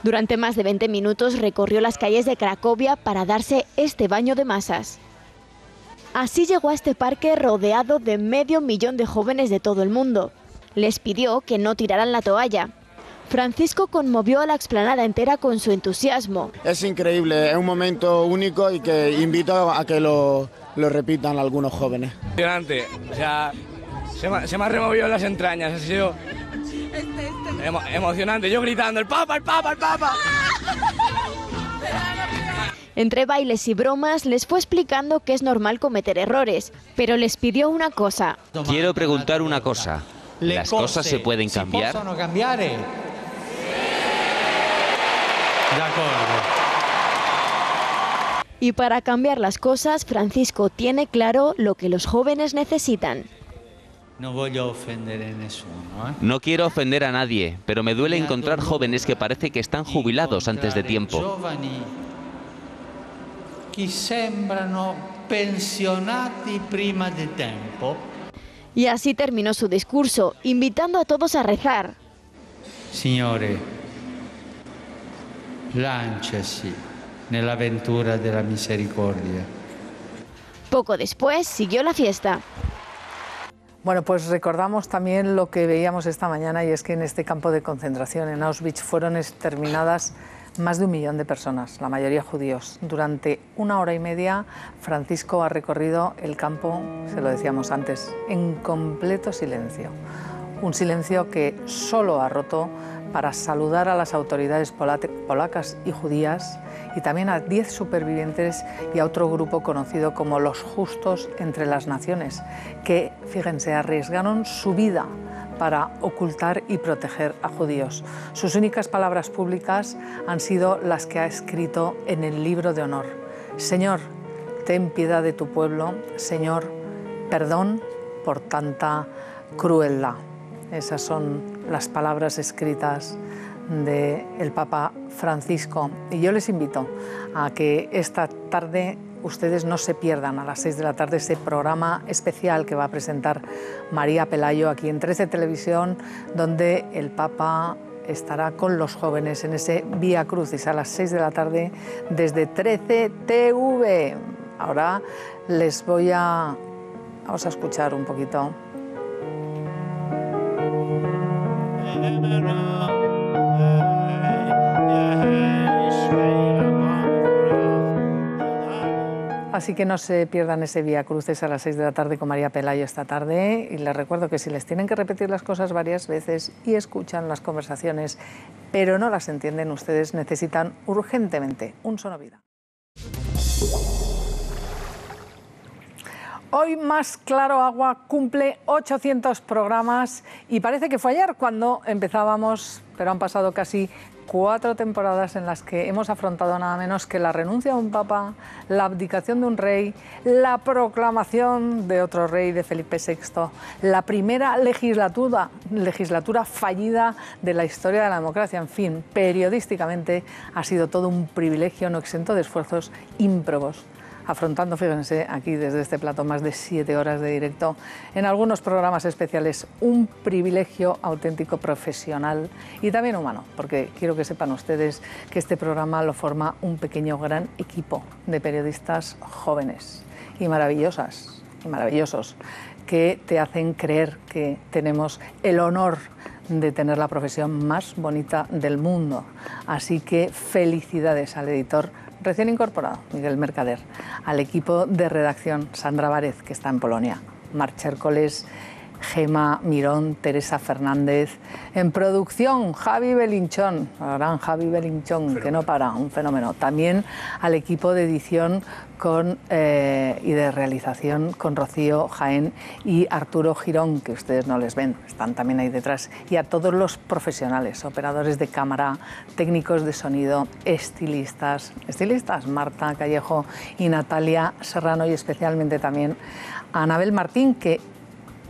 Durante más de 20 minutos recorrió las calles de Cracovia para darse este baño de masas. Así llegó a este parque rodeado de 500.000 de jóvenes de todo el mundo. Les pidió que no tiraran la toalla. Francisco conmovió a la explanada entera con su entusiasmo. Es increíble, es un momento único y que invito a que lo repitan algunos jóvenes. Emocionante, o sea, se me ha removido las entrañas, ha sido emocionante. Yo gritando, ¡el Papa, el Papa, el Papa! Entre bailes y bromas les fue explicando que es normal cometer errores, pero les pidió una cosa. Quiero preguntar una cosa. ¿Las cosas se pueden cambiar? Y para cambiar las cosas, Francisco tiene claro lo que los jóvenes necesitan. No quiero ofender a nadie, pero me duele encontrar jóvenes que parece que están jubilados antes de tiempo. Y así terminó su discurso, invitando a todos a rezar. Signore, lanciasi nell'avventura della misericordia. Poco después siguió la fiesta. Bueno, pues recordamos también lo que veíamos esta mañana, y es que en este campo de concentración, en Auschwitz, fueron exterminadas más de 1 millón de personas, la mayoría judíos. Durante 1 hora y media, Francisco ha recorrido el campo, se lo decíamos antes, en completo silencio. Un silencio que solo ha roto para saludar a las autoridades polacas y judías, y también a 10 supervivientes y a otro grupo conocido como los Justos entre las Naciones, que, fíjense, arriesgaron su vida para ocultar y proteger a judíos. Sus únicas palabras públicas han sido las que ha escrito en el libro de honor. Señor, ten piedad de tu pueblo. Señor, perdón por tanta crueldad. Esas son las palabras escritas del Papa Francisco. Y yo les invito a que esta tarde ustedes no se pierdan a las 6 de la tarde ese programa especial que va a presentar María Pelayo aquí en 13 Televisión, donde el Papa estará con los jóvenes en ese Vía Crucis a las 6 de la tarde desde 13 TV. Ahora vamos a escuchar un poquito. Así que no se pierdan ese Vía Crucis a las 6 de la tarde con María Pelayo esta tarde. Y les recuerdo que si les tienen que repetir las cosas varias veces y escuchan las conversaciones, pero no las entienden, ustedes necesitan urgentemente un Sonovida. Hoy Más Claro Agua cumple 800 programas y parece que fue ayer cuando empezábamos, pero han pasado casi 4 temporadas en las que hemos afrontado nada menos que la renuncia de un papa, la abdicación de un rey, la proclamación de otro rey, de Felipe VI, la primera legislatura fallida de la historia de la democracia. En fin, periodísticamente ha sido todo un privilegio no exento de esfuerzos ímprobos, afrontando, fíjense, aquí desde este plató más de 7 horas de directo, en algunos programas especiales, un privilegio auténtico profesional y también humano, porque quiero que sepan ustedes que este programa lo forma un pequeño gran equipo de periodistas jóvenes y maravillosas y maravillosos, que te hacen creer que tenemos el honor de tener la profesión más bonita del mundo. Así que felicidades al editor recién incorporado, Miguel Mercader, al equipo de redacción, Sandra Várez, que está en Polonia, Marc Chércoles, Gema Mirón, Teresa Fernández, en producción, Javi Belinchón, gran Javi Belinchón, que no para, un fenómeno. También al equipo de edición y de realización con Rocío Jaén y Arturo Girón, que ustedes no les ven, están también ahí detrás, y a todos los profesionales, operadores de cámara, técnicos de sonido, estilistas, Marta Callejo y Natalia Serrano, y especialmente también a Anabel Martín, que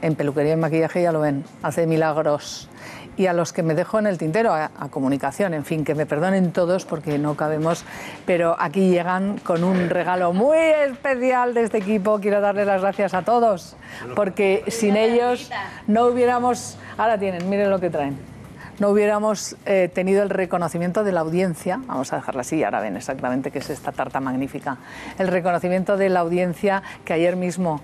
en peluquería y maquillaje ya lo ven, hace milagros. Y a los que me dejo en el tintero, a comunicación, en fin, que me perdonen todos porque no cabemos, pero aquí llegan con un regalo muy especial de este equipo. Quiero darles las gracias a todos, porque sin ellos no hubiéramos... Ahora tienen, miren lo que traen. no hubiéramos tenido el reconocimiento de la audiencia, vamos a dejarla así, ahora ven exactamente qué es esta tarta magnífica, el reconocimiento de la audiencia que ayer mismo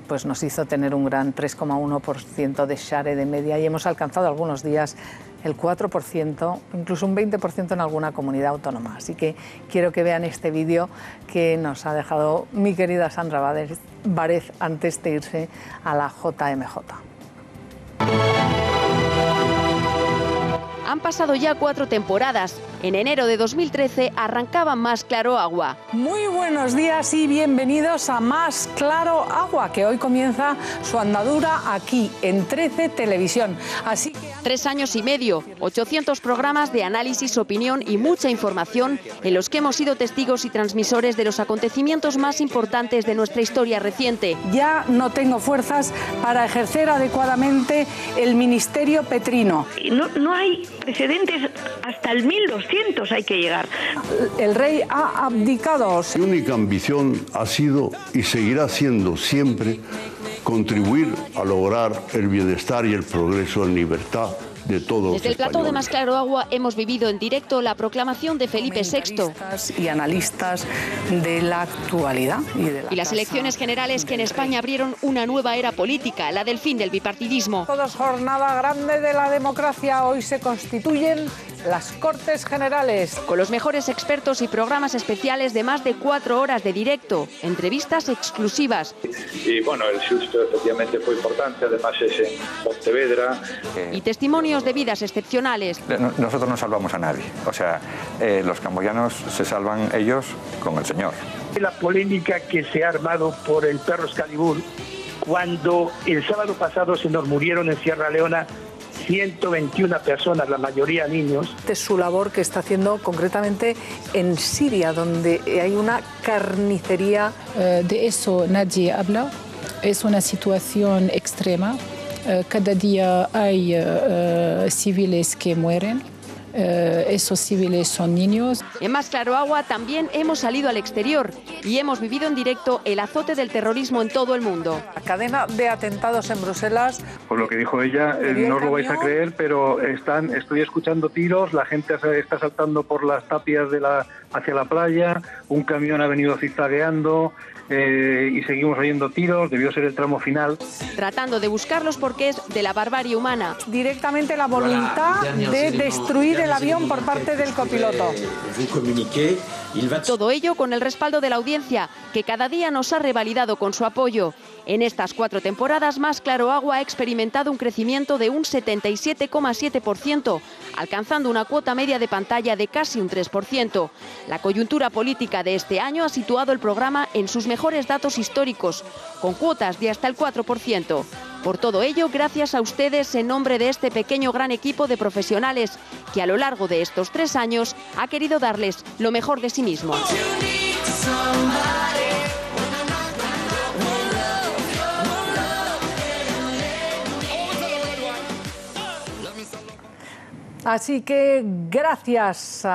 pues nos hizo tener un gran 3,1% de share de media y hemos alcanzado algunos días el 4%, incluso un 20% en alguna comunidad autónoma. Así que quiero que vean este vídeo que nos ha dejado mi querida Sandra Bárez antes de irse a la JMJ. Han pasado ya 4 temporadas. En enero de 2013 arrancaba Más Claro Agua. Muy buenos días y bienvenidos a Más Claro Agua, que hoy comienza su andadura aquí en 13 Televisión. Así que 3 años y medio, 800 programas de análisis, opinión y mucha información en los que hemos sido testigos y transmisores de los acontecimientos más importantes de nuestra historia reciente. Ya no tengo fuerzas para ejercer adecuadamente el ministerio petrino. No hay precedentes, hasta el 1200 hay que llegar. El rey ha abdicado. Mi única ambición ha sido y seguirá siendo siempre contribuir a lograr el bienestar y el progreso en libertad de todos los Desde el plató españoles. de Más Claro Agua hemos vivido en directo la proclamación de Felipe VI y analistas de la actualidad y las elecciones generales que en España abrieron una nueva era política, la del fin del bipartidismo. Todos jornada grande de la democracia. Hoy se constituyen las Cortes Generales. Con los mejores expertos y programas especiales de más de 4 horas de directo, entrevistas exclusivas. Y bueno, el susto efectivamente fue importante, además es en Pontevedra. Y testimonios de vidas excepcionales. Nosotros no salvamos a nadie, o sea, los camboyanos se salvan ellos con el Señor. La polémica que se ha armado por el perro Excalibur, cuando el sábado pasado se nos murieron en Sierra Leona 121 personas, la mayoría niños. De su labor que está haciendo concretamente en Siria, donde hay una carnicería. De eso nadie habla, es una situación extrema. Cada día hay civiles que mueren. Esos civiles son niños. En Más Claro Agua también hemos salido al exterior y hemos vivido en directo el azote del terrorismo en todo el mundo. La cadena de atentados en Bruselas. Por lo que dijo ella, no os lo vais a creer, pero estoy escuchando tiros, la gente está saltando por las tapias hacia la playa, un camión ha venido zigzagueando. Y seguimos oyendo tiros, debió ser el tramo final. Tratando de buscar los porqués de la barbarie humana. Directamente la voluntad de destruir el avión por parte del copiloto. Todo ello con el respaldo de la audiencia, que cada día nos ha revalidado con su apoyo. En estas 4 temporadas, Más Claro Agua ha experimentado un crecimiento de un 77,7%, alcanzando una cuota media de pantalla de casi un 3%. La coyuntura política de este año ha situado el programa en sus mejores datos históricos, con cuotas de hasta el 4%. Por todo ello, gracias a ustedes, en nombre de este pequeño gran equipo de profesionales que a lo largo de estos 3 años ha querido darles lo mejor de sí mismo. Así que gracias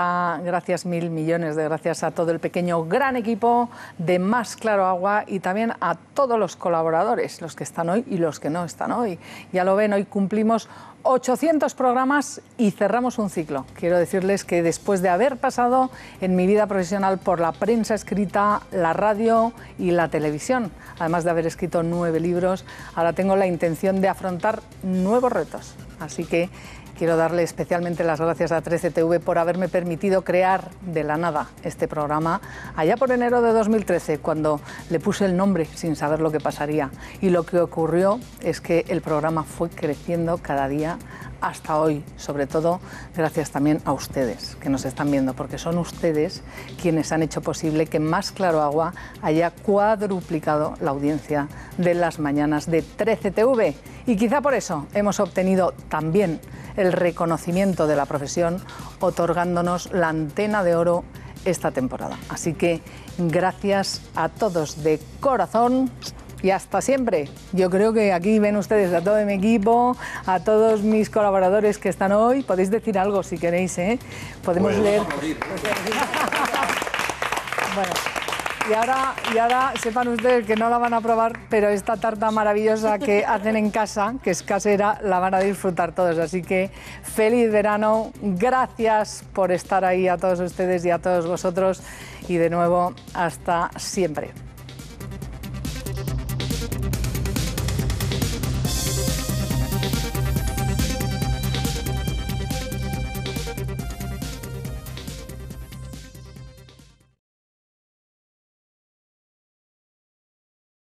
mil millones de gracias a todo el pequeño gran equipo de Más Claro Agua y también a todos los colaboradores, los que están hoy y los que no están hoy. Ya lo ven, hoy cumplimos 800 programas y cerramos un ciclo. Quiero decirles que después de haber pasado en mi vida profesional por la prensa escrita, la radio y la televisión, además de haber escrito 9 libros, ahora tengo la intención de afrontar nuevos retos. Así que quiero darle especialmente las gracias a 13TV por haberme permitido crear de la nada este programa allá por enero de 2013, cuando le puse el nombre sin saber lo que pasaría. Y lo que ocurrió es que el programa fue creciendo cada día hasta hoy, sobre todo gracias también a ustedes que nos están viendo, porque son ustedes quienes han hecho posible que Más Claro Agua haya cuadruplicado la audiencia de las mañanas de 13TV. Y quizá por eso hemos obtenido también el reconocimiento de la profesión, otorgándonos la Antena de Oro esta temporada. Así que gracias a todos de corazón y hasta siempre. Yo creo que aquí ven ustedes a todo mi equipo, a todos mis colaboradores que están hoy. Podéis decir algo si queréis, ¿eh? Podemos leer. Bueno, Y ahora sepan ustedes que no la van a probar, pero esta tarta maravillosa que hacen en casa, que es casera, la van a disfrutar todos. Así que feliz verano, gracias por estar ahí a todos ustedes y a todos vosotros y de nuevo hasta siempre.